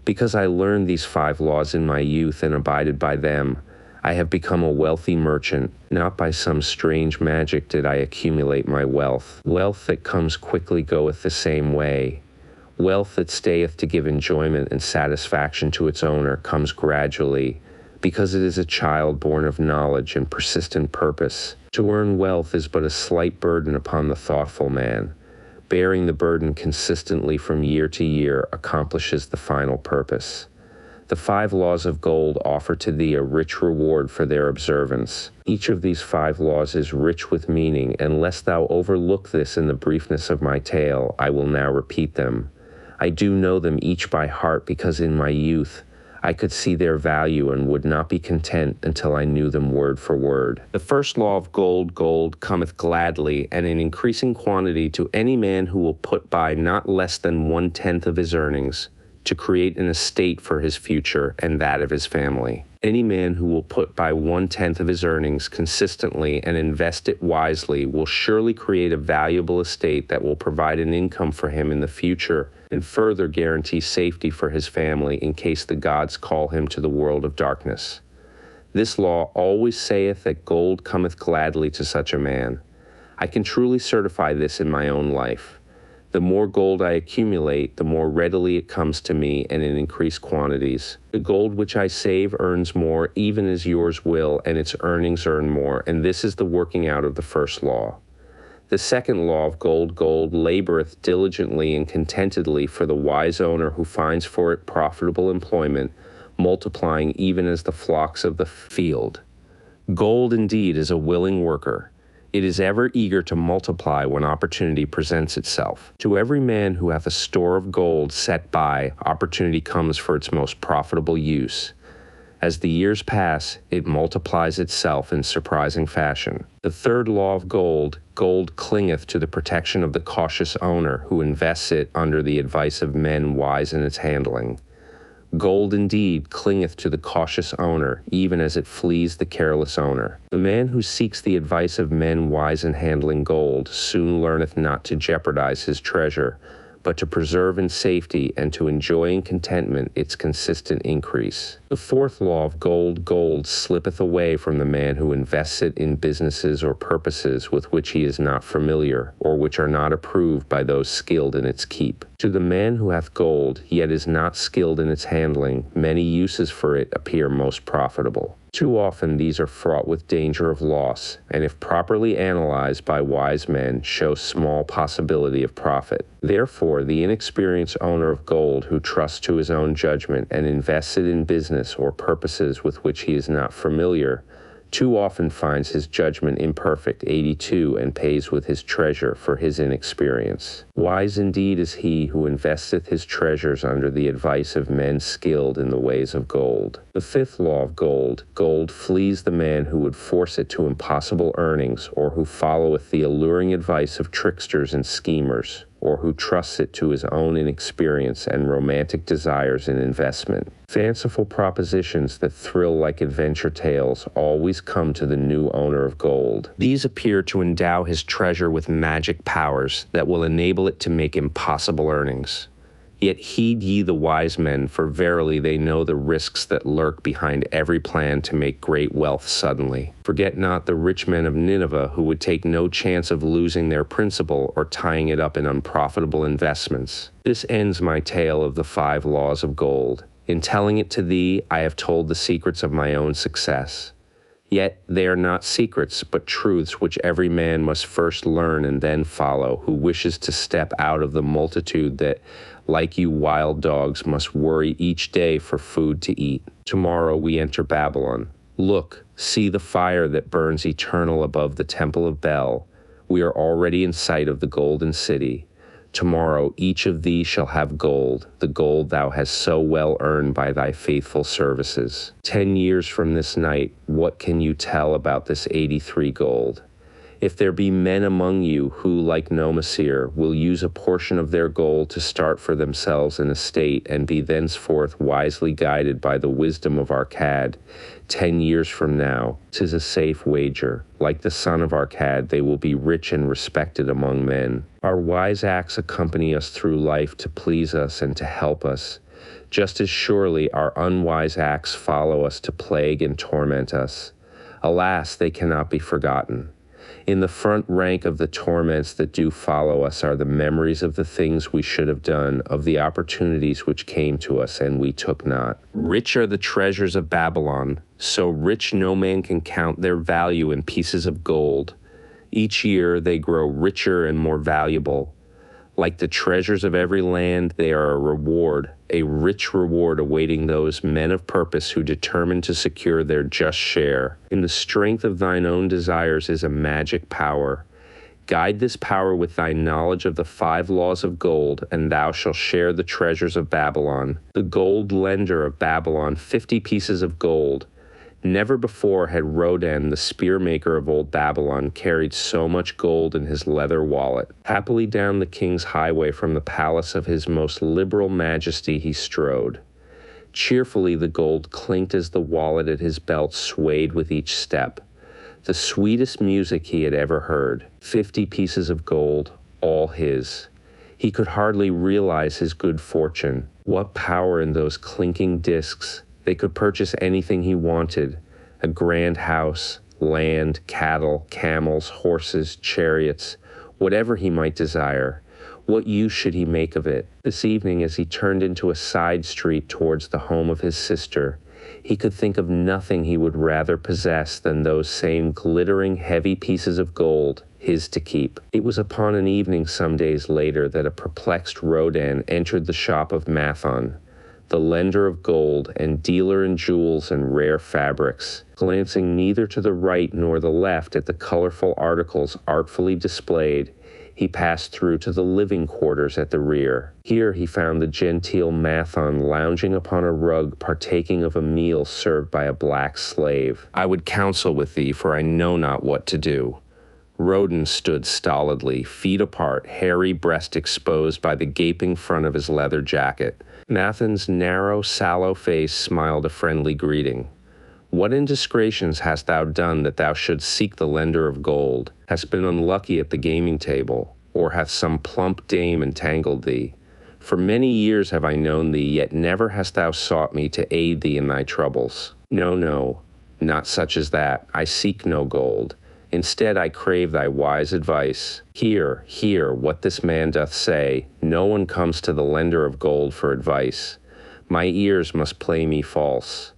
[SPEAKER 2] Because I learned these 5 laws in my youth and abided by them, I have become a wealthy merchant. Not by some strange magic did I accumulate my wealth. Wealth that comes quickly goeth the same way. Wealth that stayeth to give enjoyment and satisfaction to its owner comes gradually, because it is a child born of knowledge and persistent purpose. To earn wealth is but a slight burden upon the thoughtful man. Bearing the burden consistently from year to year accomplishes the final purpose. The 5 laws of gold offer to thee a rich reward for their observance. Each of these 5 laws is rich with meaning, and lest thou overlook this in the briefness of my tale, I will now repeat them. I do know them each by heart because in my youth I could see their value and would not be content until I knew them word for word. The first law of gold, gold cometh gladly and in increasing quantity to any man who will put by not less than 1/10 of his earnings, to create an estate for his future and that of his family. Any man who will put by 1/10 of his earnings consistently and invest it wisely will surely create a valuable estate that will provide an income for him in the future and further guarantee safety for his family in case the gods call him to the world of darkness. This law always saith that gold cometh gladly to such a man. I can truly certify this in my own life. The more gold I accumulate, the more readily it comes to me and in increased quantities. The gold which I save earns more, even as yours will, and its earnings earn more, and this is the working out of the first law. The second law of gold, gold laboreth diligently and contentedly for the wise owner who finds for it profitable employment, multiplying even as the flocks of the field. Gold indeed is a willing worker. It is ever eager to multiply when opportunity presents itself. To every man who hath a store of gold set by, opportunity comes for its most profitable use. As the years pass, it multiplies itself in surprising fashion. The third law of gold, gold clingeth to the protection of the cautious owner who invests it under the advice of men wise in its handling. Gold indeed clingeth to the cautious owner, even as it flees the careless owner. The man who seeks the advice of men wise in handling gold soon learneth not to jeopardize his treasure, but to preserve in safety and to enjoy in contentment its consistent increase. The fourth law of gold slippeth away from the man who invests it in businesses or purposes with which he is not familiar, or which are not approved by those skilled in its keep. To the man who hath gold, yet is not skilled in its handling, many uses for it appear most profitable. Too often these are fraught with danger of loss, and if properly analyzed by wise men, show small possibility of profit. Therefore, the inexperienced owner of gold who trusts to his own judgment and invests it in business or purposes with which he is not familiar, too often finds his judgment imperfect 82 and pays with his treasure for his inexperience. Wise indeed is he who investeth his treasures under the advice of men skilled in the ways of gold. The fifth law of gold flees the man who would force it to impossible earnings, or who followeth the alluring advice of tricksters and schemers, or who trusts it to his own inexperience and romantic desires in investment. Fanciful propositions that thrill like adventure tales always come to the new owner of gold. These appear to endow his treasure with magic powers that will enable it to make impossible earnings. Yet heed ye the wise men, for verily they know the risks that lurk behind every plan to make great wealth suddenly. Forget not the rich men of Nineveh, who would take no chance of losing their principal or tying it up in unprofitable investments. This ends my tale of the 5 laws of gold. In telling it to thee, I have told the secrets of my own success. Yet they are not secrets, but truths which every man must first learn and then follow, who wishes to step out of the multitude that, like you wild dogs, must worry each day for food to eat. Tomorrow we enter Babylon. Look, see the fire that burns eternal above the temple of Bel. We are already in sight of the golden city. Tomorrow each of thee shall have gold, the gold thou hast so well earned by thy faithful services. 10 years from this night, what can you tell about this 83 gold? If there be men among you who, like Nomasir, will use a portion of their gold to start for themselves an estate and be thenceforth wisely guided by the wisdom of Arkad, 10 years from now, 'tis a safe wager. Like the son of Arkad, they will be rich and respected among men. Our wise acts accompany us through life to please us and to help us. Just as surely our unwise acts follow us to plague and torment us. Alas, they cannot be forgotten. In the front rank of the torments that do follow us are the memories of the things we should have done, of the opportunities which came to us and we took not. Rich are the treasures of Babylon, so rich no man can count their value in pieces of gold. Each year they grow richer and more valuable. Like the treasures of every land, they are a reward, a rich reward awaiting those men of purpose who determine to secure their just share. In the strength of thine own desires is a magic power. Guide this power with thy knowledge of the 5 laws of gold, and thou shalt share the treasures of Babylon. The gold lender of Babylon 50 pieces of gold. Never before had Rodan, the spear maker of old Babylon, carried so much gold in his leather wallet. Happily down the king's highway from the palace of his most liberal majesty he strode. Cheerfully the gold clinked as the wallet at his belt swayed with each step. The sweetest music he had ever heard. 50 pieces of gold, all his. He could hardly realize his good fortune. What power in those clinking discs! They could purchase anything he wanted: a grand house, land, cattle, camels, horses, chariots, whatever he might desire. What use should he make of it? This evening, as he turned into a side street towards the home of his sister, he could think of nothing he would rather possess than those same glittering, heavy pieces of gold, his to keep. It was upon an evening some days later that a perplexed Rodan entered the shop of Mathon, the lender of gold and dealer in jewels and rare fabrics. Glancing neither to the right nor the left at the colorful articles artfully displayed, he passed through to the living quarters at the rear. Here he found the genteel Mathon lounging upon a rug, partaking of a meal served by a black slave. "I would counsel with thee, for I know not what to do." Roden stood stolidly, feet apart, hairy breast exposed by the gaping front of his leather jacket. Mathen's narrow, sallow face smiled a friendly greeting. What indiscretions hast thou done that thou shouldst seek the lender of gold? Hast been unlucky at the gaming table, or hath some plump dame entangled thee? For many years have I known thee, yet never hast thou sought me to aid thee in thy troubles. No, no, not such as that. I seek no gold. Instead, I crave thy wise advice. Hear, hear what this man doth say. No one comes to the lender of gold for advice. My ears must play me false.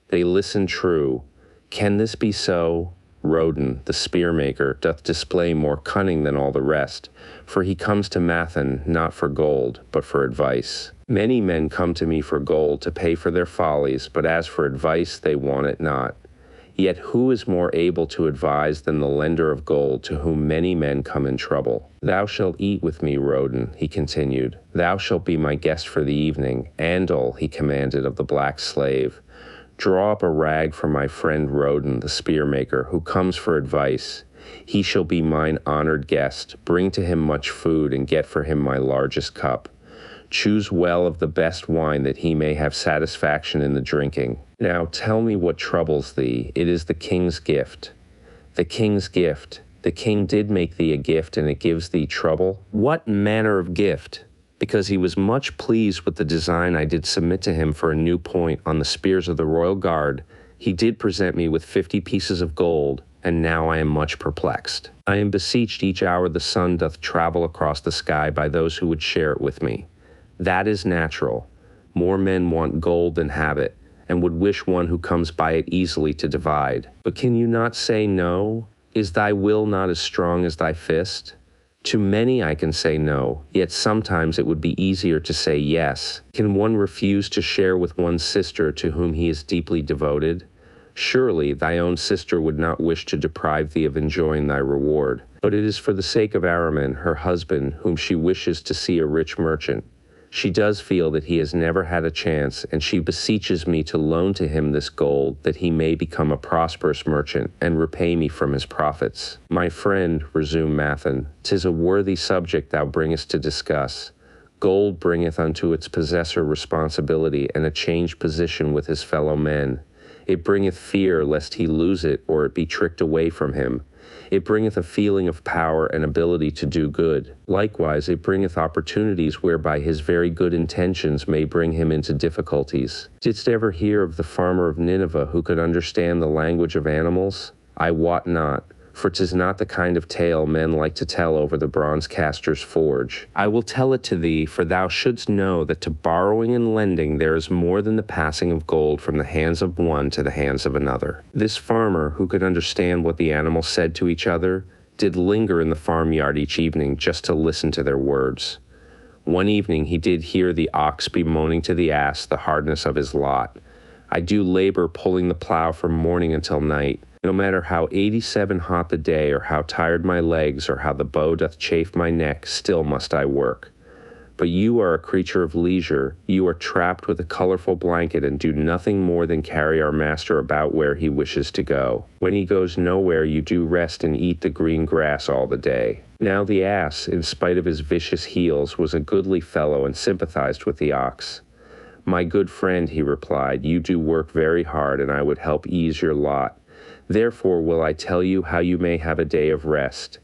[SPEAKER 2] They listen true. Can this be so? Roden, the spearmaker, doth display more cunning than all the rest, for he comes to Mathen not for gold, but for advice. Many men come to me for gold to pay for their follies, but as for advice, they want it not. Yet who is more able to advise than the lender of gold, to whom many men come in trouble? Thou shalt eat with me, Roden, he continued. Thou shalt be my guest for the evening. Andal, he commanded of the black slave. Draw up a rag for my friend Roden, the spearmaker, who comes for advice. He shall be mine honored guest. Bring to him much food, and get for him my largest cup. Choose well of the best wine, that he may have satisfaction in the drinking. Now tell me what troubles thee. It is the king's gift. The king's gift. The king did make thee a gift, and it gives thee trouble? What manner of gift? Because he was much pleased with the design I did submit to him for a new point on the spears of the royal guard, he did present me with 50 pieces of gold, and now I am much perplexed. I am beseeched each hour the sun doth travel across the sky by those who would share it with me. That is natural. More men want gold than have it, and would wish one who comes by it easily to divide. But can you not say no? Is thy will not as strong as thy fist? To many I can say no, yet sometimes it would be easier to say yes. Can one refuse to share with one's sister to whom he is deeply devoted? Surely thy own sister would not wish to deprive thee of enjoying thy reward. But it is for the sake of Araman, her husband, whom she wishes to see a rich merchant. She does feel that he has never had a chance, and she beseeches me to loan to him this gold, that he may become a prosperous merchant, and repay me from his profits. My friend, resumed Mathen, 'tis a worthy subject thou bringest to discuss. Gold bringeth unto its possessor responsibility and a changed position with his fellow men. It bringeth fear lest he lose it, or it be tricked away from him. It bringeth a feeling of power and ability to do good. Likewise, it bringeth opportunities whereby his very good intentions may bring him into difficulties. Didst ever hear of the farmer of Nineveh who could understand the language of animals? I wot not, for 'tis not the kind of tale men like to tell over the bronze caster's forge. I will tell it to thee, for thou shouldst know that to borrowing and lending there is more than the passing of gold from the hands of one to the hands of another. This farmer, who could understand what the animals said to each other, did linger in the farmyard each evening just to listen to their words. One evening he did hear the ox bemoaning to the ass the hardness of his lot. I do labor pulling the plow from morning until night. No matter how 87 hot the day, or how tired my legs, or how the bow doth chafe my neck, still must I work. But you are a creature of leisure. You are trapped with a colorful blanket and do nothing more than carry our master about where he wishes to go. When he goes nowhere, you do rest and eat the green grass all the day. Now the ass, in spite of his vicious heels, was a goodly fellow and sympathized with the ox. My good friend, he replied, you do work very hard, and I would help ease your lot. Therefore will I tell you how you may have a day of rest.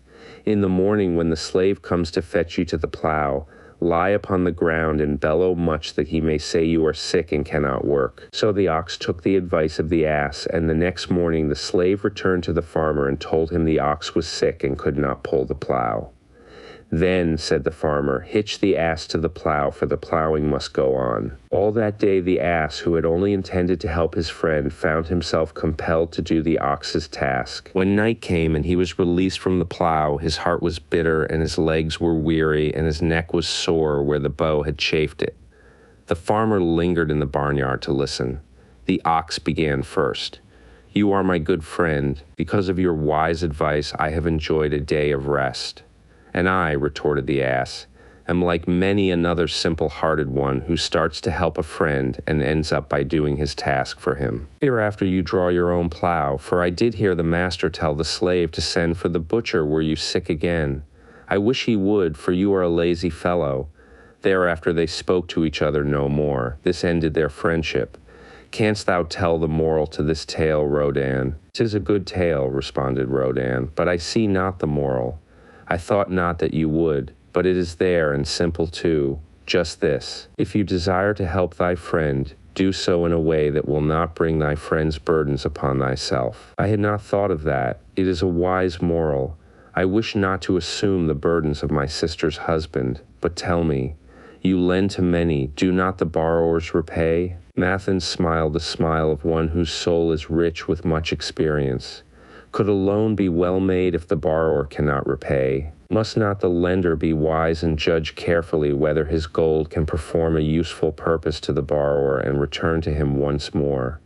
[SPEAKER 2] In the morning, when the slave comes to fetch you to the plow, lie upon the ground and bellow much, that he may say you are sick and cannot work. So the ox took the advice of the ass, and the next morning the slave returned to the farmer and told him the ox was sick and could not pull the plow. Then, said the farmer, hitch the ass to the plow, for the plowing must go on. All that day the ass, who had only intended to help his friend, found himself compelled to do the ox's task. When night came and he was released from the plow, his heart was bitter and his legs were weary and his neck was sore where the bow had chafed it. The farmer lingered in the barnyard to listen. The ox began first. You are my good friend. Because of your wise advice, I have enjoyed a day of rest. And I, retorted the ass, am like many another simple-hearted one who starts to help a friend and ends up by doing his task for him. Hereafter you draw your own plow, for I did hear the master tell the slave to send for the butcher were you sick again. I wish he would, for you are a lazy fellow. Thereafter they spoke to each other no more. This ended their friendship. Canst thou tell the moral to this tale, Rodan? 'Tis a good tale, responded Rodan, but I see not the moral. I thought not that you would, but it is there and simple too. Just this: if you desire to help thy friend, do so in a way that will not bring thy friend's burdens upon thyself. I had not thought of that. It is a wise moral. I wish not to assume the burdens of my sister's husband, but tell me, you lend to many, do not the borrowers repay? Mathan smiled the smile of one whose soul is rich with much experience. Could a loan be well made if the borrower cannot repay? Must not the lender be wise and judge carefully whether his gold can perform a useful purpose to the borrower and return to him once more,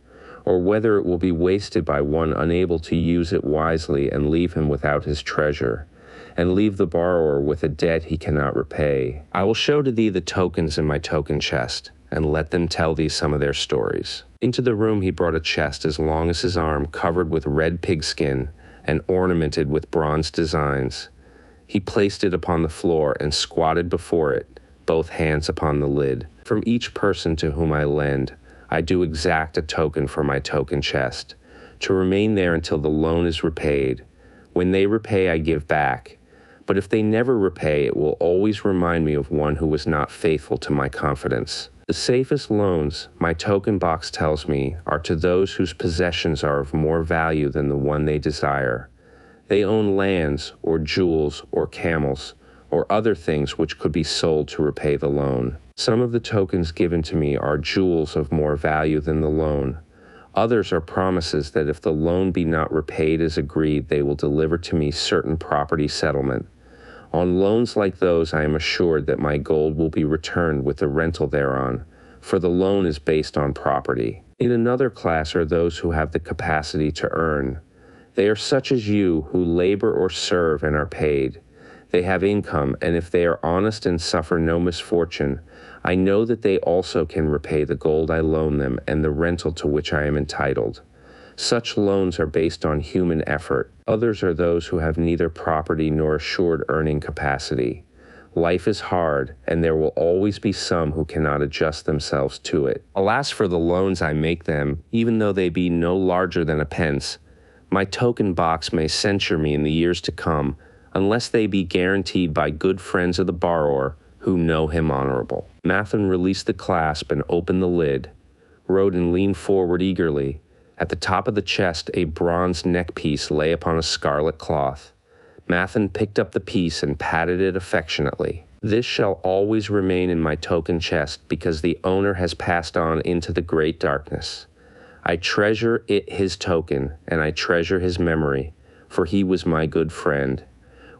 [SPEAKER 2] or whether it will be wasted by one unable to use it wisely and leave him without his treasure, and leave the borrower with a debt he cannot repay? I will show to thee the tokens in my token chest, and let them tell thee some of their stories. Into the room he brought a chest as long as his arm, covered with red pigskin and ornamented with bronze designs. He placed it upon the floor and squatted before it, both hands upon the lid. From each person to whom I lend, I do exact a token for my token chest, to remain there until the loan is repaid. When they repay, I give back. But if they never repay, it will always remind me of one who was not faithful to my confidence. The safest loans, my token box tells me, are to those whose possessions are of more value than the one they desire. They own lands, or jewels, or camels, or other things which could be sold to repay the loan. Some of the tokens given to me are jewels of more value than the loan. Others are promises that if the loan be not repaid as agreed, they will deliver to me certain property settlement. On loans like those, I am assured that my gold will be returned with the rental thereon, for the loan is based on property. In another class are those who have the capacity to earn. They are such as you, who labor or serve and are paid. They have income, and if they are honest and suffer no misfortune, I know that they also can repay the gold I loan them and the rental to which I am entitled. Such loans are based on human effort. Others are those who have neither property nor assured earning capacity. Life is hard, and there will always be some who cannot adjust themselves to it. Alas for the loans I make them, even though they be no larger than a pence. My token box may censure me in the years to come, unless they be guaranteed by good friends of the borrower who know him honorable. Mathan released the clasp and opened the lid. Rodan leaned forward eagerly. At the top of the chest, a bronze neckpiece lay upon a scarlet cloth. Mathan picked up the piece and patted it affectionately. This shall always remain in my token chest because the owner has passed on into the great darkness. I treasure it his token, and I treasure his memory, for he was my good friend.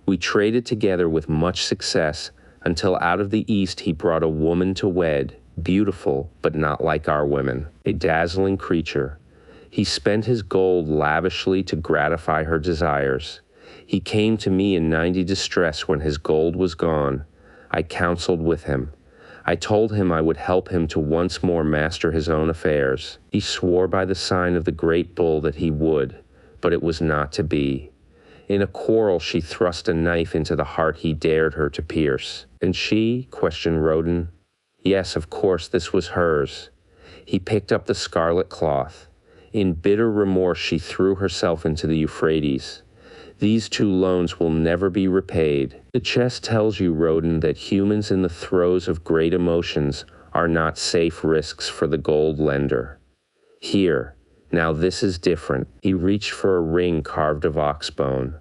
[SPEAKER 2] We traded together with much success until out of the east he brought a woman to wed, beautiful but not like our women, a dazzling creature. He spent his gold lavishly to gratify her desires. He came to me in 90 distress when his gold was gone. I counseled with him. I told him I would help him to once more master his own affairs. He swore by the sign of the great bull that he would, but it was not to be. In a quarrel she thrust a knife into the heart he dared her to pierce. And she? Questioned Rodan. Yes, of course, this was hers. He picked up the scarlet cloth. In bitter remorse she threw herself into the Euphrates. These two loans will never be repaid. The chest tells you, Rodan, that humans in the throes of great emotions are not safe risks for the gold lender. Here, now this is different. He reached for a ring carved of ox bone.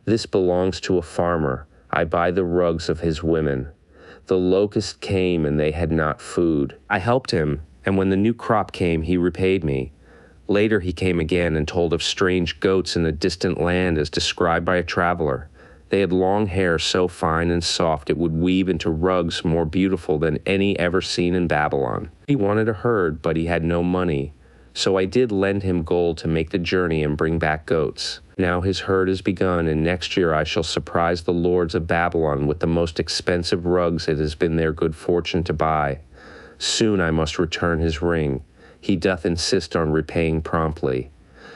[SPEAKER 2] This belongs to a farmer. I buy the rugs of his women. The locust came and they had not food. I helped him, and when the new crop came, he repaid me. Later he came again and told of strange goats in a distant land as described by a traveler. They had long hair so fine and soft it would weave into rugs more beautiful than any ever seen in Babylon. He wanted a herd, but he had no money. So I did lend him gold to make the journey and bring back goats. Now his herd is begun, and next year I shall surprise the lords of Babylon with the most expensive rugs it has been their good fortune to buy. Soon I must return his ring. He doth insist on repaying promptly."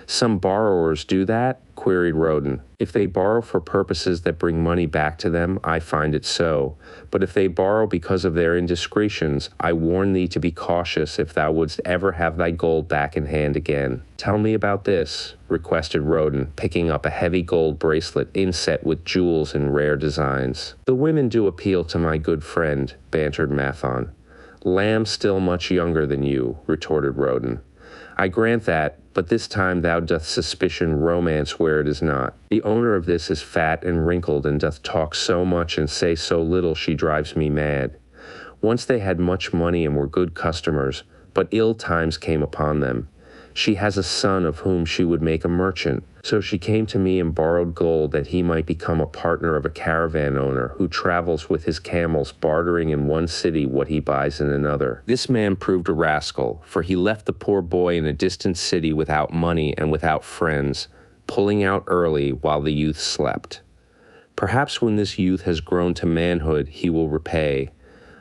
[SPEAKER 2] "Some borrowers do that?" queried Roden. "If they borrow for purposes that bring money back to them, I find it so. But if they borrow because of their indiscretions, I warn thee to be cautious if thou wouldst ever have thy gold back in hand again." "Tell me about this," requested Roden, picking up a heavy gold bracelet inset with jewels and rare designs. "The women do appeal to my good friend," bantered Mathon. "Lamb still much younger than you," retorted Roden. "I grant that, but this time thou doth suspicion romance where it is not. The owner of this is fat and wrinkled, and doth talk so much and say so little she drives me mad. Once they had much money and were good customers, but ill times came upon them. She has a son of whom she would make a merchant, so she came to me and borrowed gold that he might become a partner of a caravan owner who travels with his camels, bartering in one city what he buys in another. This man proved a rascal, for he left the poor boy in a distant city without money and without friends, pulling out early while the youth slept. Perhaps when this youth has grown to manhood, he will repay.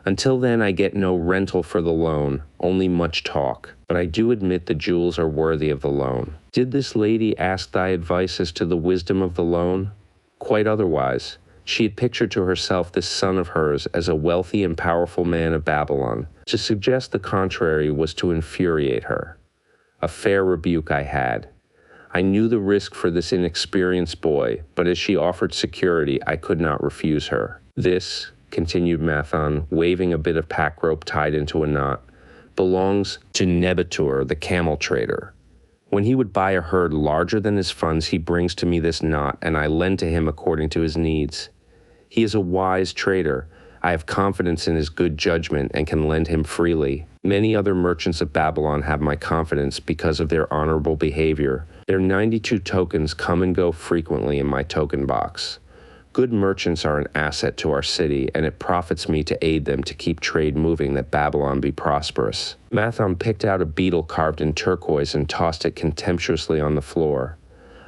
[SPEAKER 2] Until then I get no rental for the loan, only much talk. But I do admit the jewels are worthy of the loan." "Did this lady ask thy advice as to the wisdom of the loan?" "Quite otherwise. She had pictured to herself this son of hers as a wealthy and powerful man of Babylon. To suggest the contrary was to infuriate her. A fair rebuke I had. I knew the risk for this inexperienced boy, but as she offered security, I could not refuse her. This," continued Mathon, waving a bit of pack rope tied into a knot, "belongs to Nebatur, the camel trader. When he would buy a herd larger than his funds, he brings to me this knot, and I lend to him according to his needs. He is a wise trader. I have confidence in his good judgment and can lend him freely. Many other merchants of Babylon have my confidence because of their honorable behavior. Their 92 tokens come and go frequently in my token box. Good merchants are an asset to our city, and it profits me to aid them to keep trade moving that Babylon be prosperous." Mathon picked out a beetle carved in turquoise and tossed it contemptuously on the floor.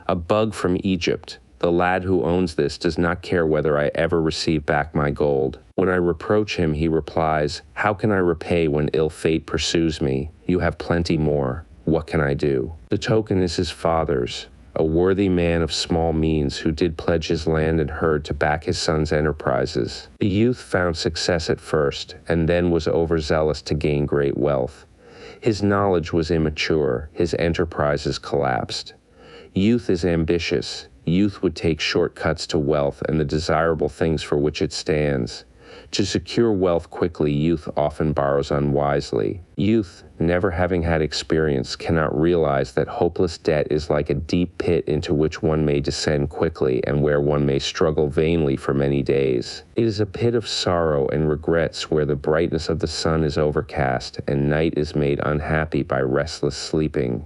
[SPEAKER 2] "A bug from Egypt. The lad who owns this does not care whether I ever receive back my gold. When I reproach him, he replies, 'How can I repay when ill fate pursues me? You have plenty more. What can I do?' The token is his father's, a worthy man of small means who did pledge his land and herd to back his son's enterprises. The youth found success at first, and then was overzealous to gain great wealth. His knowledge was immature, his enterprises collapsed. Youth is ambitious. Youth would take shortcuts to wealth and the desirable things for which it stands. To secure wealth quickly, youth often borrows unwisely. Youth, never having had experience, cannot realize that hopeless debt is like a deep pit into which one may descend quickly and where one may struggle vainly for many days. It is a pit of sorrow and regrets where the brightness of the sun is overcast and night is made unhappy by restless sleeping.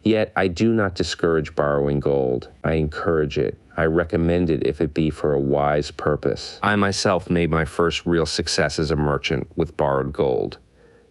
[SPEAKER 2] Yet I do not discourage borrowing gold. I encourage it. I recommend it if it be for a wise purpose. I myself made my first real success as a merchant with borrowed gold.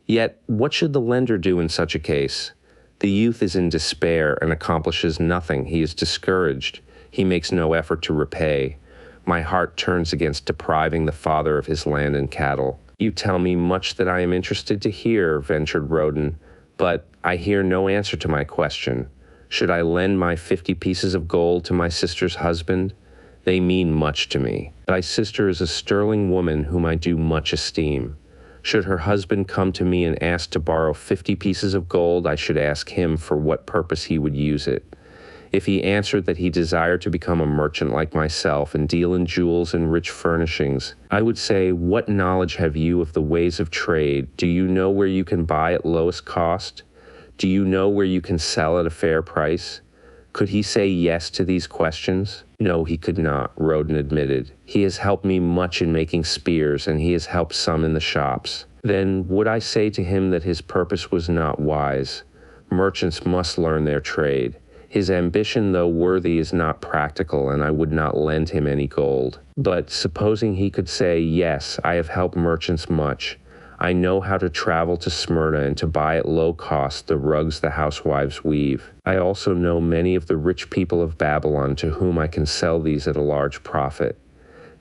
[SPEAKER 2] Yet, what should the lender do in such a case? The youth is in despair and accomplishes nothing. He is discouraged. He makes no effort to repay. My heart turns against depriving the father of his land and cattle." "You tell me much that I am interested to hear," ventured Roden, "but I hear no answer to my question. Should I lend my 50 pieces of gold to my sister's husband? They mean much to me. Thy sister is a sterling woman whom I do much esteem. Should her husband come to me and ask to borrow 50 pieces of gold, I should ask him for what purpose he would use it. If he answered that he desired to become a merchant like myself and deal in jewels and rich furnishings, I would say, 'What knowledge have you of the ways of trade? Do you know where you can buy at lowest cost? Do you know where you can sell at a fair price?' Could he say yes to these questions?" "No, he could not," Roden admitted. "He has helped me much in making spears, and he has helped some in the shops." "Then would I say to him that his purpose was not wise? Merchants must learn their trade. His ambition, though worthy, is not practical, and I would not lend him any gold. But supposing he could say, 'Yes, I have helped merchants much. I know how to travel to Smyrna and to buy at low cost the rugs the housewives weave. I also know many of the rich people of Babylon to whom I can sell these at a large profit.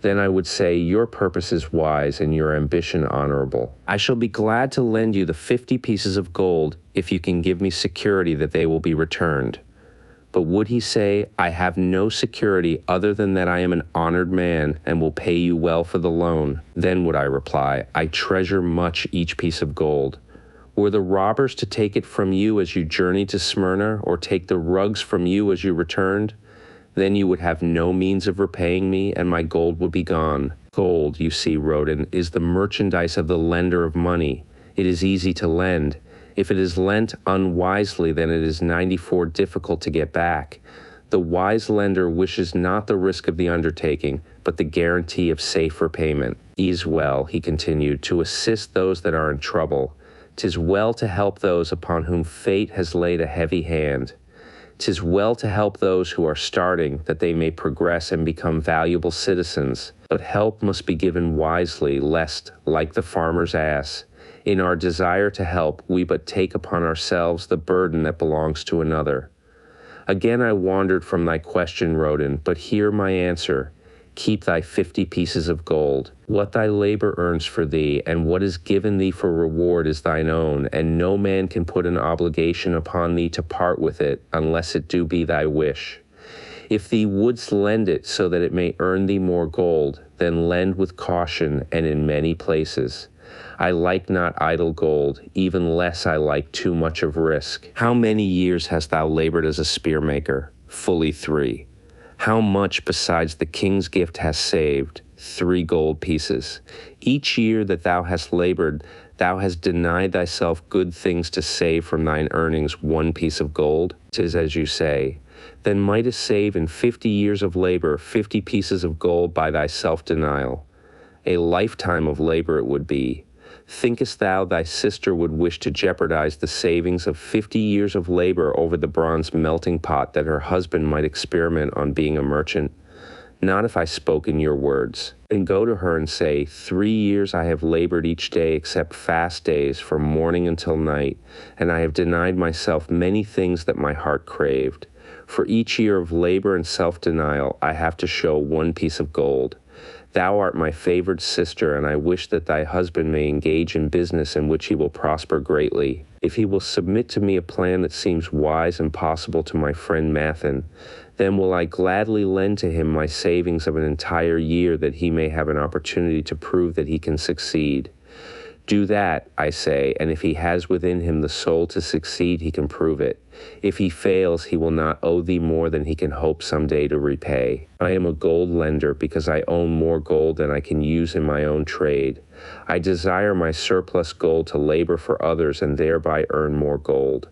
[SPEAKER 2] Then I would say, your purpose is wise and your ambition honorable. I shall be glad to lend you the 50 pieces of gold if you can give me security that they will be returned. But would he say, I have no security other than that I am an honored man and will pay you well for the loan? Then would I reply, I treasure much each piece of gold. Were the robbers to take it from you as you journeyed to Smyrna, or take the rugs from you as you returned? Then you would have no means of repaying me, and my gold would be gone. Gold, you see, Rodin, is the merchandise of the lender of money. It is easy to lend. If it is lent unwisely, then it is 94 difficult to get back. The wise lender wishes not the risk of the undertaking, but the guarantee of safe repayment. Ease well, he continued, to assist those that are in trouble. 'Tis well to help those upon whom fate has laid a heavy hand. 'Tis well to help those who are starting, that they may progress and become valuable citizens. But help must be given wisely, lest, like the farmer's ass, in our desire to help, we but take upon ourselves the burden that belongs to another. Again I wandered from thy question, Rodin, but hear my answer. Keep thy 50 pieces of gold. What thy labor earns for thee, and what is given thee for reward is thine own, and no man can put an obligation upon thee to part with it, unless it do be thy wish. If thee wouldst lend it so that it may earn thee more gold, then lend with caution and in many places. I like not idle gold, even less I like too much of risk. How many years hast thou labored as a spearmaker? Fully 3. How much besides the king's gift hast saved? 3 gold pieces. Each year that thou hast labored, thou hast denied thyself good things to save from thine earnings 1 piece of gold. 'Tis as you say. Then mightest save in 50 years of labor 50 pieces of gold by thy self-denial. A lifetime of labor it would be. Thinkest thou thy sister would wish to jeopardize the savings of 50 years of labor over the bronze melting pot that her husband might experiment on being a merchant? Not if I spoke in your words. Then go to her and say, 3 years I have labored each day except fast days from morning until night, and I have denied myself many things that my heart craved. For each year of labor and self-denial I have to show 1 piece of gold. Thou art my favored sister, and I wish that thy husband may engage in business in which he will prosper greatly. If he will submit to me a plan that seems wise and possible to my friend Mathan, then will I gladly lend to him my savings of an entire year that he may have an opportunity to prove that he can succeed. Do that, I say, and if he has within him the soul to succeed, he can prove it. If he fails, he will not owe thee more than he can hope someday to repay. I am a gold lender because I own more gold than I can use in my own trade. I desire my surplus gold to labor for others and thereby earn more gold.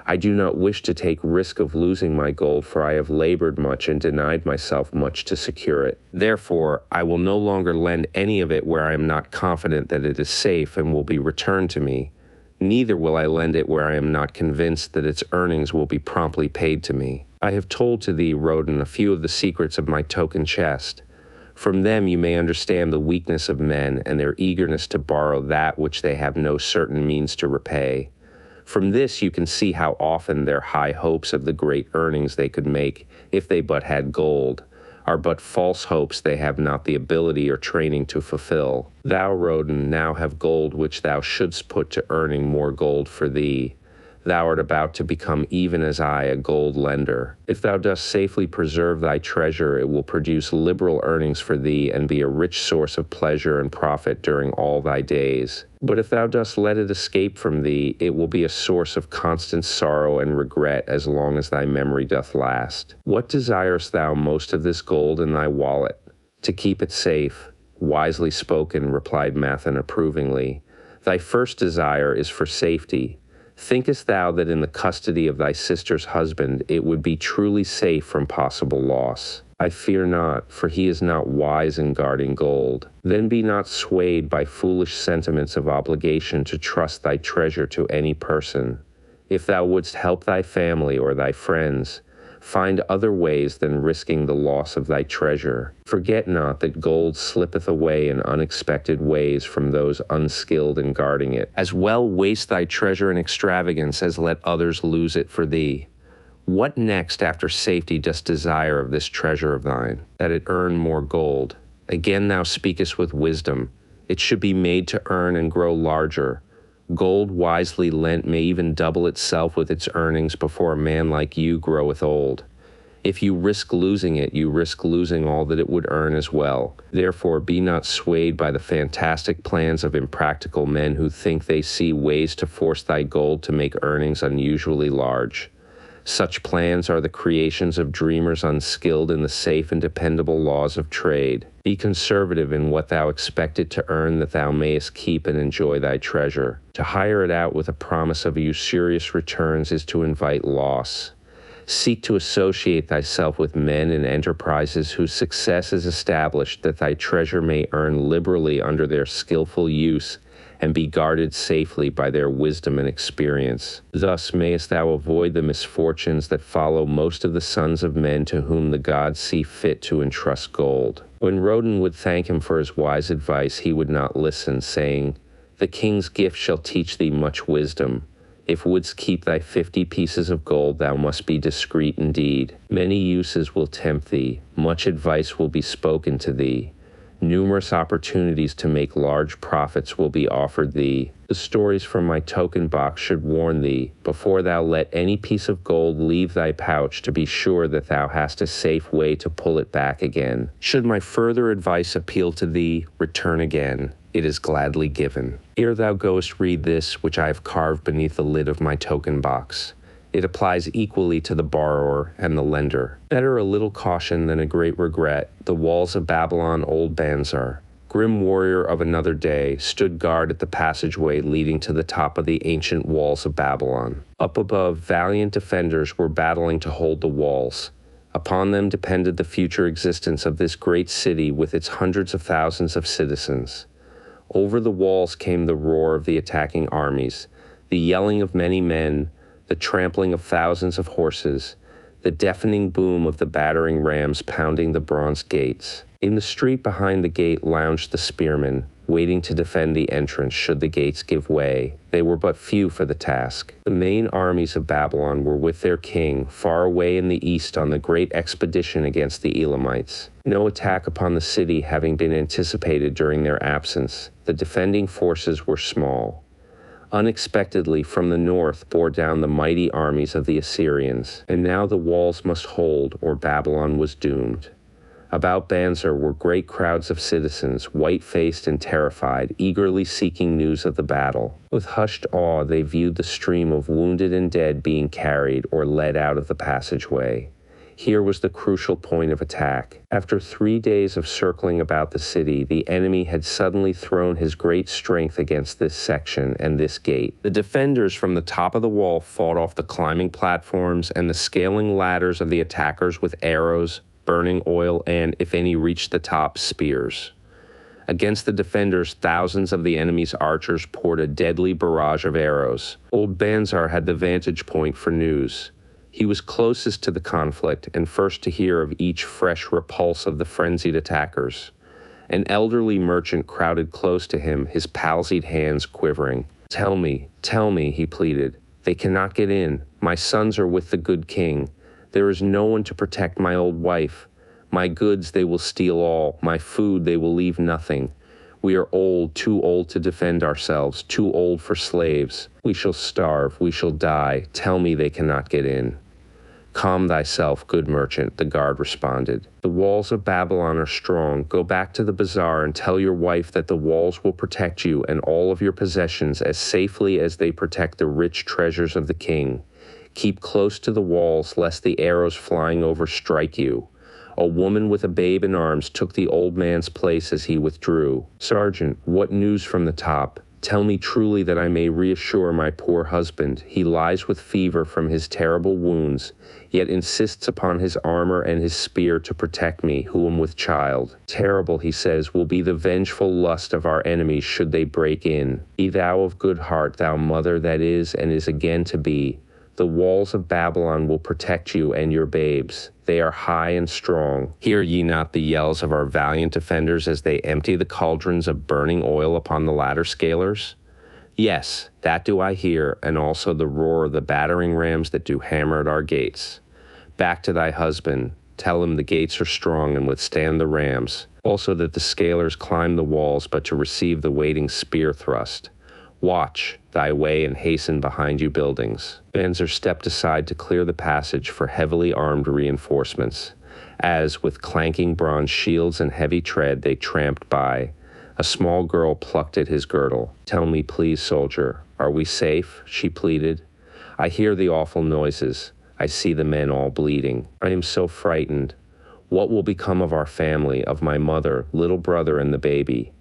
[SPEAKER 2] I do not wish to take risk of losing my gold, for I have labored much and denied myself much to secure it. Therefore, I will no longer lend any of it where I am not confident that it is safe and will be returned to me. Neither will I lend it where I am not convinced that its earnings will be promptly paid to me. I have told to thee, Rodin, a few of the secrets of my token chest. From them you may understand the weakness of men and their eagerness to borrow that which they have no certain means to repay. From this you can see how often their high hopes of the great earnings they could make, if they but had gold, are but false hopes they have not the ability or training to fulfill. Thou, Rodin, now have gold which thou shouldst put to earning more gold for thee. Thou art about to become even as I, a gold lender. If thou dost safely preserve thy treasure, it will produce liberal earnings for thee and be a rich source of pleasure and profit during all thy days. But if thou dost let it escape from thee, it will be a source of constant sorrow and regret as long as thy memory doth last. What desirest thou most of this gold in thy wallet? To keep it safe. Wisely spoken, replied Mathan approvingly. Thy first desire is for safety. Thinkest thou that in the custody of thy sister's husband it would be truly safe from possible loss? I fear not, for he is not wise in guarding gold. Then be not swayed by foolish sentiments of obligation to trust thy treasure to any person. If thou wouldst help thy family or thy friends, Find other ways than risking the loss of thy treasure. Forget not that gold slippeth away in unexpected ways from those unskilled in guarding it. As well waste thy treasure in extravagance as let others lose it for thee. What next after safety dost desire of this treasure of thine, that it earn more gold? Again thou speakest with wisdom. It should be made to earn and grow larger. Gold wisely lent may even double itself with its earnings before a man like you groweth old. If you risk losing it, you risk losing all that it would earn as well. Therefore be not swayed by the fantastic plans of impractical men who think they see ways to force thy gold to make earnings unusually large. Such plans are the creations of dreamers unskilled in the safe and dependable laws of trade. Be conservative in what thou expected to earn, that thou mayest keep and enjoy thy treasure. To hire it out with a promise of usurious returns is to invite loss. Seek to associate thyself with men and enterprises whose success is established, that thy treasure may earn liberally under their skillful use, and be guarded safely by their wisdom and experience. Thus mayest thou avoid the misfortunes that follow most of the sons of men to whom the gods see fit to entrust gold. When Roden would thank him for his wise advice, he would not listen, saying, The king's gift shall teach thee much wisdom. If wouldst keep thy 50 pieces of gold, thou must be discreet indeed. Many uses will tempt thee, much advice will be spoken to thee. Numerous opportunities to make large profits will be offered thee. The stories from my token box should warn thee, before thou let any piece of gold leave thy pouch, to be sure that thou hast a safe way to pull it back again. Should my further advice appeal to thee, return again. It is gladly given. Ere thou goest, read this, which I have carved beneath the lid of my token box. It applies equally to the borrower and the lender. Better a little caution than a great regret. The walls of Babylon, old Banzar, grim warrior of another day, stood guard at the passageway leading to the top of the ancient walls of Babylon. Up above, valiant defenders were battling to hold the walls. Upon them depended the future existence of this great city with its hundreds of thousands of citizens. Over the walls came the roar of the attacking armies, the yelling of many men, the trampling of thousands of horses, the deafening boom of the battering rams pounding the bronze gates. In the street behind the gate lounged the spearmen, waiting to defend the entrance should the gates give way. They were but few for the task. The main armies of Babylon were with their king, far away in the east on the great expedition against the Elamites. No attack upon the city having been anticipated during their absence, the defending forces were small. Unexpectedly from the north bore down the mighty armies of the Assyrians, and now the walls must hold, or Babylon was doomed. About Banzar were great crowds of citizens, white-faced and terrified, eagerly seeking news of the battle. With hushed awe they viewed the stream of wounded and dead being carried or led out of the passageway. Here was the crucial point of attack. After 3 days of circling about the city, the enemy had suddenly thrown his great strength against this section and this gate. The defenders from the top of the wall fought off the climbing platforms and the scaling ladders of the attackers with arrows, burning oil, and, if any reached the top, spears. Against the defenders, thousands of the enemy's archers poured a deadly barrage of arrows. Old Banzar had the vantage point for news. He was closest to the conflict and first to hear of each fresh repulse of the frenzied attackers. An elderly merchant crowded close to him, his palsied hands quivering. Tell me, he pleaded. They cannot get in. My sons are with the good king. There is no one to protect my old wife. My goods they will steal all. My food they will leave nothing. We are old, too old to defend ourselves, too old for slaves. We shall starve, we shall die. Tell me they cannot get in. Calm thyself, good merchant, the guard responded. The walls of Babylon are strong. Go back to the bazaar and tell your wife that the walls will protect you and all of your possessions as safely as they protect the rich treasures of the king. Keep close to the walls, lest the arrows flying over strike you. A woman with a babe in arms took the old man's place as he withdrew. Sergeant, what news from the top? Tell me truly that I may reassure my poor husband. He lies with fever from his terrible wounds, yet insists upon his armor and his spear to protect me, who am with child. Terrible, he says, will be the vengeful lust of our enemies should they break in. Be thou of good heart, thou mother that is and is again to be. The walls of Babylon will protect you and your babes. They are high and strong. Hear ye not the yells of our valiant defenders as they empty the cauldrons of burning oil upon the ladder scalers? Yes, that do I hear, and also the roar of the battering rams that do hammer at our gates. Back to thy husband. Tell him the gates are strong and withstand the rams. Also that the scalers climb the walls but to receive the waiting spear thrust. Watch thy way and hasten behind you buildings. Banzer stepped aside to clear the passage for heavily armed reinforcements. As, with clanking bronze shields and heavy tread, they tramped by, a small girl plucked at his girdle. Tell me, please, soldier, are we safe? She pleaded. I hear the awful noises. I see the men all bleeding. I am so frightened. What will become of our family, of my mother, little brother, and the baby?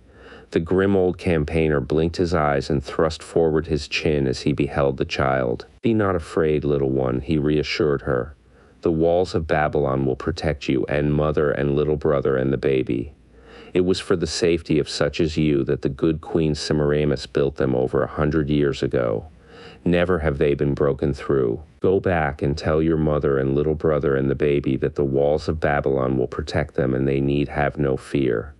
[SPEAKER 2] The grim old campaigner blinked his eyes and thrust forward his chin as he beheld the child. Be not afraid, little one, he reassured her. The walls of Babylon will protect you and mother and little brother and the baby. It was for the safety of such as you that the good Queen Semiramis built them over 100 years ago. Never have they been broken through. Go back and tell your mother and little brother and the baby that the walls of Babylon will protect them and they need have no fear.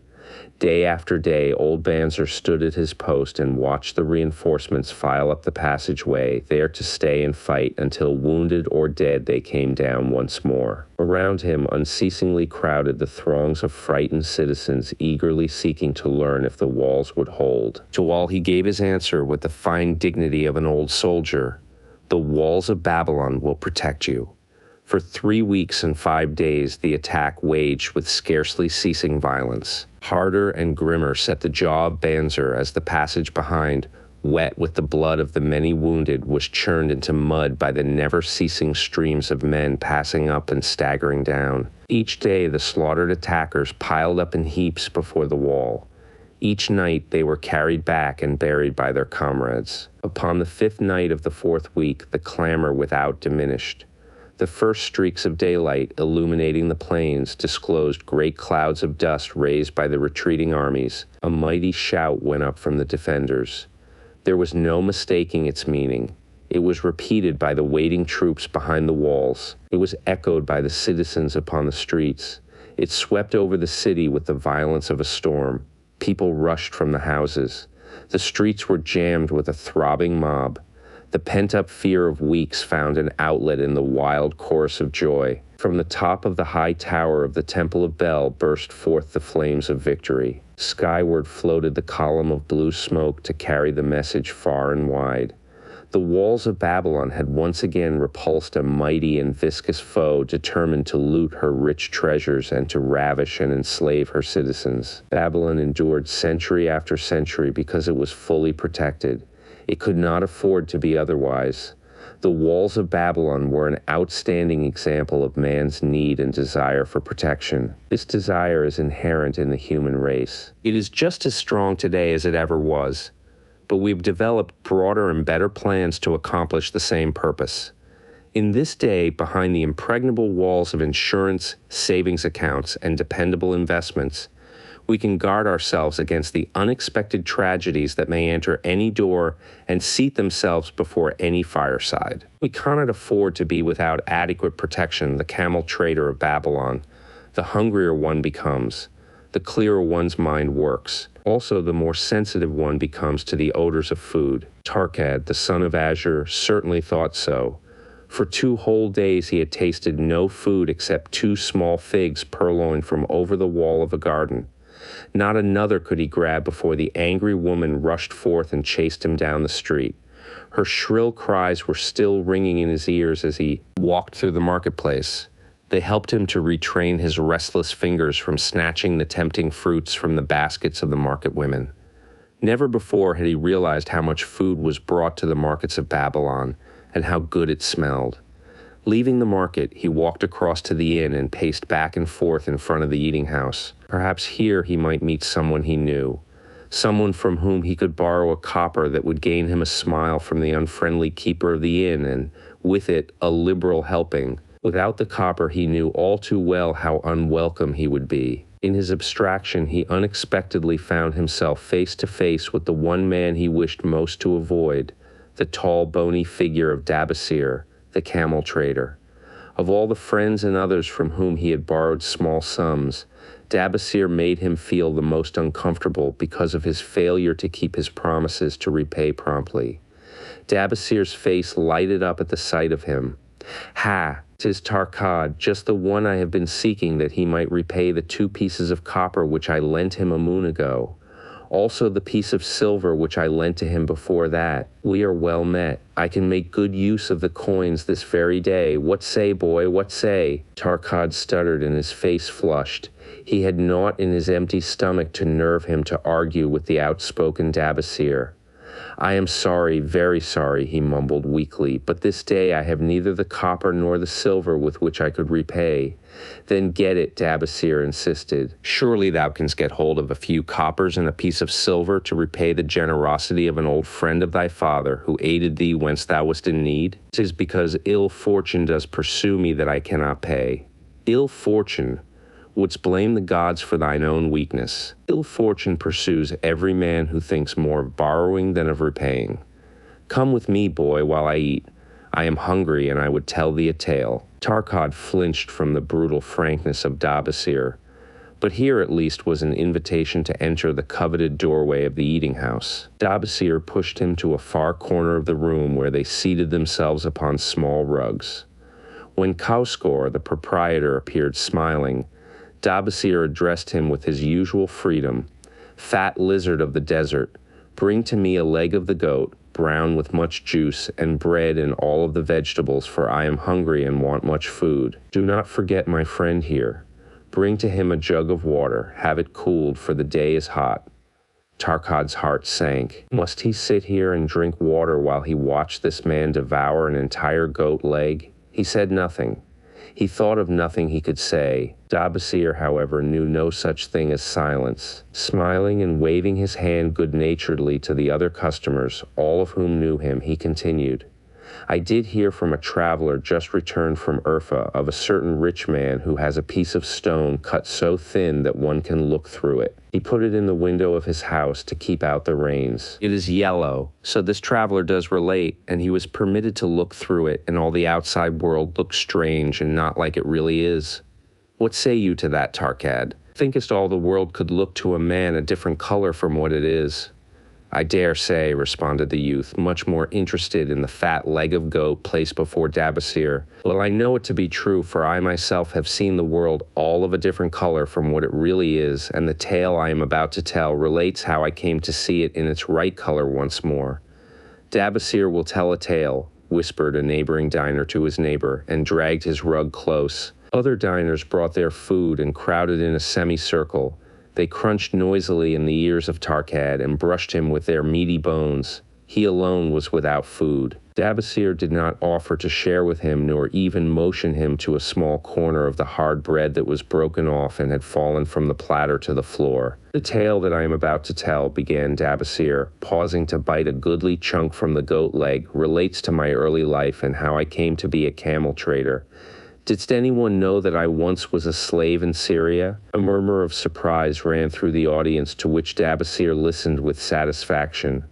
[SPEAKER 2] Day after day, old Banzer stood at his post and watched the reinforcements file up the passageway, there to stay and fight until wounded or dead they came down once more. Around him unceasingly crowded the throngs of frightened citizens eagerly seeking to learn if the walls would hold. To all he gave his answer with the fine dignity of an old soldier. The walls of Babylon will protect you. For 3 weeks and 5 days the attack waged with scarcely ceasing violence. Harder and grimmer set the jaw of Banzer as the passage behind, wet with the blood of the many wounded, was churned into mud by the never-ceasing streams of men passing up and staggering down. Each day the slaughtered attackers piled up in heaps before the wall. Each night they were carried back and buried by their comrades. Upon the 5th night of the 4th week the clamor without diminished. The first streaks of daylight illuminating the plains disclosed great clouds of dust raised by the retreating armies. A mighty shout went up from the defenders. There was no mistaking its meaning. It was repeated by the waiting troops behind the walls. It was echoed by the citizens upon the streets. It swept over the city with the violence of a storm. People rushed from the houses. The streets were jammed with a throbbing mob. The pent-up fear of weeks found an outlet in the wild chorus of joy. From the top of the high tower of the Temple of Bel burst forth the flames of victory. Skyward floated the column of blue smoke to carry the message far and wide. The walls of Babylon had once again repulsed a mighty and viscous foe determined to loot her rich treasures and to ravish and enslave her citizens. Babylon endured century after century because it was fully protected. It could not afford to be otherwise. The walls of Babylon were an outstanding example of man's need and desire for protection. This desire is inherent in the human race. It is just as strong today as it ever was, but we've developed broader and better plans to accomplish the same purpose. In this day, behind the impregnable walls of insurance, savings accounts, and dependable investments, we can guard ourselves against the unexpected tragedies that may enter any door and seat themselves before any fireside. We cannot afford to be without adequate protection, the camel trader of Babylon. The hungrier one becomes, the clearer one's mind works. Also, the more sensitive one becomes to the odors of food. Tarkad, the son of Azure, certainly thought so. For 2 whole days he had tasted no food except 2 small figs purloined from over the wall of a garden. Not another could he grab before the angry woman rushed forth and chased him down the street. Her shrill cries were still ringing in his ears as he walked through the marketplace. They helped him to retrain his restless fingers from snatching the tempting fruits from the baskets of the market women. Never before had he realized how much food was brought to the markets of Babylon and how good it smelled. Leaving the market, he walked across to the inn and paced back and forth in front of the eating house. Perhaps here he might meet someone he knew, someone from whom he could borrow a copper that would gain him a smile from the unfriendly keeper of the inn, and with it a liberal helping. Without the copper, he knew all too well how unwelcome he would be. In his abstraction, he unexpectedly found himself face to face with the one man he wished most to avoid, the tall, bony figure of Dabasir, the camel trader. Of all the friends and others from whom he had borrowed small sums, Dabasir made him feel the most uncomfortable because of his failure to keep his promises to repay promptly. Dabasir's face lighted up at the sight of him. "Ha, 'tis Tarkad, just the one I have been seeking, that he might repay the 2 pieces of copper which I lent him a moon ago. Also the piece of silver which I lent to him before that. We are well met. I can make good use of the coins this very day. What say, boy, what say?" Tarkad stuttered and his face flushed. He had naught in his empty stomach to nerve him to argue with the outspoken Dabasir. "I am sorry, very sorry," he mumbled weakly, "but this day I have neither the copper nor the silver with which I could repay." "Then get it," Dabasir insisted. "Surely thou canst get hold of a few coppers and a piece of silver to repay the generosity of an old friend of thy father, who aided thee whence thou wast in need? 'Tis because ill fortune does pursue me that I cannot pay." "Ill fortune? Wouldst blame the gods for thine own weakness? Ill fortune pursues every man who thinks more of borrowing than of repaying. Come with me, boy, while I eat. I am hungry, and I would tell thee a tale." Tarkad flinched from the brutal frankness of Dabasir, but here at least was an invitation to enter the coveted doorway of the eating house. Dabasir pushed him to a far corner of the room where they seated themselves upon small rugs. When Kauskor, the proprietor, appeared smiling, Dabasir addressed him with his usual freedom. "Fat lizard of the desert, bring to me a leg of the goat, brown with much juice, and bread and all of the vegetables, for I am hungry and want much food. Do not forget my friend here. Bring to him a jug of water, have it cooled, for the day is hot." Tarkad's heart sank. Must he sit here and drink water while he watched this man devour an entire goat leg? He said nothing. He thought of nothing he could say. Dabasir, however, knew no such thing as silence. Smiling and waving his hand good-naturedly to the other customers, all of whom knew him, he continued, "I did hear from a traveler just returned from Urfa of a certain rich man who has a piece of stone cut so thin that one can look through it. He put it in the window of his house to keep out the rains. It is yellow, so this traveler does relate, and he was permitted to look through it, and all the outside world looks strange and not like it really is. What say you to that, Tarkad? Thinkest all the world could look to a man a different color from what it is?" "I dare say," responded the youth, much more interested in the fat leg of goat placed before Dabasir. "Well, I know it to be true, for I myself have seen the world all of a different color from what it really is, and the tale I am about to tell relates how I came to see it in its right color once more." "Dabasir will tell a tale," whispered a neighboring diner to his neighbor, and dragged his rug close. Other diners brought their food and crowded in a semicircle. They crunched noisily in the ears of Tarkad and brushed him with their meaty bones. He alone was without food. Dabasir did not offer to share with him, nor even motion him to a small corner of the hard bread that was broken off and had fallen from the platter to the floor. "The tale that I am about to tell," began Dabasir, pausing to bite a goodly chunk from the goat leg, "relates to my early life and how I came to be a camel trader. Didst anyone know that I once was a slave in Syria?" A murmur of surprise ran through the audience, to which Dabasir listened with satisfaction.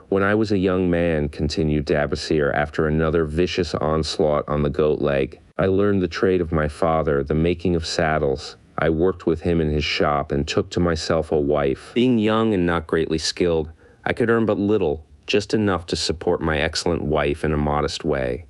[SPEAKER 2] "When I was a young man," continued Dabasir after another vicious onslaught on the goat leg, "I learned the trade of my father, the making of saddles. I worked with him in his shop and took to myself a wife. Being young and not greatly skilled, I could earn but little, just enough to support my excellent wife in a modest way.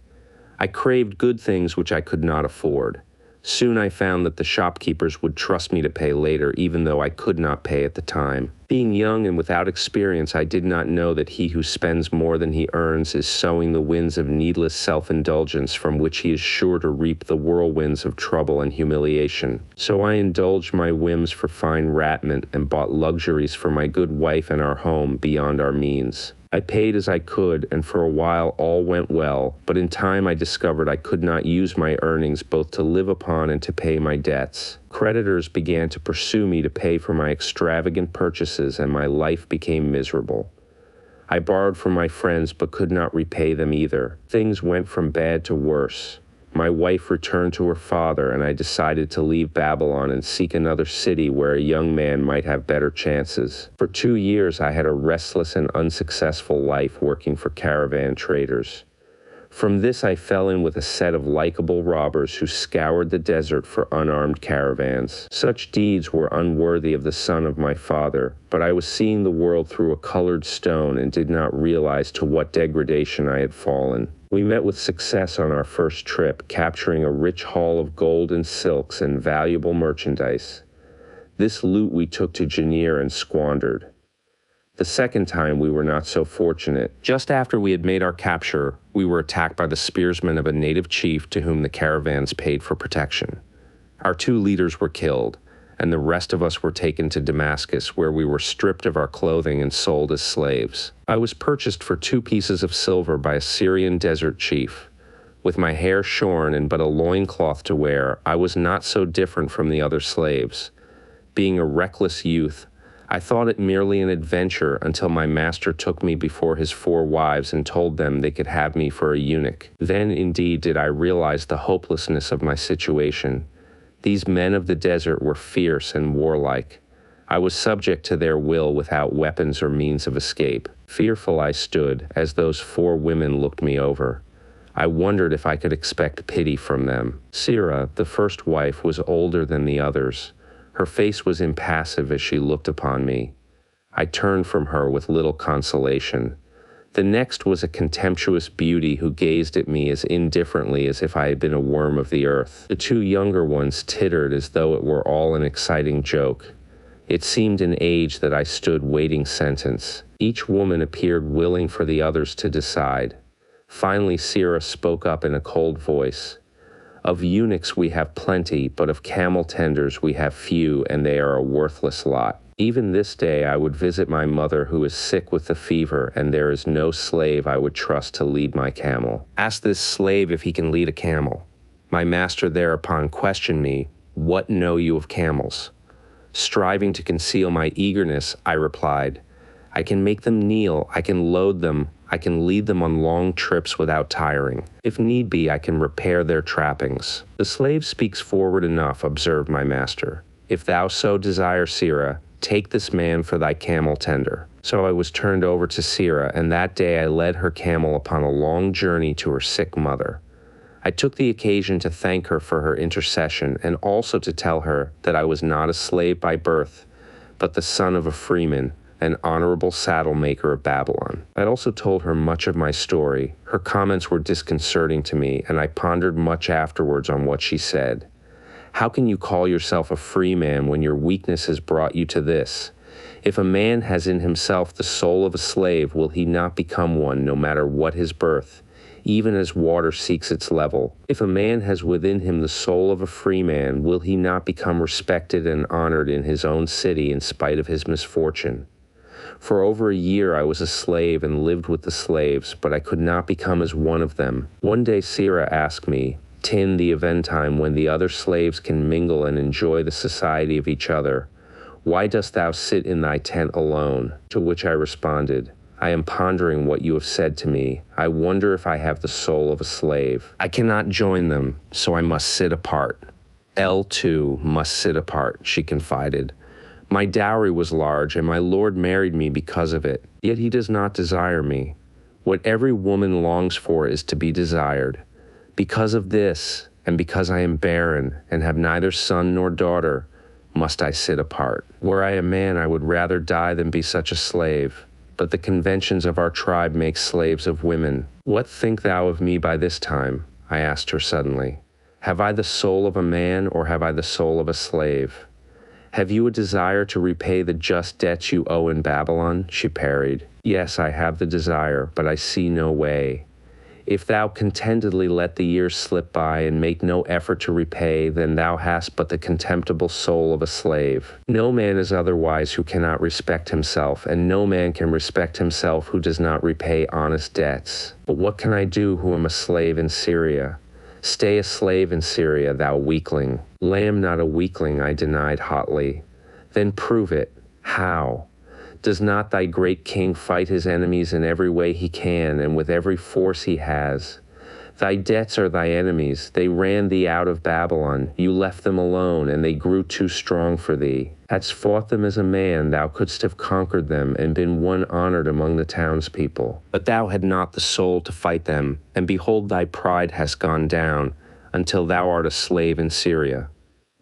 [SPEAKER 2] I craved good things which I could not afford. Soon I found that the shopkeepers would trust me to pay later, even though I could not pay at the time. Being young and without experience, I did not know that he who spends more than he earns is sowing the winds of needless self-indulgence, from which he is sure to reap the whirlwinds of trouble and humiliation. So I indulged my whims for fine raiment and bought luxuries for my good wife and our home beyond our means. I paid as I could, and for a while all went well, but in time I discovered I could not use my earnings both to live upon and to pay my debts. Creditors began to pursue me to pay for my extravagant purchases, and my life became miserable. I borrowed from my friends but could not repay them either. Things went from bad to worse. My wife returned to her father, and I decided to leave Babylon and seek another city where a young man might have better chances. For 2 years I had a restless and unsuccessful life working for caravan traders. From this I fell in with a set of likable robbers who scoured the desert for unarmed caravans. Such deeds were unworthy of the son of my father, but I was seeing the world through a colored stone and did not realize to what degradation I had fallen. We met with success on our first trip, capturing a rich haul of gold and silks and valuable merchandise. This loot we took to Janir and squandered. The second time we were not so fortunate. Just after we had made our capture, we were attacked by the spearsmen of a native chief to whom the caravans paid for protection. Our 2 leaders were killed, and the rest of us were taken to Damascus, where we were stripped of our clothing and sold as slaves. I was purchased for 2 pieces of silver by a Syrian desert chief. With my hair shorn and but a loincloth to wear, I was not so different from the other slaves. Being a reckless youth, I thought it merely an adventure until my master took me before his 4 wives and told them they could have me for a eunuch. Then indeed did I realize the hopelessness of my situation. These men of the desert were fierce and warlike. I was subject to their will without weapons or means of escape. Fearful I stood as those 4 women looked me over. I wondered if I could expect pity from them. Sira, the first wife, was older than the others. Her face was impassive as she looked upon me. I turned from her with little consolation. The next was a contemptuous beauty who gazed at me as indifferently as if I had been a worm of the earth. The 2 younger ones tittered as though it were all an exciting joke. It seemed an age that I stood waiting sentence. Each woman appeared willing for the others to decide. Finally, Sira spoke up in a cold voice. Of eunuchs we have plenty, but of camel tenders we have few, and they are a worthless lot. Even this day I would visit my mother who is sick with the fever, and there is no slave I would trust to lead my camel. Ask this slave if he can lead a camel. My master thereupon questioned me, "What know you of camels?" Striving to conceal my eagerness, I replied, "I can make them kneel, I can load them, I can lead them on long trips without tiring. If need be, I can repair their trappings." "The slave speaks forward enough," observed my master. "If thou so desire, Sira, take this man for thy camel tender." So I was turned over to Sira, and that day I led her camel upon a long journey to her sick mother. I took the occasion to thank her for her intercession, and also to tell her that I was not a slave by birth, but the son of a freeman, an honorable saddle maker of Babylon. I also told her much of my story. Her comments were disconcerting to me, and I pondered much afterwards on what she said. How can you call yourself a free man when your weakness has brought you to this? If a man has in himself the soul of a slave, will he not become one, no matter what his birth, even as water seeks its level? If a man has within him the soul of a free man, will he not become respected and honored in his own city in spite of his misfortune? For over a year I was a slave and lived with the slaves, but I could not become as one of them. One day Sira asked me, "Tin the eventime when the other slaves can mingle and enjoy the society of each other, why dost thou sit in thy tent alone?" To which I responded, "I am pondering what you have said to me. I wonder if I have the soul of a slave. I cannot join them, so I must sit apart." "L too must sit apart," she confided. "My dowry was large, and my lord married me because of it. Yet he does not desire me. What every woman longs for is to be desired. Because of this, and because I am barren, and have neither son nor daughter, must I sit apart. Were I a man, I would rather die than be such a slave. But the conventions of our tribe make slaves of women. What think thou of me by this time?" I asked her suddenly. "Have I the soul of a man, or have I the soul of a slave? Have you a desire to repay the just debts you owe in Babylon?" She parried. "Yes, I have the desire, but I see no way. If thou contentedly let the years slip by and make no effort to repay, then thou hast but the contemptible soul of a slave. No man is otherwise who cannot respect himself, and no man can respect himself who does not repay honest debts. But what can I do who am a slave in Syria? Stay a slave in Syria, thou weakling." "Lamb, not a weakling," I denied hotly. "Then prove it. How? Does not thy great king fight his enemies in every way he can, and with every force he has? Thy debts are thy enemies. They ran thee out of Babylon. You left them alone, and they grew too strong for thee. Hadst fought them as a man, thou couldst have conquered them, and been one honored among the townspeople. But thou had not the soul to fight them, and behold, thy pride hast gone down, until thou art a slave in Syria.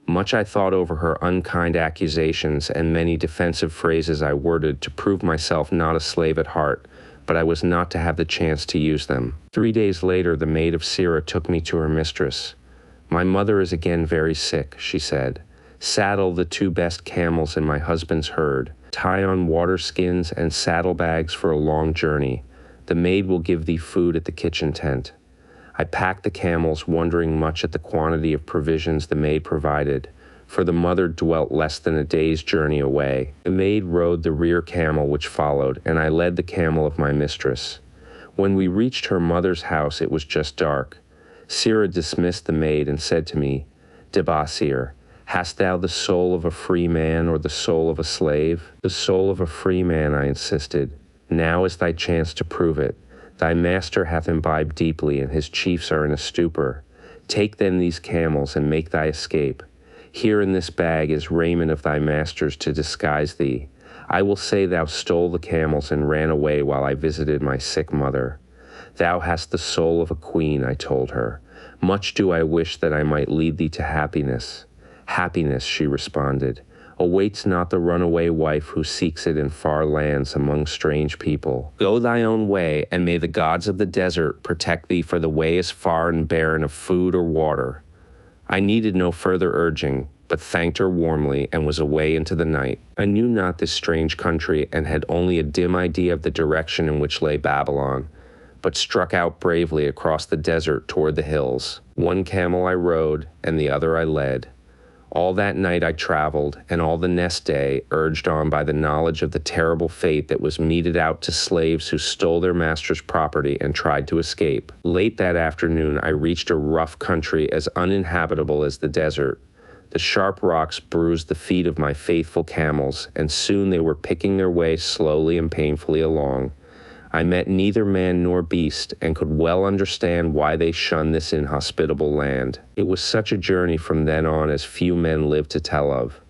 [SPEAKER 2] Much I thought over her unkind accusations, and many defensive phrases I worded to prove myself not a slave at heart, but I was not to have the chance to use them. 3 days later, the maid of Syria took me to her mistress. My mother is again very sick, she said. Saddle the 2 best camels in my husband's herd. Tie on water skins and saddlebags for a long journey. The maid will give thee food at the kitchen tent. I packed the camels, wondering much at the quantity of provisions the maid provided, for the mother dwelt less than a day's journey away. The maid rode the rear camel which followed, and I led the camel of my mistress. When we reached her mother's house, it was just dark. Syria dismissed the maid and said to me, Debasir, hast thou the soul of a free man or the soul of a slave? The soul of a free man, I insisted. Now is thy chance to prove it. Thy master hath imbibed deeply, and his chiefs are in a stupor. Take then these camels, and make thy escape. Here in this bag is raiment of thy master's to disguise thee. I will say thou stole the camels and ran away while I visited my sick mother. Thou hast the soul of a queen, I told her. Much do I wish that I might lead thee to happiness. Happiness, she responded, awaits not the runaway wife who seeks it in far lands among strange people. Go thy own way, and may the gods of the desert protect thee, for the way is far and barren of food or water. I needed no further urging, but thanked her warmly and was away into the night. I knew not this strange country and had only a dim idea of the direction in which lay Babylon, but struck out bravely across the desert toward the hills. 1 camel I rode, and the other I led. All that night I traveled, and all the next day, urged on by the knowledge of the terrible fate that was meted out to slaves who stole their master's property and tried to escape. Late that afternoon, I reached a rough country as uninhabitable as the desert. The sharp rocks bruised the feet of my faithful camels, and soon they were picking their way slowly and painfully along. I met neither man nor beast, and could well understand why they shunned this inhospitable land. It was such a journey from then on as few men lived to tell of.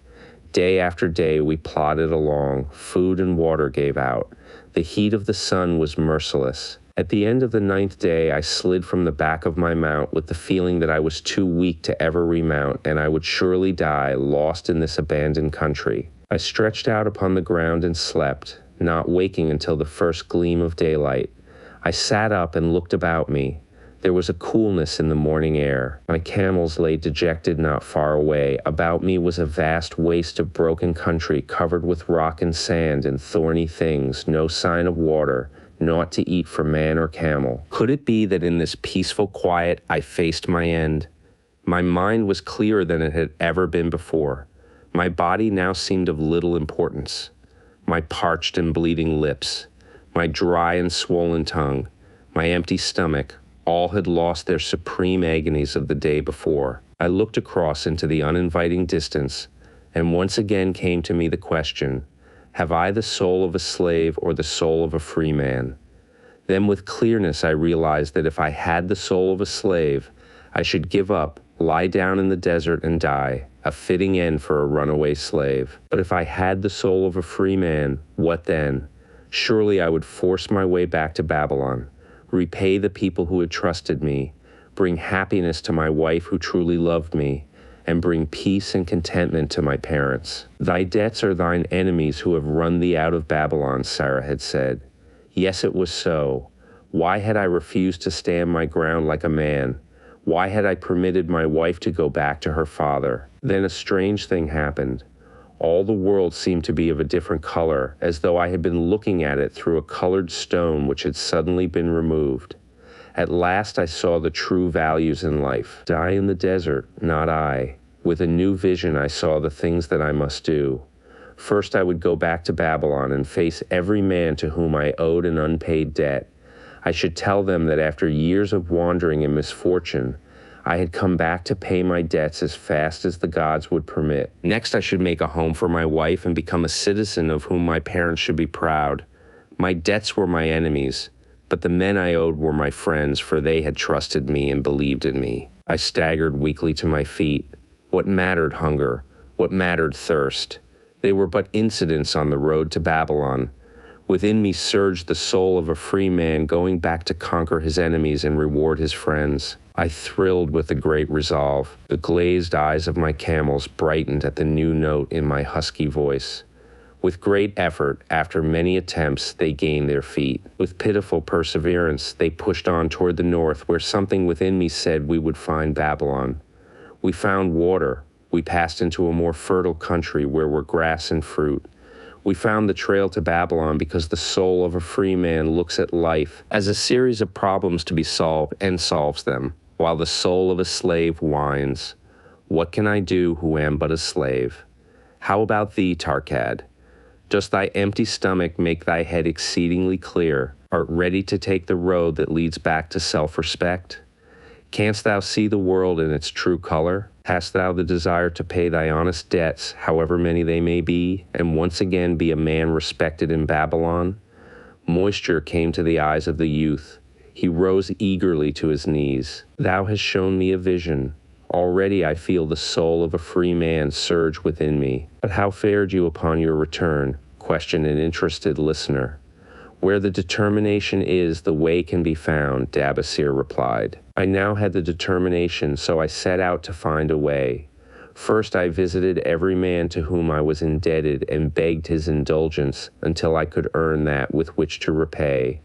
[SPEAKER 2] Day after day we plodded along, food and water gave out. The heat of the sun was merciless. At the end of the 9th day I slid from the back of my mount with the feeling that I was too weak to ever remount, and I would surely die, lost in this abandoned country. I stretched out upon the ground and slept, not waking until the first gleam of daylight. I sat up and looked about me. There was a coolness in the morning air. My camels lay dejected not far away. About me was a vast waste of broken country covered with rock and sand and thorny things, no sign of water, naught to eat for man or camel. Could it be that in this peaceful quiet I faced my end? My mind was clearer than it had ever been before. My body now seemed of little importance. My parched and bleeding lips, my dry and swollen tongue, my empty stomach, all had lost their supreme agonies of the day before. I looked across into the uninviting distance, and once again came to me the question, have I the soul of a slave or the soul of a free man? Then with clearness I realized that if I had the soul of a slave, I should give up, lie down in the desert and die, a fitting end for a runaway slave. But if I had the soul of a free man, what then? Surely I would force my way back to Babylon, repay the people who had trusted me, bring happiness to my wife who truly loved me, and bring peace and contentment to my parents. Thy debts are thine enemies who have run thee out of Babylon, Sarah had said. Yes, it was so. Why had I refused to stand my ground like a man? Why had I permitted my wife to go back to her father? Then a strange thing happened. All the world seemed to be of a different color, as though I had been looking at it through a colored stone which had suddenly been removed. At last I saw the true values in life. Die in the desert, not I. With a new vision I saw the things that I must do. First I would go back to Babylon and face every man to whom I owed an unpaid debt. I should tell them that after years of wandering and misfortune, I had come back to pay my debts as fast as the gods would permit. Next, I should make a home for my wife and become a citizen of whom my parents should be proud. My debts were my enemies, but the men I owed were my friends, for they had trusted me and believed in me. I staggered weakly to my feet. What mattered hunger? What mattered thirst? They were but incidents on the road to Babylon. Within me surged the soul of a free man going back to conquer his enemies and reward his friends. I thrilled with a great resolve. The glazed eyes of my camels brightened at the new note in my husky voice. With great effort, after many attempts, they gained their feet. With pitiful perseverance, they pushed on toward the north, where something within me said we would find Babylon. We found water. We passed into a more fertile country where were grass and fruit. We found the trail to Babylon because the soul of a free man looks at life as a series of problems to be solved and solves them, while the soul of a slave whines. What can I do who am but a slave? How about thee, Tarkad? Does thy empty stomach make thy head exceedingly clear? Art ready to take the road that leads back to self-respect? Canst thou see the world in its true color? Hast thou the desire to pay thy honest debts, however many they may be, and once again be a man respected in Babylon? Moisture came to the eyes of the youth. He rose eagerly to his knees. Thou hast shown me a vision. Already I feel the soul of a free man surge within me. But how fared you upon your return? Questioned an interested listener. Where the determination is, the way can be found, Dabasir replied. I now had the determination, so I set out to find a way. First I visited every man to whom I was indebted and begged his indulgence until I could earn that with which to repay.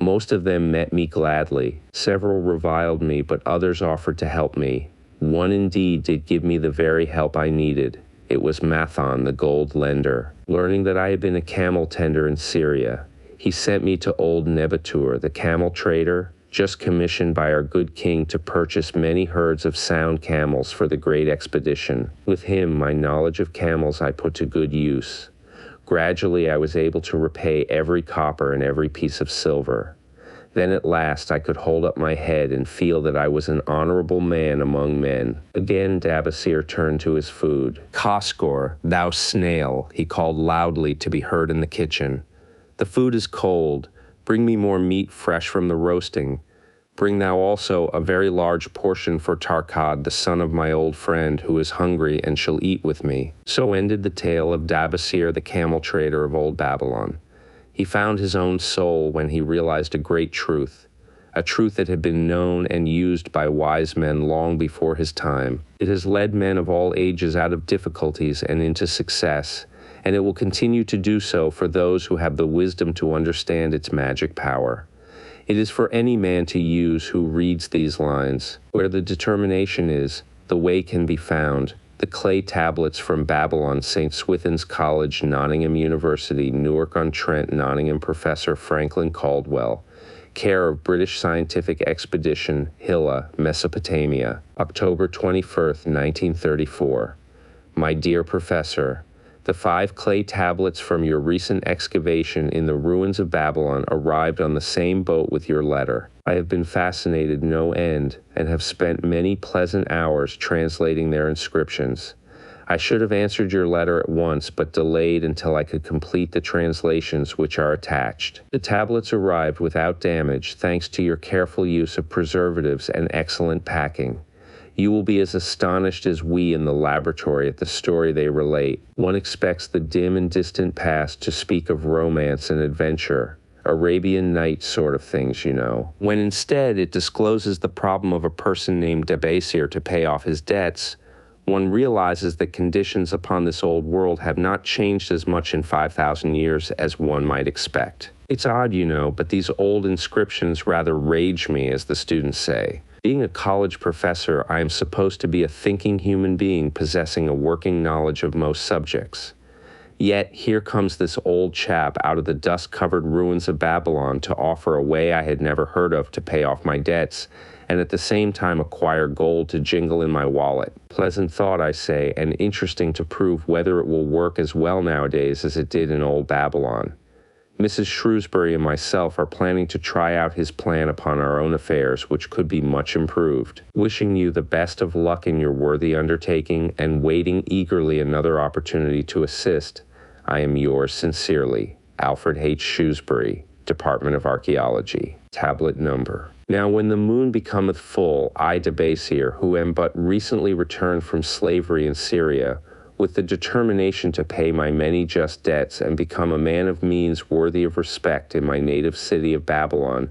[SPEAKER 2] Most of them met me gladly. Several reviled me, but others offered to help me. One indeed did give me the very help I needed. It was Mathon, the gold lender. Learning that I had been a camel tender in Syria, he sent me to old Nebatur, the camel trader, just commissioned by our good king to purchase many herds of sound camels for the great expedition. With him, my knowledge of camels I put to good use. Gradually, I was able to repay every copper and every piece of silver. Then at last I could hold up my head and feel that I was an honorable man among men. Again Dabasir turned to his food. Koskor, thou snail, he called loudly to be heard in the kitchen. The food is cold. Bring me more meat fresh from the roasting. Bring thou also a very large portion for Tarkad, the son of my old friend, who is hungry and shall eat with me. So ended the tale of Dabasir, the camel trader of old Babylon. He found his own soul when he realized a great truth, a truth that had been known and used by wise men long before his time. It has led men of all ages out of difficulties and into success, and it will continue to do so for those who have the wisdom to understand its magic power. It is for any man to use who reads these lines. Where the determination is, the way can be found. The clay tablets from Babylon, St. Swithin's College, Nottingham University, Newark-on-Trent, Nottingham Professor Franklin Caldwell. Care of British Scientific Expedition, Hilla, Mesopotamia, October 21st, 1934. My dear Professor, the 5 clay tablets from your recent excavation in the ruins of Babylon arrived on the same boat with your letter. I have been fascinated no end, and have spent many pleasant hours translating their inscriptions. I should have answered your letter at once, but delayed until I could complete the translations which are attached. The tablets arrived without damage, thanks to your careful use of preservatives and excellent packing. You will be as astonished as we in the laboratory at the story they relate. One expects the dim and distant past to speak of romance and adventure, Arabian Nights sort of things, you know. When instead it discloses the problem of a person named Dabasir to pay off his debts, one realizes that conditions upon this old world have not changed as much in 5,000 years as one might expect. It's odd, you know, but these old inscriptions rather rage me, as the students say. Being a college professor, I am supposed to be a thinking human being possessing a working knowledge of most subjects. Yet here comes this old chap out of the dust-covered ruins of Babylon to offer a way I had never heard of to pay off my debts, and at the same time acquire gold to jingle in my wallet. Pleasant thought, I say, and interesting to prove whether it will work as well nowadays as it did in old Babylon. Mrs. Shrewsbury and myself are planning to try out his plan upon our own affairs, which could be much improved. Wishing you the best of luck in your worthy undertaking, and waiting eagerly another opportunity to assist, I am yours sincerely, Alfred H. Shrewsbury, Department of Archaeology. Tablet number. Now when the moon becometh full, I, Dabasir, who am but recently returned from slavery in Syria, with the determination to pay my many just debts and become a man of means worthy of respect in my native city of Babylon,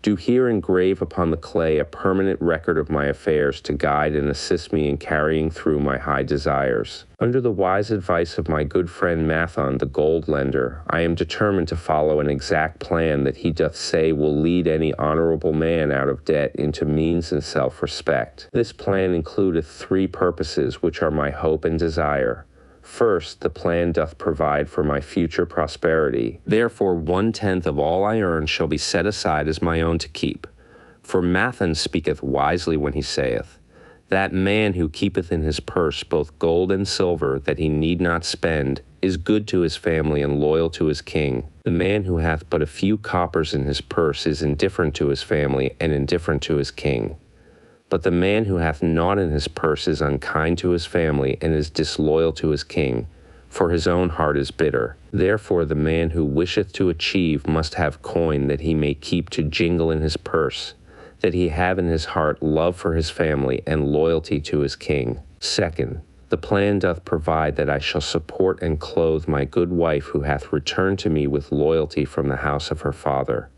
[SPEAKER 2] do here engrave upon the clay a permanent record of my affairs to guide and assist me in carrying through my high desires. Under the wise advice of my good friend Mathon, the gold lender, I am determined to follow an exact plan that he doth say will lead any honorable man out of debt into means and self-respect. This plan includeth 3 purposes, which are my hope and desire. First, the plan doth provide for my future prosperity. Therefore 1/10 of all I earn shall be set aside as my own to keep. For Mathon speaketh wisely when he saith, that man who keepeth in his purse both gold and silver that he need not spend is good to his family and loyal to his king. The man who hath but a few coppers in his purse is indifferent to his family and indifferent to his king. But the man who hath naught in his purse is unkind to his family and is disloyal to his king, for his own heart is bitter. Therefore the man who wisheth to achieve must have coin that he may keep to jingle in his purse, that he have in his heart love for his family and loyalty to his king. Second, the plan doth provide that I shall support and clothe my good wife who hath returned to me with loyalty from the house of her father.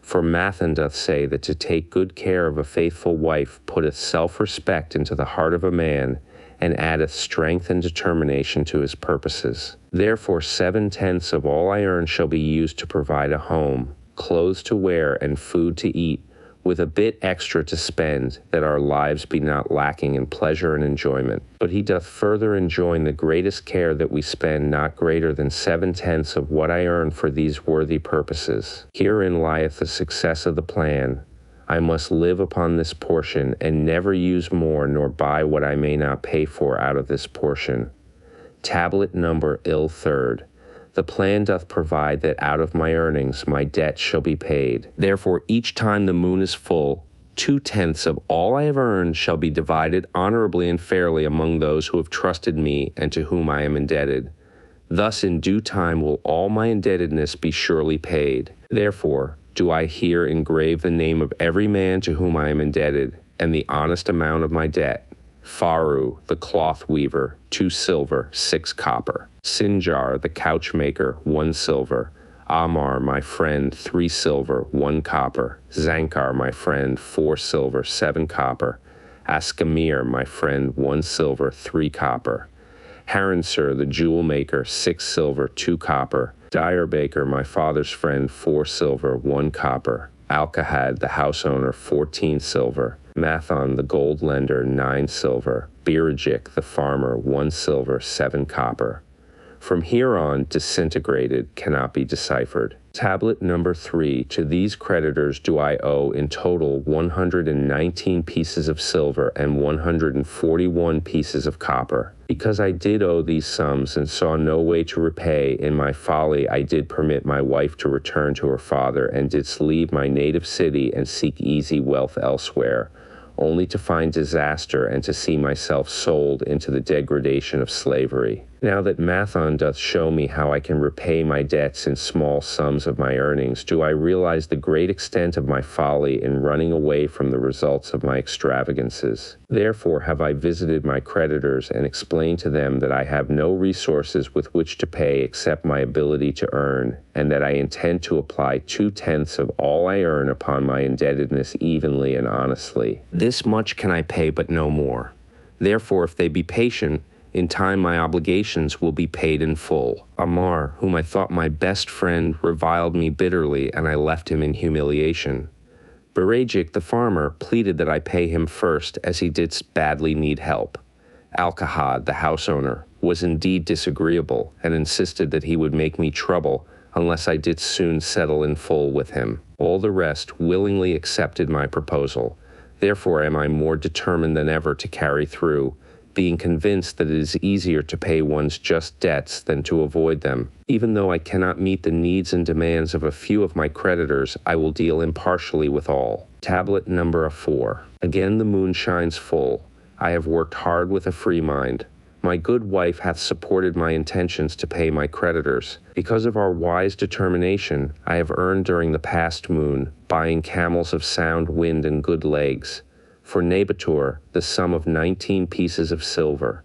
[SPEAKER 2] For Mathon doth say that to take good care of a faithful wife putteth self-respect into the heart of a man, and addeth strength and determination to his purposes. Therefore 7/10 of all I earn shall be used to provide a home, clothes to wear, and food to eat, with a bit extra to spend, that our lives be not lacking in pleasure and enjoyment. But he doth further enjoin the greatest care that we spend not greater than 7/10 of what I earn for these worthy purposes. Herein lieth the success of the plan. I must live upon this portion, and never use more nor buy what I may not pay for out of this portion. Tablet number 3rd. The plan doth provide that out of my earnings my debt shall be paid. Therefore each time the moon is full, 2/10 of all I have earned shall be divided honorably and fairly among those who have trusted me and to whom I am indebted. Thus in due time will all my indebtedness be surely paid. Therefore do I here engrave the name of every man to whom I am indebted, and the honest amount of my debt. Faru, the cloth weaver, 2 silver, 6 copper. Sinjar, the couch maker, 1 silver. Amar, my friend, 3 silver, 1 copper. Zankar, my friend, 4 silver, 7 copper. Askamir, my friend, 1 silver, 3 copper. Haransur, the jewel maker, 6 silver, 2 copper. Dyerbaker, my father's friend, 4 silver, 1 copper. Alkahad, the house owner, 14 silver. Mathon, the gold lender, 9 silver. Birajik, the farmer, 1 silver, 7 copper. From here on, disintegrated cannot be deciphered. Tablet number 3. To these creditors do I owe in total 119 pieces of silver and 141 pieces of copper. Because I did owe these sums and saw no way to repay, in my folly I did permit my wife to return to her father, and didst leave my native city and seek easy wealth elsewhere, only to find disaster and to see myself sold into the degradation of slavery. Now that Mathon doth show me how I can repay my debts in small sums of my earnings, do I realize the great extent of my folly in running away from the results of my extravagances. Therefore have I visited my creditors and explained to them that I have no resources with which to pay except my ability to earn, and that I intend to apply 2/10 of all I earn upon my indebtedness evenly and honestly. This much can I pay, but no more. Therefore, if they be patient, in time my obligations will be paid in full. Amar, whom I thought my best friend, reviled me bitterly, and I left him in humiliation. Birajik, the farmer, pleaded that I pay him first, as he did badly need help. Alkahad, the house owner, was indeed disagreeable, and insisted that he would make me trouble unless I did soon settle in full with him. All the rest willingly accepted my proposal. Therefore am I more determined than ever to carry through, being convinced that it is easier to pay one's just debts than to avoid them. Even though I cannot meet the needs and demands of a few of my creditors, I will deal impartially with all. Tablet number 4. Again the moon shines full. I have worked hard with a free mind. My good wife hath supported my intentions to pay my creditors. Because of our wise determination, I have earned during the past moon, buying camels of sound wind and good legs, for Nabatur, the sum of 19 pieces of silver.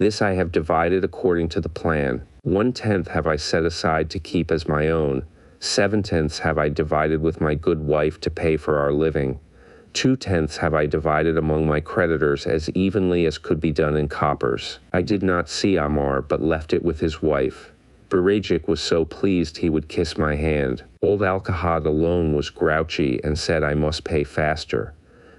[SPEAKER 2] This I have divided according to the plan. 1/10 have I set aside to keep as my own. 7/10 have I divided with my good wife to pay for our living. 2/10 have I divided among my creditors as evenly as could be done in coppers. I did not see Amar, but left it with his wife. Berajic was so pleased he would kiss my hand. Old Alcahad alone was grouchy and said I must pay faster.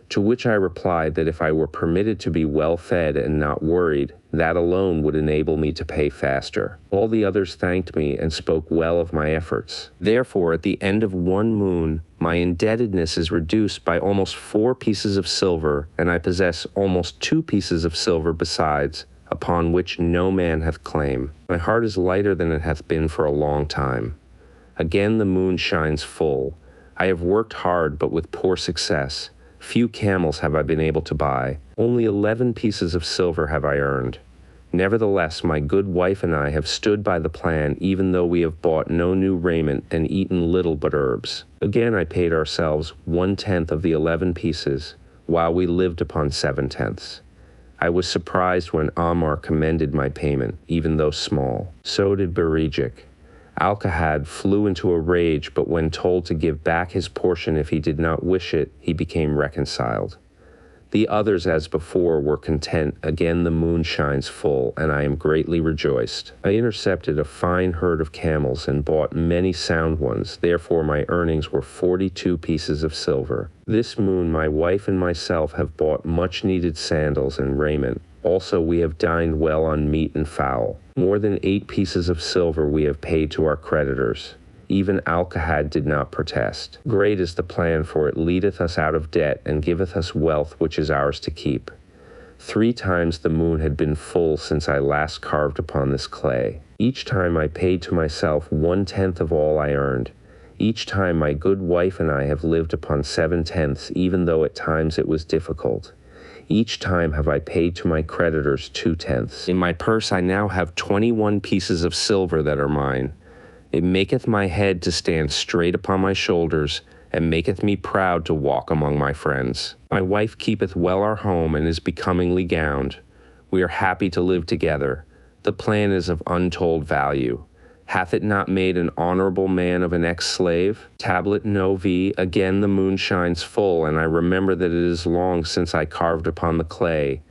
[SPEAKER 2] To which I replied that if I were permitted to be well fed and not worried, that alone would enable me to pay faster. All the others thanked me and spoke well of my efforts. Therefore, at the end of 1 moon, my indebtedness is reduced by almost 4 pieces of silver, and I possess almost 2 pieces of silver besides, upon which no man hath claim. My heart is lighter than it hath been for a long time. Again the moon shines full. I have worked hard, but with poor success. Few camels have I been able to buy. Only 11 pieces of silver have I earned. Nevertheless, my good wife and I have stood by the plan, even though we have bought no new raiment and eaten little but herbs. Again I paid ourselves 1/10 of the 11 pieces, while we lived upon 7/10. I was surprised when Amar commended my payment, even though small. So did Berajic. Alcahad flew into a rage, but when told to give back his portion if he did not wish it, he became reconciled. The others, as before, were content. Again the moon shines full, and I am greatly rejoiced. I intercepted a fine herd of camels and bought many sound ones, therefore my earnings were 42 pieces of silver. This moon my wife and myself have bought much-needed sandals and raiment. Also we have dined well on meat and fowl. More than 8 pieces of silver we have paid to our creditors. Even Alcahad did not protest. Great is the plan, for it leadeth us out of debt, and giveth us wealth which is ours to keep. 3 times the moon had been full since I last carved upon this clay. Each time I paid to myself 1/10 of all I earned. Each time my good wife and I have lived upon 7/10, even though at times it was difficult. Each time have I paid to my creditors 2/10. In my purse I now have 21 pieces of silver that are mine. It maketh my head to stand straight upon my shoulders, and maketh me proud to walk among my friends. My wife keepeth well our home, and is becomingly gowned. We are happy to live together. The plan is of untold value. Hath it not made an honorable man of an ex-slave? Tablet Novi, again the moon shines full, and I remember that it is long since I carved upon the clay.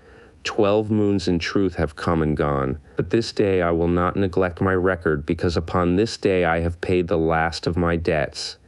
[SPEAKER 2] 12 moons in truth have come and gone, but this day I will not neglect my record, because upon this day I have paid the last of my debts.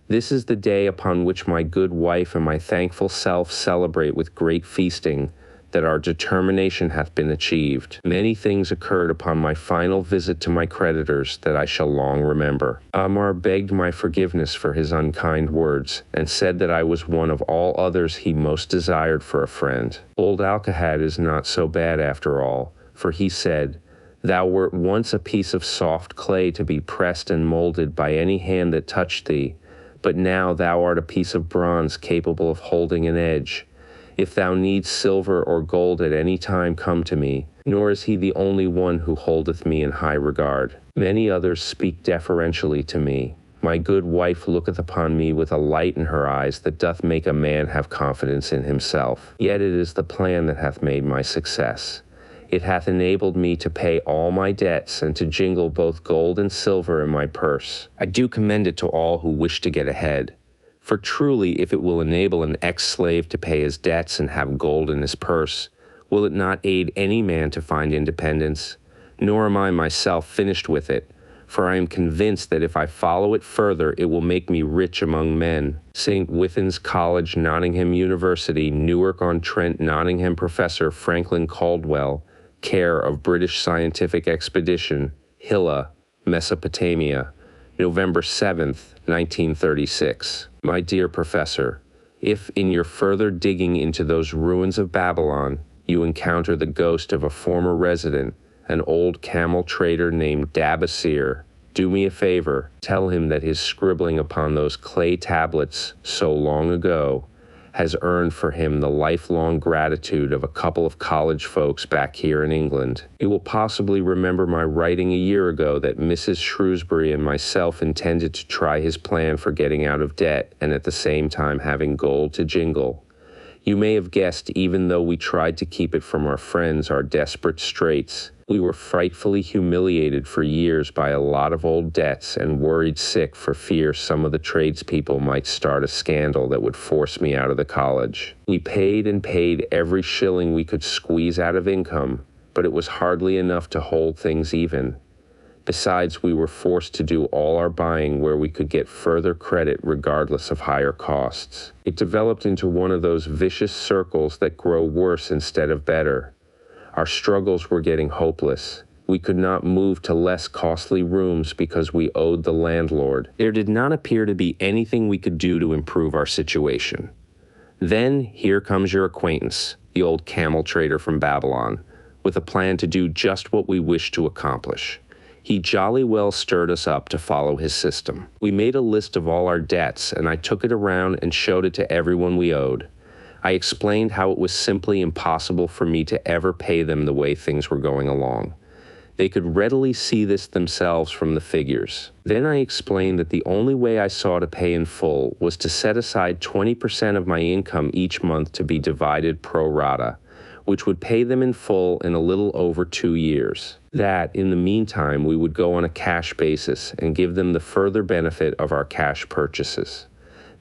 [SPEAKER 2] This is the day upon which my good wife and my thankful self celebrate with great feasting, that our determination hath been achieved. Many things occurred upon my final visit to my creditors that I shall long remember. Amar begged my forgiveness for his unkind words, and said that I was one of all others he most desired for a friend. Old Alcahad is not so bad after all, for he said, "Thou wert once a piece of soft clay to be pressed and molded by any hand that touched thee, but now thou art a piece of bronze capable of holding an edge. If thou needst silver or gold at any time, come to me, nor is he the only one who holdeth me in high regard. Many others speak deferentially to me. My good wife looketh upon me with a light in her eyes that doth make a man have confidence in himself. Yet it is the plan that hath made my success. It hath enabled me to pay all my debts, and to jingle both gold and silver in my purse. I do commend it to all who wish to get ahead. For truly, if it will enable an ex-slave to pay his debts and have gold in his purse, will it not aid any man to find independence? Nor am I myself finished with it, for I am convinced that if I follow it further, it will make me rich among men. St. Within's College, Nottingham University, Newark-on-Trent, Nottingham Professor Franklin Caldwell, care of British Scientific Expedition, Hilla, Mesopotamia, November 7th, 1936. My dear Professor, if in your further digging into those ruins of Babylon, you encounter the ghost of a former resident, an old camel trader named Dabasir, do me a favor, tell him that his scribbling upon those clay tablets so long ago has earned for him the lifelong gratitude of a couple of college folks back here in England. He will possibly remember my writing a year ago that Mrs. Shrewsbury and myself intended to try his plan for getting out of debt and at the same time having gold to jingle. You may have guessed, even though we tried to keep it from our friends, our desperate straits, we were frightfully humiliated for years by a lot of old debts and worried sick for fear some of the tradespeople might start a scandal that would force me out of the college. We paid and paid every shilling we could squeeze out of income, but it was hardly enough to hold things even. Besides, we were forced to do all our buying where we could get further credit regardless of higher costs. It developed into one of those vicious circles that grow worse instead of better. Our struggles were getting hopeless. We could not move to less costly rooms because we owed the landlord. There did not appear to be anything we could do to improve our situation. Then here comes your acquaintance, the old camel trader from Babylon, with a plan to do just what we wished to accomplish. He jolly well stirred us up to follow his system. We made a list of all our debts, and I took it around and showed it to everyone we owed. I explained how it was simply impossible for me to ever pay them the way things were going along. They could readily see this themselves from the figures. Then I explained that the only way I saw to pay in full was to set aside 20% of my income each month to be divided pro rata, which would pay them in full in a little over 2 years. That, in the meantime, we would go on a cash basis and give them the further benefit of our cash purchases.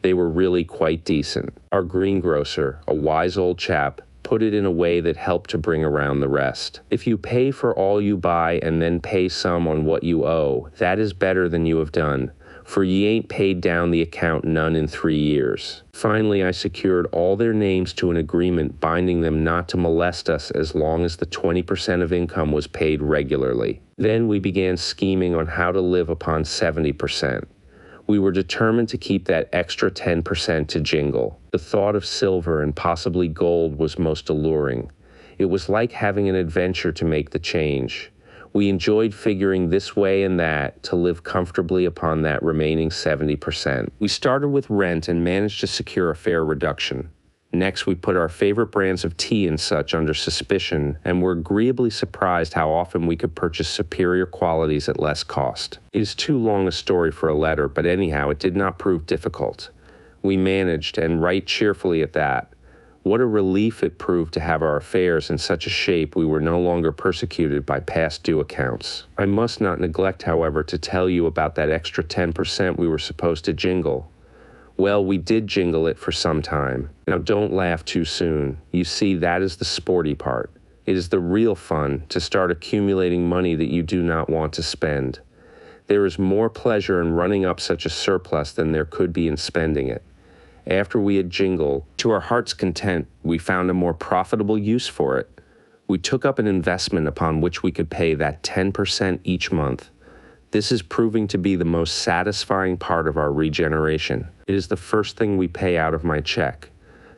[SPEAKER 2] They were really quite decent. Our greengrocer, a wise old chap, put it in a way that helped to bring around the rest. If you pay for all you buy and then pay some on what you owe, that is better than you have done, for ye ain't paid down the account none in 3 years. Finally, I secured all their names to an agreement binding them not to molest us as long as the 20% of income was paid regularly. Then we began scheming on how to live upon 70%. We were determined to keep that extra 10% to jingle. The thought of silver and possibly gold was most alluring. It was like having an adventure to make the change. We enjoyed figuring this way and that to live comfortably upon that remaining 70%. We started with rent and managed to secure a fair reduction. Next, we put our favorite brands of tea and such under suspicion and were agreeably surprised how often we could purchase superior qualities at less cost. It is too long a story for a letter, but anyhow, it did not prove difficult. We managed, and right cheerfully at that. What a relief it proved to have our affairs in such a shape we were no longer persecuted by past due accounts. I must not neglect, however, to tell you about that extra 10% we were supposed to jingle. Well, we did jingle it for some time. Now don't laugh too soon. You see, that is the sporty part. It is the real fun to start accumulating money that you do not want to spend. There is more pleasure in running up such a surplus than there could be in spending it. After we had jingled, to our heart's content, we found a more profitable use for it. We took up an investment upon which we could pay that 10% each month. This is proving to be the most satisfying part of our regeneration. It is the first thing we pay out of my check.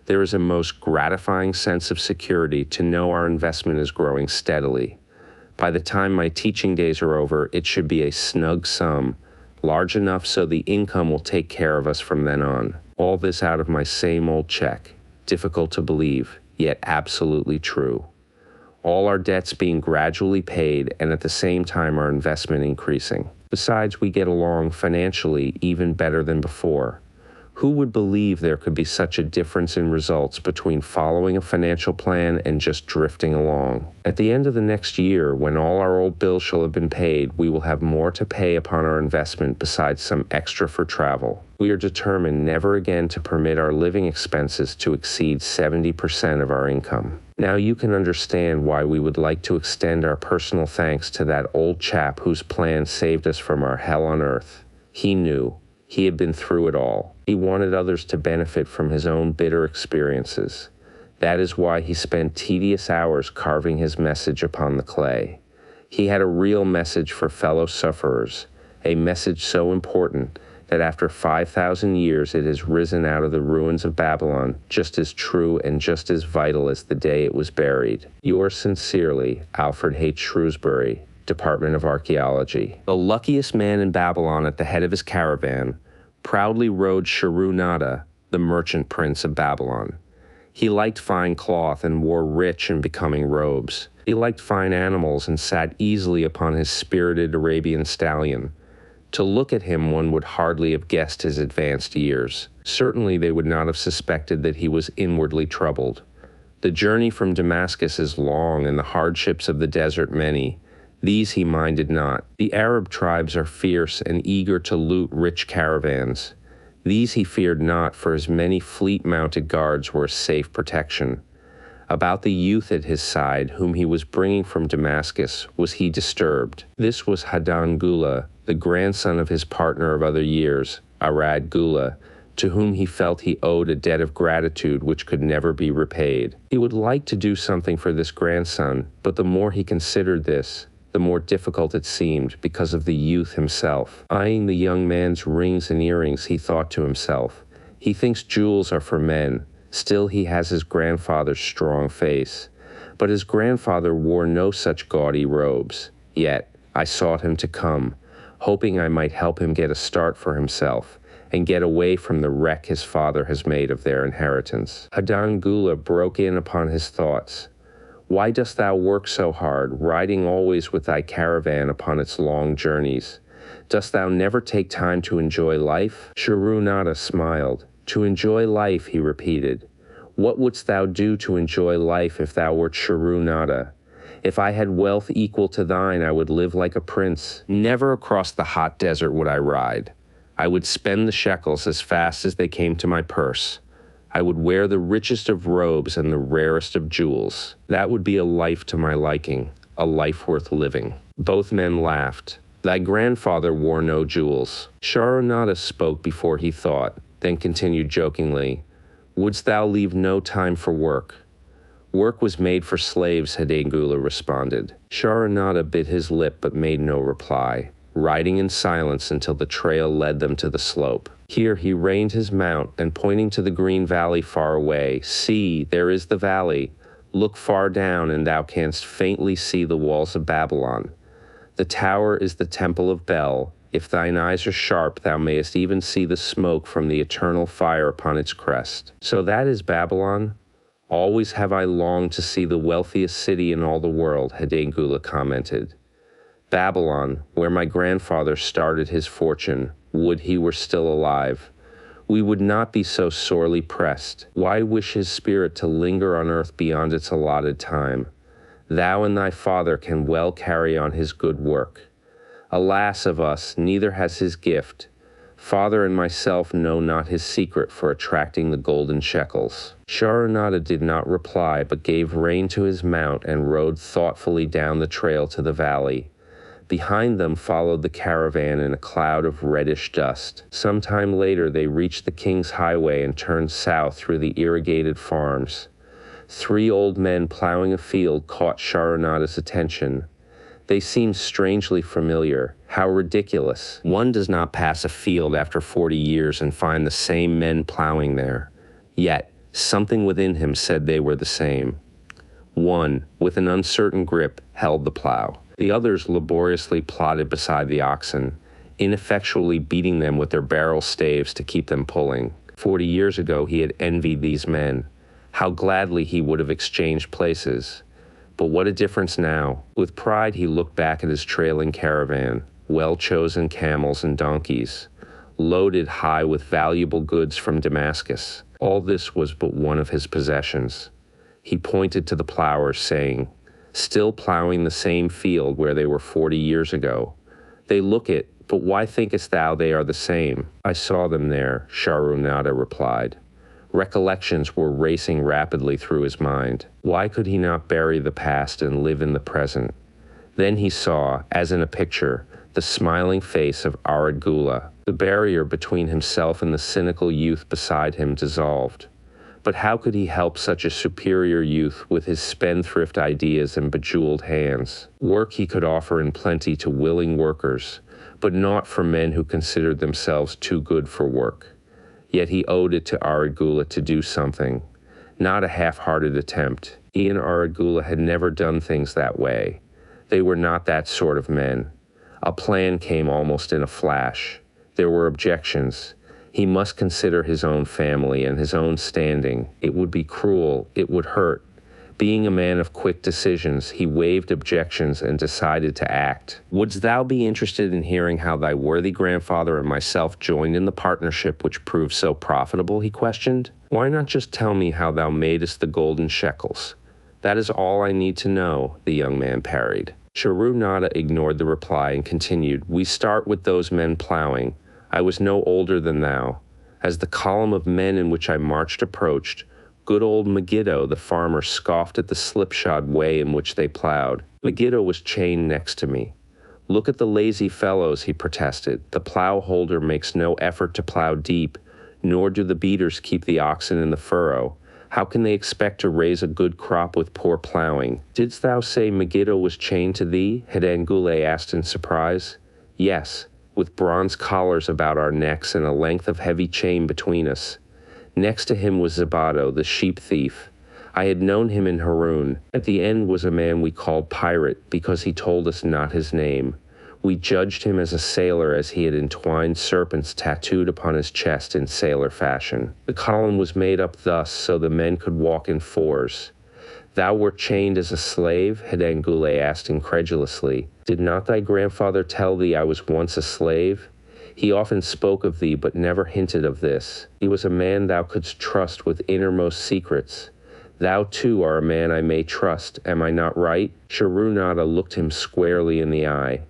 [SPEAKER 2] There is a most gratifying sense of security to know our investment is growing steadily. By the time my teaching days are over, it should be a snug sum, large enough so the income will take care of us from then on. All this out of my same old check. Difficult to believe, yet absolutely true. All our debts being gradually paid and at the same time our investment increasing. Besides, we get along financially even better than before. Who would believe there could be such a difference in results between following a financial plan and just drifting along? At the end of the next year, when all our old bills shall have been paid, we will have more to pay upon our investment besides some extra for travel. We are determined never again to permit our living expenses to exceed 70% of our income. Now you can understand why we would like to extend our personal thanks to that old chap whose plan saved us from our hell on earth. He knew. He had been through it all. He wanted others to benefit from his own bitter experiences. That is why he spent tedious hours carving his message upon the clay. He had a real message for fellow sufferers, a message so important that after 5,000 years it has risen out of the ruins of Babylon, just as true and just as vital as the day it was buried. Yours sincerely, Alfred H. Shrewsbury, Department of Archaeology. The luckiest man in Babylon at the head of his caravan proudly rode Sharu-Nada, the merchant prince of Babylon. He liked fine cloth and wore rich and becoming robes. He liked fine animals and sat easily upon his spirited Arabian stallion. To look at him, one would hardly have guessed his advanced years. Certainly they would not have suspected that he was inwardly troubled. The journey from Damascus is long, and the hardships of the desert many. These he minded not. The Arab tribes are fierce and eager to loot rich caravans. These he feared not, for his many fleet-mounted guards were a safe protection. About the youth at his side, whom he was bringing from Damascus, was he disturbed. This was Hadan Gula, the grandson of his partner of other years, Arad Gula, to whom he felt he owed a debt of gratitude which could never be repaid. He would like to do something for this grandson, but the more he considered this, the more difficult it seemed, because of the youth himself. Eyeing the young man's rings and earrings, he thought to himself, "He thinks jewels are for men. Still he has his grandfather's strong face." But his grandfather wore no such gaudy robes. Yet I sought him to come, hoping I might help him get a start for himself, and get away from the wreck his father has made of their inheritance. Hadan Gula broke in upon his thoughts. "Why dost thou work so hard, riding always with thy caravan upon its long journeys? Dost thou never take time to enjoy life?" Sharunada smiled. "To enjoy life," he repeated. "What wouldst thou do to enjoy life if thou wert Sharunada? If I had wealth equal to thine, I would live like a prince. Never across the hot desert would I ride. I would spend the shekels as fast as they came to my purse. I would wear the richest of robes and the rarest of jewels. That would be a life to my liking, a life worth living." Both men laughed. "Thy grandfather wore no jewels." Sharunada spoke before he thought, then continued jokingly, "Wouldst thou leave no time for work?" "Work was made for slaves," Hadangula responded. Sharunada bit his lip but made no reply, riding in silence until the trail led them to the slope. Here he reined his mount, and pointing to the green valley far away, "See, there is the valley. Look far down, and thou canst faintly see the walls of Babylon. The tower is the temple of Bel. If thine eyes are sharp, thou mayest even see the smoke from the eternal fire upon its crest." "So that is Babylon? Always have I longed to see the wealthiest city in all the world," Hadangula commented. "Babylon, where my grandfather started his fortune. Would he were still alive. We would not be so sorely pressed. Why wish his spirit to linger on earth beyond its allotted time? Thou and thy father can well carry on his good work. Alas of us, neither has his gift. Father and myself know not his secret for attracting the golden shekels." Sharunada did not reply, but gave rein to his mount and rode thoughtfully down the trail to the valley. Behind them followed the caravan in a cloud of reddish dust. Some time later they reached the King's Highway and turned south through the irrigated farms. 3 old men plowing a field caught Sharunada's attention. They seemed strangely familiar. How ridiculous. One does not pass a field after 40 years and find the same men plowing there. Yet, something within him said they were the same. One, with an uncertain grip, held the plow. The others laboriously plodded beside the oxen, ineffectually beating them with their barrel staves to keep them pulling. 40 years ago he had envied these men. How gladly he would have exchanged places. But what a difference now. With pride he looked back at his trailing caravan, well-chosen camels and donkeys, loaded high with valuable goods from Damascus. All this was but one of his possessions. He pointed to the plowers, saying, "Still plowing the same field where they were 40 years ago. They look it, but why thinkest thou they are the same?" "I saw them there," Sharunada replied. Recollections were racing rapidly through his mind. Why could he not bury the past and live in the present? Then he saw, as in a picture, the smiling face of Arad Gula. The barrier between himself and the cynical youth beside him dissolved. But how could he help such a superior youth with his spendthrift ideas and bejeweled hands? Work he could offer in plenty to willing workers, but not for men who considered themselves too good for work. Yet he owed it to Arad Gula to do something, not a half-hearted attempt. He and Arad Gula had never done things that way. They were not that sort of men. A plan came almost in a flash. There were objections. He must consider his own family and his own standing. It would be cruel, it would hurt, Being a man of quick decisions, he waived objections and decided to act. Wouldst thou be interested in hearing how thy worthy grandfather and myself joined in the partnership which proved so profitable? He questioned. Why not just tell me how thou madest the golden shekels? That is all I need to know, the young man parried. Sharunada ignored the reply and continued, We start with those men plowing. I was no older than thou. As the column of men in which I marched approached, good old Megiddo, the farmer, scoffed at the slipshod way in which they plowed. Megiddo was chained next to me. Look at the lazy fellows, he protested. The plow holder makes no effort to plow deep, nor do the beaters keep the oxen in the furrow. How can they expect to raise a good crop with poor plowing? Didst thou say Megiddo was chained to thee? Hedangule asked in surprise. Yes, with bronze collars about our necks and a length of heavy chain between us. Next to him was Zabato, the sheep thief. I had known him in Haroun. At the end was a man we called Pirate, because he told us not his name. We judged him as a sailor, as he had entwined serpents tattooed upon his chest in sailor fashion. The column was made up thus so the men could walk in fours. Thou wert chained as a slave? Hedangule asked incredulously. Did not thy grandfather tell thee I was once a slave? He often spoke of thee, but never hinted of this. He was a man thou couldst trust with innermost secrets. Thou too art a man I may trust, am I not right? Sharunada looked him squarely in the eye.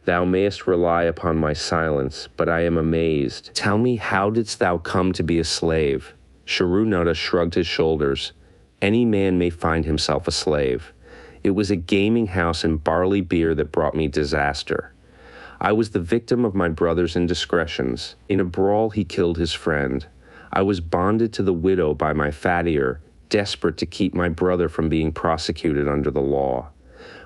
[SPEAKER 2] Thou mayest rely upon my silence, but I am amazed. Tell me, how didst thou come to be a slave? Sharunada shrugged his shoulders. Any man may find himself a slave. It was a gaming house and barley beer that brought me disaster. I was the victim of my brother's indiscretions. In a brawl, he killed his friend. I was bonded to the widow by my fattier, desperate to keep my brother from being prosecuted under the law.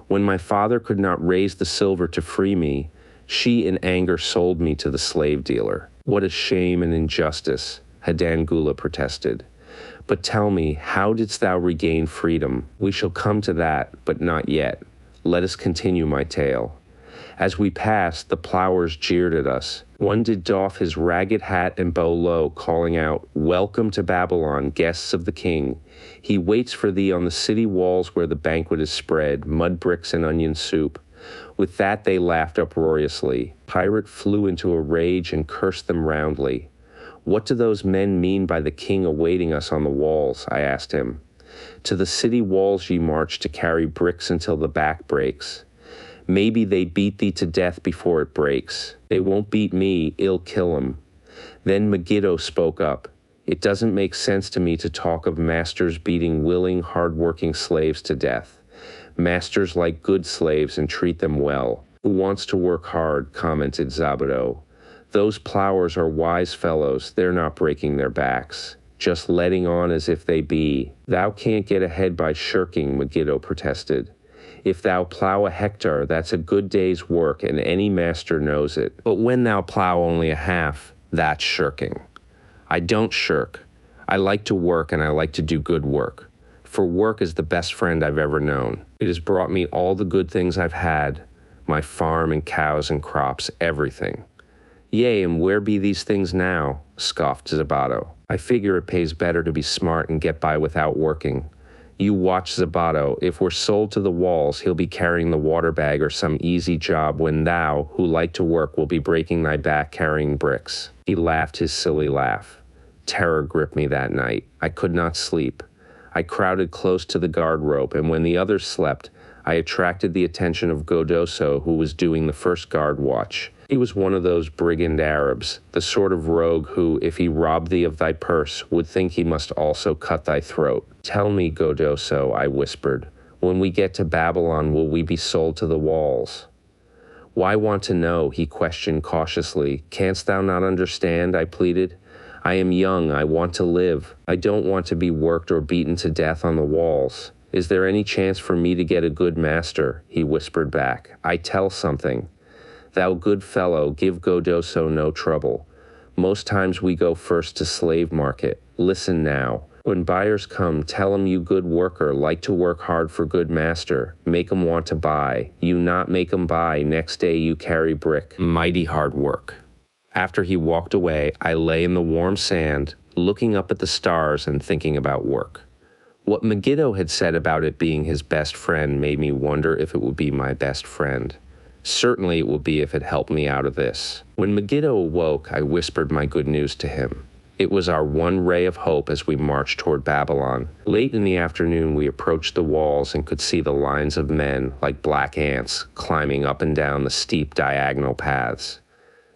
[SPEAKER 2] When my father could not raise the silver to free me, she in anger sold me to the slave dealer. What a shame and injustice, Hedangula protested. But tell me, how didst thou regain freedom? We shall come to that, but not yet. Let us continue my tale. As we passed, the plowers jeered at us. One did doff his ragged hat and bow low, calling out, Welcome to Babylon, guests of the king. He waits for thee on the city walls where the banquet is spread, mud bricks and onion soup. With that they laughed uproariously. Pirate flew into a rage and cursed them roundly. What do those men mean by the king awaiting us on the walls? I asked him. To the city walls ye march to carry bricks until the back breaks. Maybe they beat thee to death before it breaks. They won't beat me, it'll kill 'em. Then Megiddo spoke up. It doesn't make sense to me to talk of masters beating willing, hard-working slaves to death. Masters like good slaves and treat them well. Who wants to work hard, commented Zabato. Those plowers are wise fellows, they're not breaking their backs. Just letting on as if they be. Thou can't get ahead by shirking, Megiddo protested. If thou plow a hectare, that's a good day's work, and any master knows it. But when thou plow only a half, that's shirking. I don't shirk. I like to work, and I like to do good work. For work is the best friend I've ever known. It has brought me all the good things I've had, my farm and cows and crops, everything. Yea, and where be these things now? Scoffed Zabato. I figure it pays better to be smart and get by without working. You watch Zabato. If we're sold to the walls, he'll be carrying the water bag or some easy job when thou, who like to work, will be breaking thy back carrying bricks. He laughed his silly laugh. Terror gripped me that night. I could not sleep. I crowded close to the guard rope, and when the others slept, I attracted the attention of Godoso, who was doing the first guard watch. He was one of those brigand Arabs, the sort of rogue who, if he robbed thee of thy purse, would think he must also cut thy throat. Tell me, Godoso, I whispered, when we get to Babylon, will we be sold to the walls? Why want to know? He questioned cautiously. Canst thou not understand? I pleaded. I am young. I want to live. I don't want to be worked or beaten to death on the walls. Is there any chance for me to get a good master? He whispered back. I tell something. Thou good fellow, give Godoso no trouble. Most times we go first to slave market. Listen now. When buyers come, tell 'em you good worker, like to work hard for good master. Make 'em want to buy. You not make 'em buy, next day you carry brick. Mighty hard work. After he walked away, I lay in the warm sand, looking up at the stars and thinking about work. What Megiddo had said about it being his best friend made me wonder if it would be my best friend. Certainly it would be if it helped me out of this. When Megiddo awoke, I whispered my good news to him. It was our one ray of hope as we marched toward Babylon. Late in the afternoon, we approached the walls and could see the lines of men, like black ants, climbing up and down the steep diagonal paths.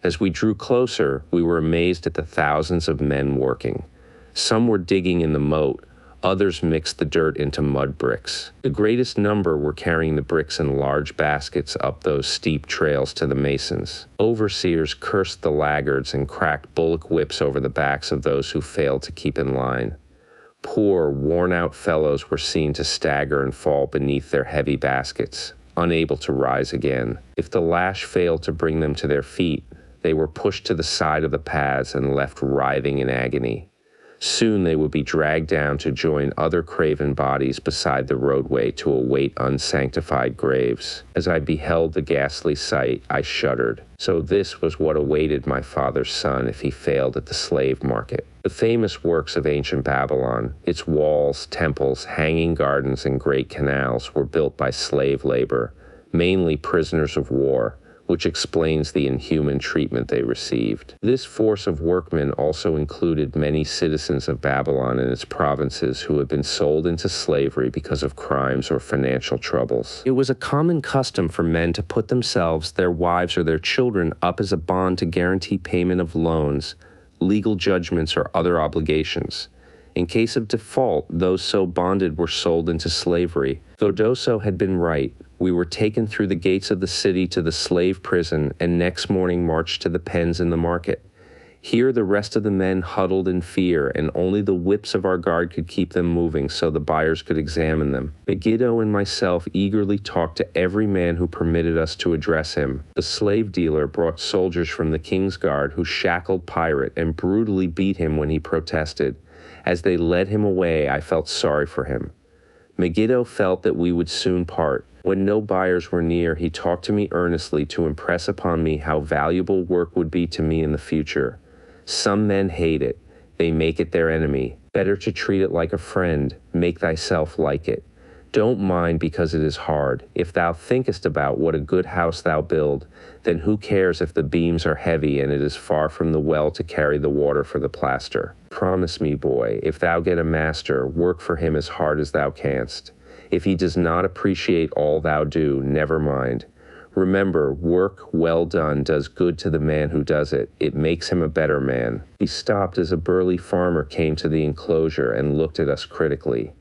[SPEAKER 2] As we drew closer, we were amazed at the thousands of men working. Some were digging in the moat. Others mixed the dirt into mud bricks. The greatest number were carrying the bricks in large baskets up those steep trails to the masons. Overseers cursed the laggards and cracked bullock whips over the backs of those who failed to keep in line. Poor, worn-out fellows were seen to stagger and fall beneath their heavy baskets, unable to rise again. If the lash failed to bring them to their feet, they were pushed to the side of the paths and left writhing in agony. Soon they would be dragged down to join other craven bodies beside the roadway to await unsanctified graves. As I beheld the ghastly sight, I shuddered. So this was what awaited my father's son if he failed at the slave market. The famous works of ancient Babylon, its walls, temples, hanging gardens, and great canals were built by slave labor, mainly prisoners of war, which explains the inhuman treatment they received. This force of workmen also included many citizens of Babylon and its provinces who had been sold into slavery because of crimes or financial troubles. It was a common custom for men to put themselves, their wives, or their children up as a bond to guarantee payment of loans, legal judgments, or other obligations. In case of default, those so bonded were sold into slavery. Godoso had been right. We were taken through the gates of the city to the slave prison and next morning marched to the pens in the market. Here the rest of the men huddled in fear, and only the whips of our guard could keep them moving so the buyers could examine them. Megiddo and myself eagerly talked to every man who permitted us to address him. The slave dealer brought soldiers from the king's guard who shackled Pirate and brutally beat him when he protested. As they led him away, I felt sorry for him. Megiddo felt that we would soon part. When no buyers were near, he talked to me earnestly to impress upon me how valuable work would be to me in the future. Some men hate it. They make it their enemy. Better to treat it like a friend. Make thyself like it. Don't mind because it is hard. If thou thinkest about what a good house thou build, then who cares if the beams are heavy and it is far from the well to carry the water for the plaster? Promise me, boy, if thou get a master, work for him as hard as thou canst. If he does not appreciate all thou do, never mind. Remember, work well done does good to the man who does it. It makes him a better man. He stopped as a burly farmer came to the enclosure and looked at us critically.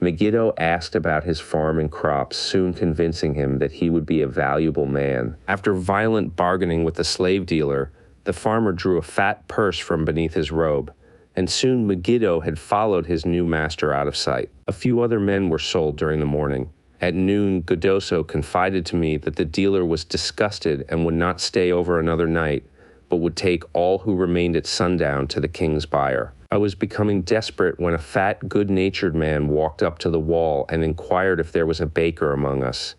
[SPEAKER 2] Megiddo asked about his farm and crops, soon convincing him that he would be a valuable man. After violent bargaining with the slave dealer, the farmer drew a fat purse from beneath his robe, and soon Megiddo had followed his new master out of sight. A few other men were sold during the morning. At noon, Godoso confided to me that the dealer was disgusted and would not stay over another night, but would take all who remained at sundown to the king's buyer. I was becoming desperate when a fat, good-natured man walked up to the wall and inquired if there was a baker among us.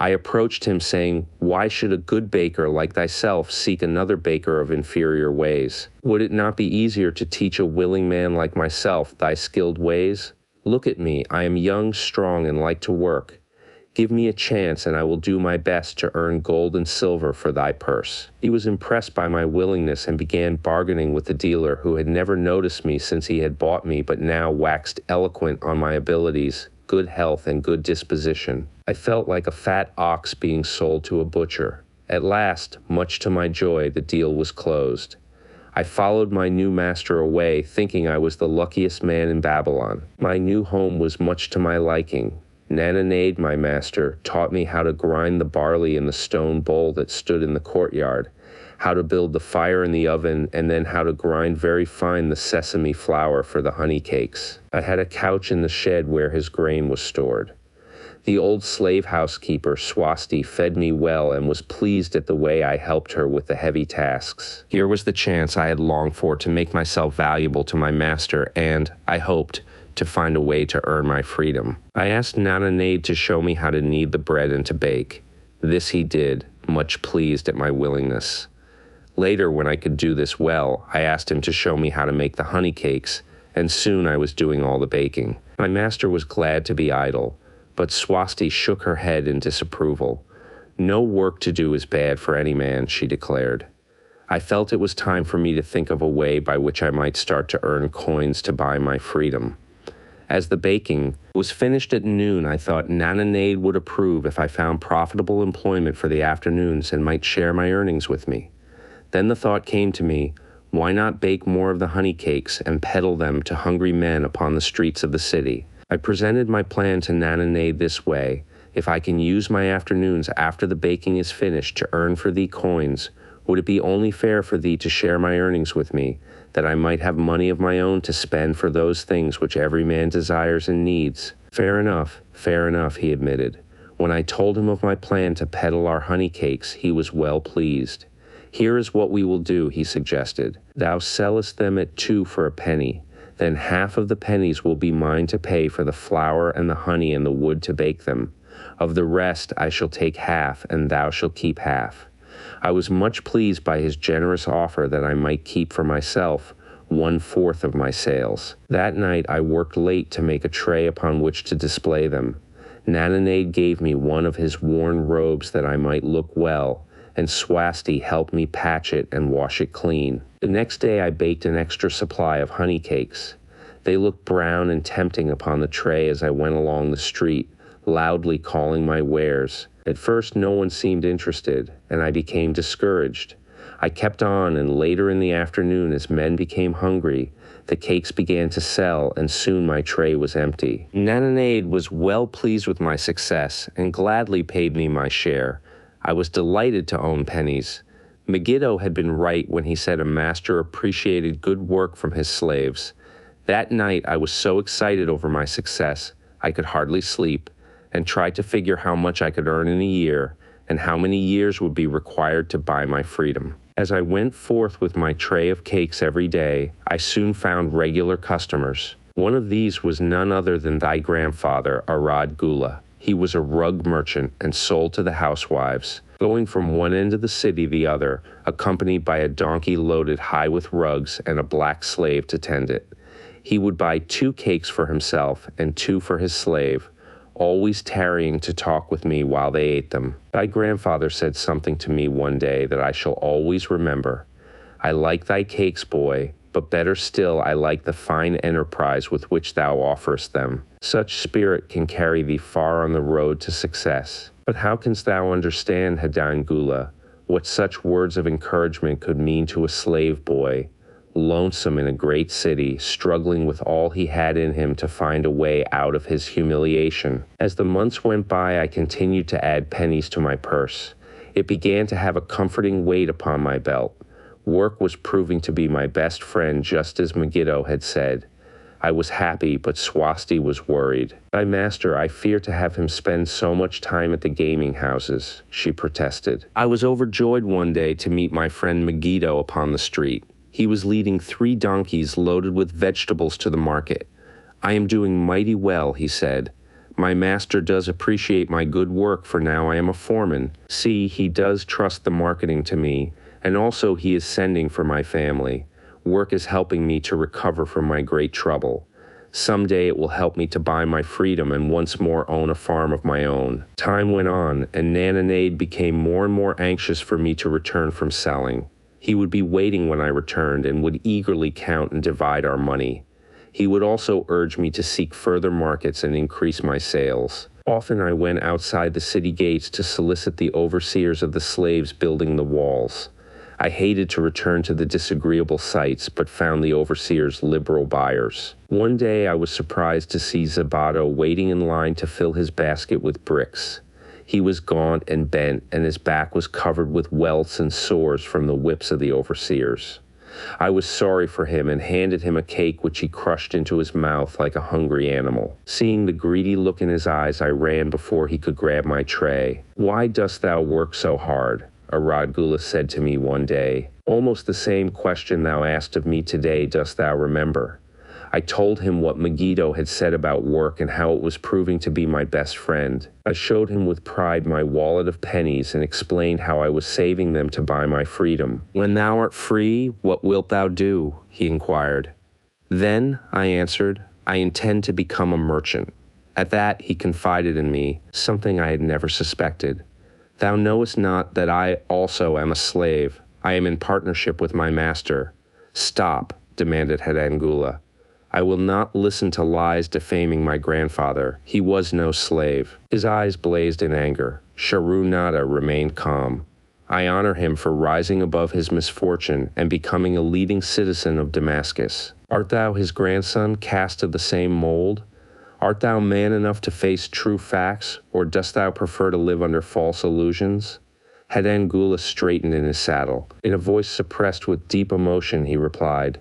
[SPEAKER 2] I approached him saying, "Why should a good baker like thyself seek another baker of inferior ways? Would it not be easier to teach a willing man like myself thy skilled ways? Look at me, I am young, strong, and like to work. Give me a chance and I will do my best to earn gold and silver for thy purse." He was impressed by my willingness and began bargaining with the dealer, who had never noticed me since he had bought me but now waxed eloquent on my abilities, good health, and good disposition. I felt like a fat ox being sold to a butcher. At last, much to my joy, the deal was closed. I followed my new master away, thinking I was the luckiest man in Babylon. My new home was much to my liking. Nananade, my master, taught me how to grind the barley in the stone bowl that stood in the courtyard, how to build the fire in the oven, and then how to grind very fine the sesame flour for the honey cakes. I had a couch in the shed where his grain was stored. The old slave housekeeper, Swasti, fed me well and was pleased at the way I helped her with the heavy tasks. Here was the chance I had longed for to make myself valuable to my master and, I hoped, to find a way to earn my freedom. I asked Nananade to show me how to knead the bread and to bake. This he did, much pleased at my willingness. Later, when I could do this well, I asked him to show me how to make the honey cakes, and soon I was doing all the baking. My master was glad to be idle, but Swasti shook her head in disapproval. No work to do is bad for any man, she declared. I felt it was time for me to think of a way by which I might start to earn coins to buy my freedom. As the baking was finished at noon, I thought Nananade would approve if I found profitable employment for the afternoons and might share my earnings with me. Then the thought came to me, why not bake more of the honey cakes and peddle them to hungry men upon the streets of the city? I presented my plan to Nananade this way: if I can use my afternoons after the baking is finished to earn for thee coins, would it be only fair for thee to share my earnings with me, that I might have money of my own to spend for those things which every man desires and needs? Fair enough, he admitted. When I told him of my plan to peddle our honey cakes, he was well pleased. Here is what we will do, he suggested. Thou sellest them at 2 for a penny. Then half of the pennies will be mine to pay for the flour and the honey and the wood to bake them. Of the rest I shall take half, and thou shalt keep half. I was much pleased by his generous offer that I might keep for myself 1/4 of my sales. That night I worked late to make a tray upon which to display them. Nananade gave me one of his worn robes that I might look well, and Swasti helped me patch it and wash it clean. The next day I baked an extra supply of honey cakes. They looked brown and tempting upon the tray as I went along the street, loudly calling my wares. At first no one seemed interested, and I became discouraged. I kept on, and later in the afternoon, as men became hungry, the cakes began to sell, and soon my tray was empty. Nananade was well pleased with my success, and gladly paid me my share. I was delighted to own pennies. Megiddo had been right when he said a master appreciated good work from his slaves. That night I was so excited over my success, I could hardly sleep, and tried to figure how much I could earn in a year, and how many years would be required to buy my freedom. As I went forth with my tray of cakes every day, I soon found regular customers. One of these was none other than thy grandfather, Arad Gula. He was a rug merchant and sold to the housewives, going from one end of the city to the other, accompanied by a donkey loaded high with rugs and a black slave to tend it. He would buy 2 cakes for himself and 2 for his slave, always tarrying to talk with me while they ate them. Thy grandfather said something to me one day that I shall always remember. I like thy cakes, boy, but better still I like the fine enterprise with which thou offerest them. Such spirit can carry thee far on the road to success. But how canst thou understand, Hadan Gula, what such words of encouragement could mean to a slave boy, lonesome in a great city, struggling with all he had in him to find a way out of his humiliation? As the months went by, I continued to add pennies to my purse. It began to have a comforting weight upon my belt. Work was proving to be my best friend, just as Megiddo had said. I was happy, but Swasti was worried. My master, I fear to have him spend so much time at the gaming houses, she protested. I was overjoyed one day to meet my friend Megiddo upon the street. He was leading 3 donkeys loaded with vegetables to the market. I am doing mighty well, he said. My master does appreciate my good work, for now I am a foreman. See, he does trust the marketing to me, and also he is sending for my family. Work is helping me to recover from my great trouble. Someday it will help me to buy my freedom and once more own a farm of my own. Time went on, and Nananade became more and more anxious for me to return from selling. He would be waiting when I returned and would eagerly count and divide our money. He would also urge me to seek further markets and increase my sales. Often I went outside the city gates to solicit the overseers of the slaves building the walls. I hated to return to the disagreeable sights, but found the overseers liberal buyers. One day I was surprised to see Zabato waiting in line to fill his basket with bricks. He was gaunt and bent, and his back was covered with welts and sores from the whips of the overseers. I was sorry for him and handed him a cake which he crushed into his mouth like a hungry animal. Seeing the greedy look in his eyes, I ran before he could grab my tray. "Why dost thou work so hard?" Arad Gula said to me one day. "Almost the same question thou asked of me today dost thou remember?" I told him what Megiddo had said about work and how it was proving to be my best friend. I showed him with pride my wallet of pennies and explained how I was saving them to buy my freedom. "When thou art free, what wilt thou do?" he inquired. "Then," I answered, I intend to become a merchant. At that he confided in me something I had never suspected. Thou knowest not that I also am a slave. I am in partnership with my master. Stop, demanded Hedangula. I will not listen to lies defaming my grandfather. He was no slave. His eyes blazed in anger. Sharunada remained calm. I honor him for rising above his misfortune and becoming a leading citizen of Damascus. Art thou his grandson, cast of the same mold? Art thou man enough to face true facts, or dost thou prefer to live under false illusions? Hedangula straightened in his saddle. In a voice suppressed with deep emotion, he replied,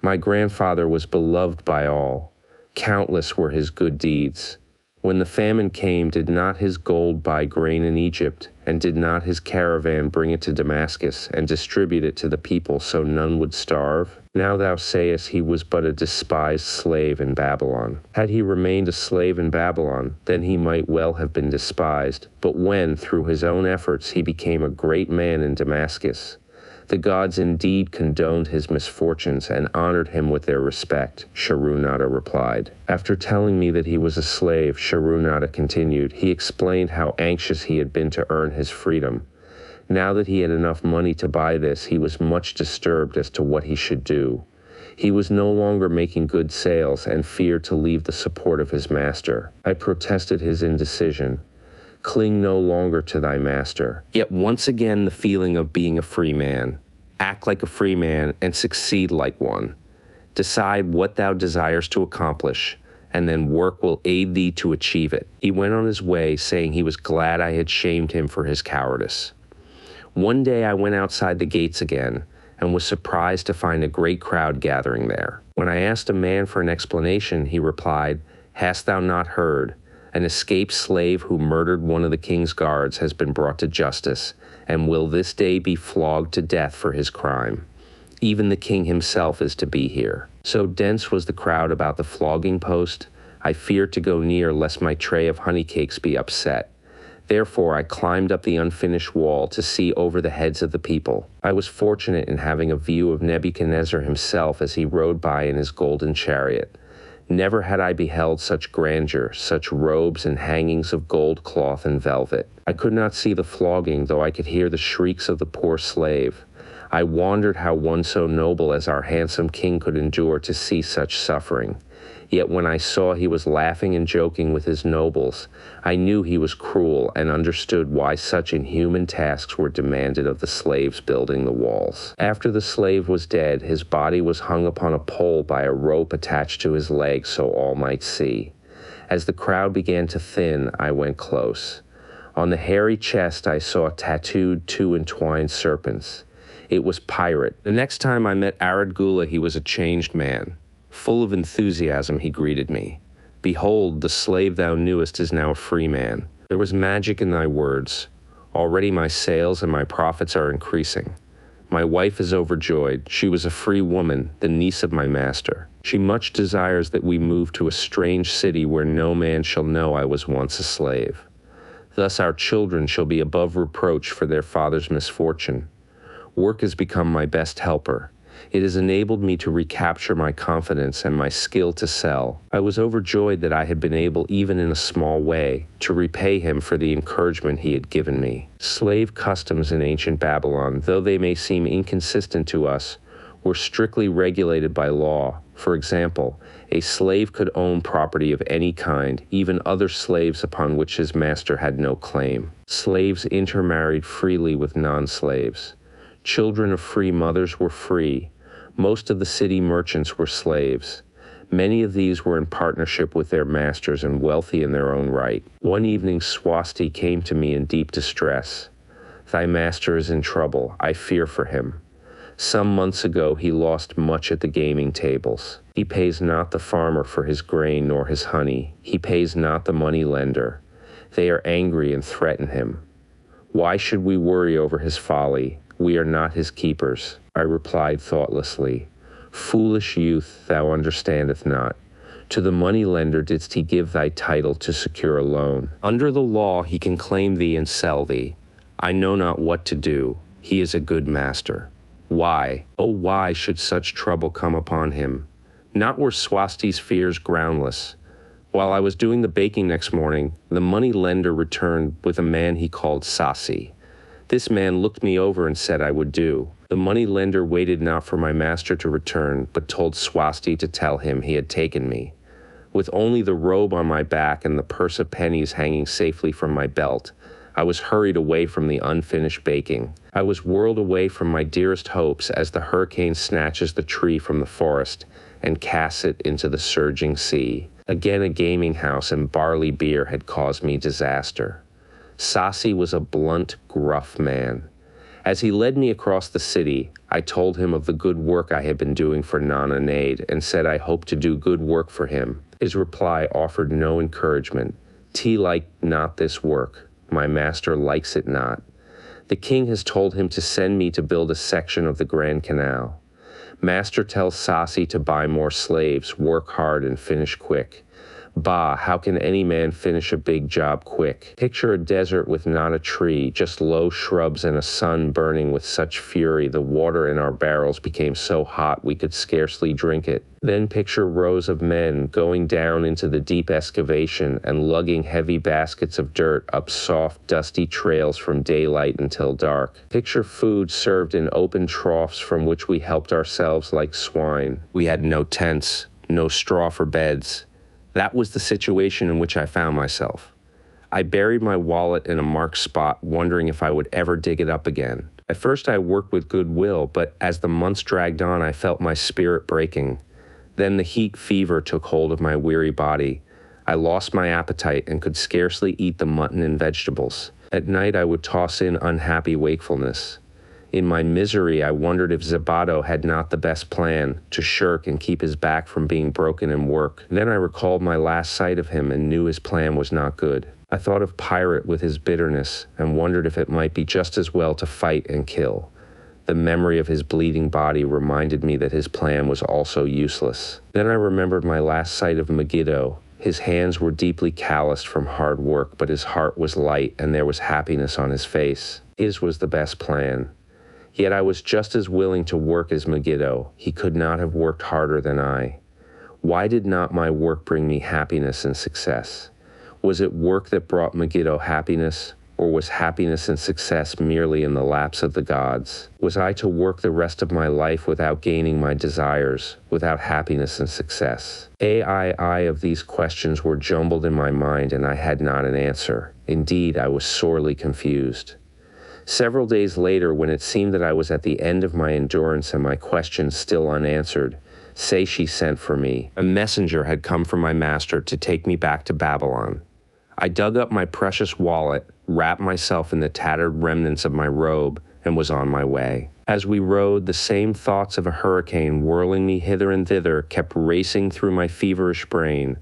[SPEAKER 2] My grandfather was beloved by all. Countless were his good deeds. When the famine came, did not his gold buy grain in Egypt, and did not his caravan bring it to Damascus, and distribute it to the people so none would starve? Now thou sayest he was but a despised slave in Babylon. Had he remained a slave in Babylon, then he might well have been despised. But when, through his own efforts, he became a great man in Damascus, the gods indeed condoned his misfortunes and honored him with their respect, Sharunada replied. After telling me that he was a slave, Sharunada continued, he explained how anxious he had been to earn his freedom. Now that he had enough money to buy this, he was much disturbed as to what he should do. He was no longer making good sales and feared to leave the support of his master. I protested his indecision. Cling no longer to thy master. Yet once again the feeling of being a free man. Act like a free man and succeed like one. Decide what thou desires to accomplish, and then work will aid thee to achieve it. He went on his way, saying he was glad I had shamed him for his cowardice. One day I went outside the gates again, and was surprised to find a great crowd gathering there. When I asked a man for an explanation, he replied, Hast thou not heard? An escaped slave who murdered one of the king's guards has been brought to justice, and will this day be flogged to death for his crime. Even the king himself is to be here. So dense was the crowd about the flogging post, I feared to go near lest my tray of honey cakes be upset. Therefore I climbed up the unfinished wall to see over the heads of the people. I was fortunate in having a view of Nebuchadnezzar himself as he rode by in his golden chariot. Never had I beheld such grandeur, such robes and hangings of gold cloth and velvet. I could not see the flogging, though I could hear the shrieks of the poor slave. I wondered how one so noble as our handsome king could endure to see such suffering. Yet when I saw he was laughing and joking with his nobles, I knew he was cruel and understood why such inhuman tasks were demanded of the slaves building the walls. After the slave was dead, his body was hung upon a pole by a rope attached to his leg so all might see. As the crowd began to thin, I went close. On the hairy chest I saw tattooed two entwined serpents. It was Pirate. The next time I met Aradgula, he was a changed man. Full of enthusiasm, he greeted me. Behold, the slave thou knewest is now a free man. There was magic in thy words. Already my sales and my profits are increasing. My wife is overjoyed. She was a free woman, the niece of my master. She much desires that we move to a strange city where no man shall know I was once a slave. Thus our children shall be above reproach for their father's misfortune. Work has become my best helper. It has enabled me to recapture my confidence and my skill to sell. I was overjoyed that I had been able, even in a small way, to repay him for the encouragement he had given me. Slave customs in ancient Babylon, though they may seem inconsistent to us, were strictly regulated by law. For example, a slave could own property of any kind, even other slaves upon which his master had no claim. Slaves intermarried freely with non-slaves. Children of free mothers were free. Most of the city merchants were slaves. Many of these were in partnership with their masters and wealthy in their own right. One evening Swasti came to me in deep distress. Thy master is in trouble. I fear for him. Some months ago he lost much at the gaming tables. He pays not the farmer for his grain nor his honey. He pays not the money lender. They are angry and threaten him. Why should we worry over his folly? We are not his keepers. I replied thoughtlessly. Foolish youth, thou understandest not. To the money lender didst he give thy title to secure a loan. Under the law he can claim thee and sell thee. I know not what to do. He is a good master. Why, oh why should such trouble come upon him? Not were Swasti's fears groundless. While I was doing the baking next morning, the money lender returned with a man he called Sasi. This man looked me over and said I would do. The money lender waited not for my master to return, but told Swasti to tell him he had taken me. With only the robe on my back and the purse of pennies hanging safely from my belt, I was hurried away from the unfinished baking. I was whirled away from my dearest hopes as the hurricane snatches the tree from the forest and casts it into the surging sea. Again, a gaming house and barley beer had caused me disaster. Sasi was a blunt, gruff man. As he led me across the city, I told him of the good work I had been doing for Nana Nade and said I hoped to do good work for him. His reply offered no encouragement. "T like not this work. My master likes it not. The king has told him to send me to build a section of the Grand Canal. Master tells Sasi to buy more slaves, work hard, and finish quick. Bah, how can any man finish a big job quick? Picture a desert with not a tree, just low shrubs and a sun burning with such fury the water in our barrels became so hot we could scarcely drink it. Then picture rows of men going down into the deep excavation and lugging heavy baskets of dirt up soft, dusty trails from daylight until dark. Picture food served in open troughs from which we helped ourselves like swine. We had no tents, no straw for beds. That was the situation in which I found myself. I buried my wallet in a marked spot, wondering if I would ever dig it up again. At first I worked with good will, but as the months dragged on, I felt my spirit breaking. Then the heat fever took hold of my weary body. I lost my appetite and could scarcely eat the mutton and vegetables. At night I would toss in unhappy wakefulness. In my misery, I wondered if Zabato had not the best plan, to shirk and keep his back from being broken in work. Then I recalled my last sight of him and knew his plan was not good. I thought of Pirate with his bitterness and wondered if it might be just as well to fight and kill. The memory of his bleeding body reminded me that his plan was also useless. Then I remembered my last sight of Megiddo. His hands were deeply calloused from hard work, but his heart was light and there was happiness on his face. His was the best plan. Yet I was just as willing to work as Megiddo. He could not have worked harder than I. Why did not my work bring me happiness and success? Was it work that brought Megiddo happiness, or was happiness and success merely in the laps of the gods? Was I to work the rest of my life without gaining my desires, without happiness and success? Of these questions were jumbled in my mind, and I had not an answer. Indeed, I was sorely confused. Several days later, when it seemed that I was at the end of my endurance and my questions still unanswered, Seishi sent for me. A messenger had come from my master to take me back to Babylon. I dug up my precious wallet, wrapped myself in the tattered remnants of my robe, and was on my way. As we rode, the same thoughts of a hurricane whirling me hither and thither kept racing through my feverish brain.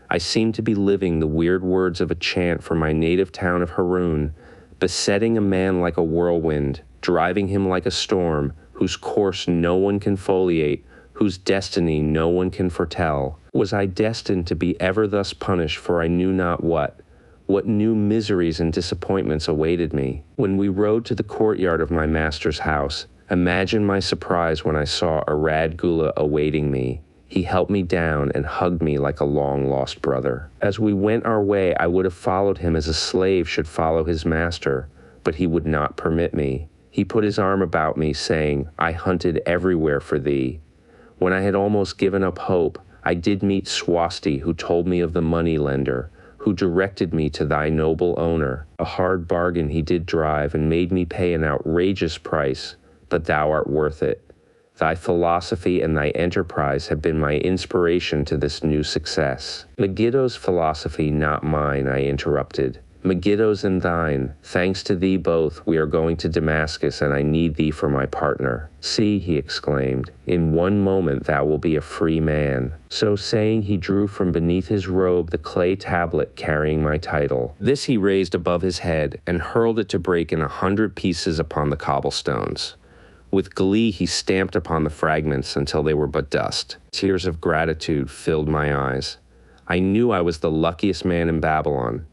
[SPEAKER 2] I seemed to be living the weird words of a chant from my native town of Haroun, besetting a man like a whirlwind, driving him like a storm, whose course no one can foliate, whose destiny no one can foretell. Was I destined to be ever thus punished for I knew not what? What new miseries and disappointments awaited me? When we rode to the courtyard of my master's house, imagine my surprise when I saw Arad Gula awaiting me. He helped me down and hugged me like a long-lost brother. As we went our way, I would have followed him as a slave should follow his master, but he would not permit me. He put his arm about me, saying, "I hunted everywhere for thee." When I had almost given up hope, I did meet Swasti, who told me of the money lender, who directed me to thy noble owner. A hard bargain he did drive and made me pay an outrageous price, but thou art worth it. Thy philosophy and thy enterprise have been my inspiration to this new success. Megiddo's philosophy, not mine, I interrupted. Megiddo's and thine. Thanks to thee both, we are going to Damascus, and I need thee for my partner. See, he exclaimed, in one moment thou wilt be a free man. So saying, he drew from beneath his robe the clay tablet carrying my title. This he raised above his head and hurled it to break in 100 pieces upon the cobblestones. With glee he stamped upon the fragments until they were but dust. Tears of gratitude filled my eyes. I knew I was the luckiest man in Babylon.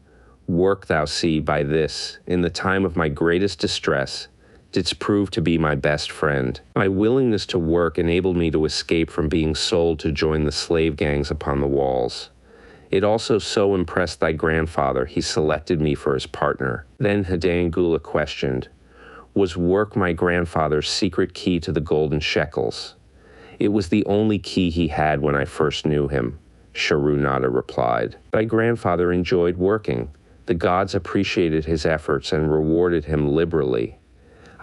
[SPEAKER 2] Work thou see by this, in the time of my greatest distress, Didst prove to be my best friend. My willingness to work enabled me to escape from being sold to join the slave gangs upon the walls. It also so impressed thy grandfather, he selected me for his partner. Then Hadangula questioned, was work my grandfather's secret key to the golden shekels? It was the only key he had when I first knew him, Sharunata replied. Thy grandfather enjoyed working. The gods appreciated his efforts and rewarded him liberally.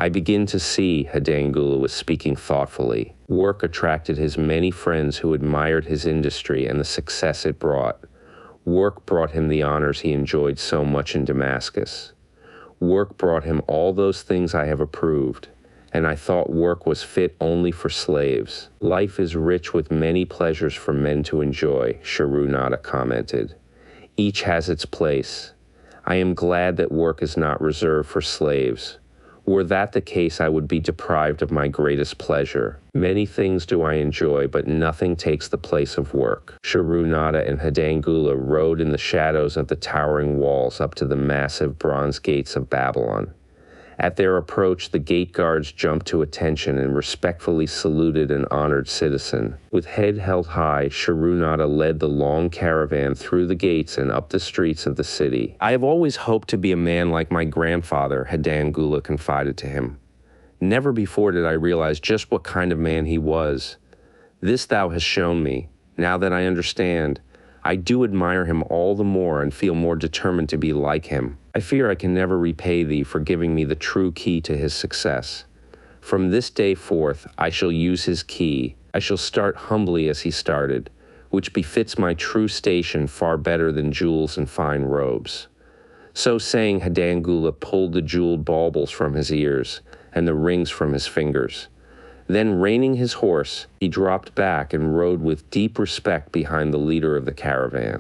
[SPEAKER 2] I begin to see, Hadangula was speaking thoughtfully. Work attracted his many friends who admired his industry and the success it brought. Work brought him the honors he enjoyed so much in Damascus. Work brought him all those things I have approved, and I thought work was fit only for slaves. Life is rich with many pleasures for men to enjoy, Sharunata commented. Each has its place. I am glad that work is not reserved for slaves. Were that the case, I would be deprived of my greatest pleasure. Many things do I enjoy, but nothing takes the place of work. Sharunata and Hadangula rode in the shadows of the towering walls up to the massive bronze gates of Babylon. At their approach, the gate guards jumped to attention and respectfully saluted an honored citizen. With head held high, Sharunata led the long caravan through the gates and up the streets of the city. I have always hoped to be a man like my grandfather, Hadangula confided to him. Never before did I realize just what kind of man he was. This thou hast shown me. Now that I understand, I do admire him all the more and feel more determined to be like him. I fear I can never repay thee for giving me the true key to his success. From this day forth, I shall use his key. I shall start humbly as he started, which befits my true station far better than jewels and fine robes. So saying, Hadangula pulled the jeweled baubles from his ears and the rings from his fingers. Then reining his horse, he dropped back and rode with deep respect behind the leader of the caravan.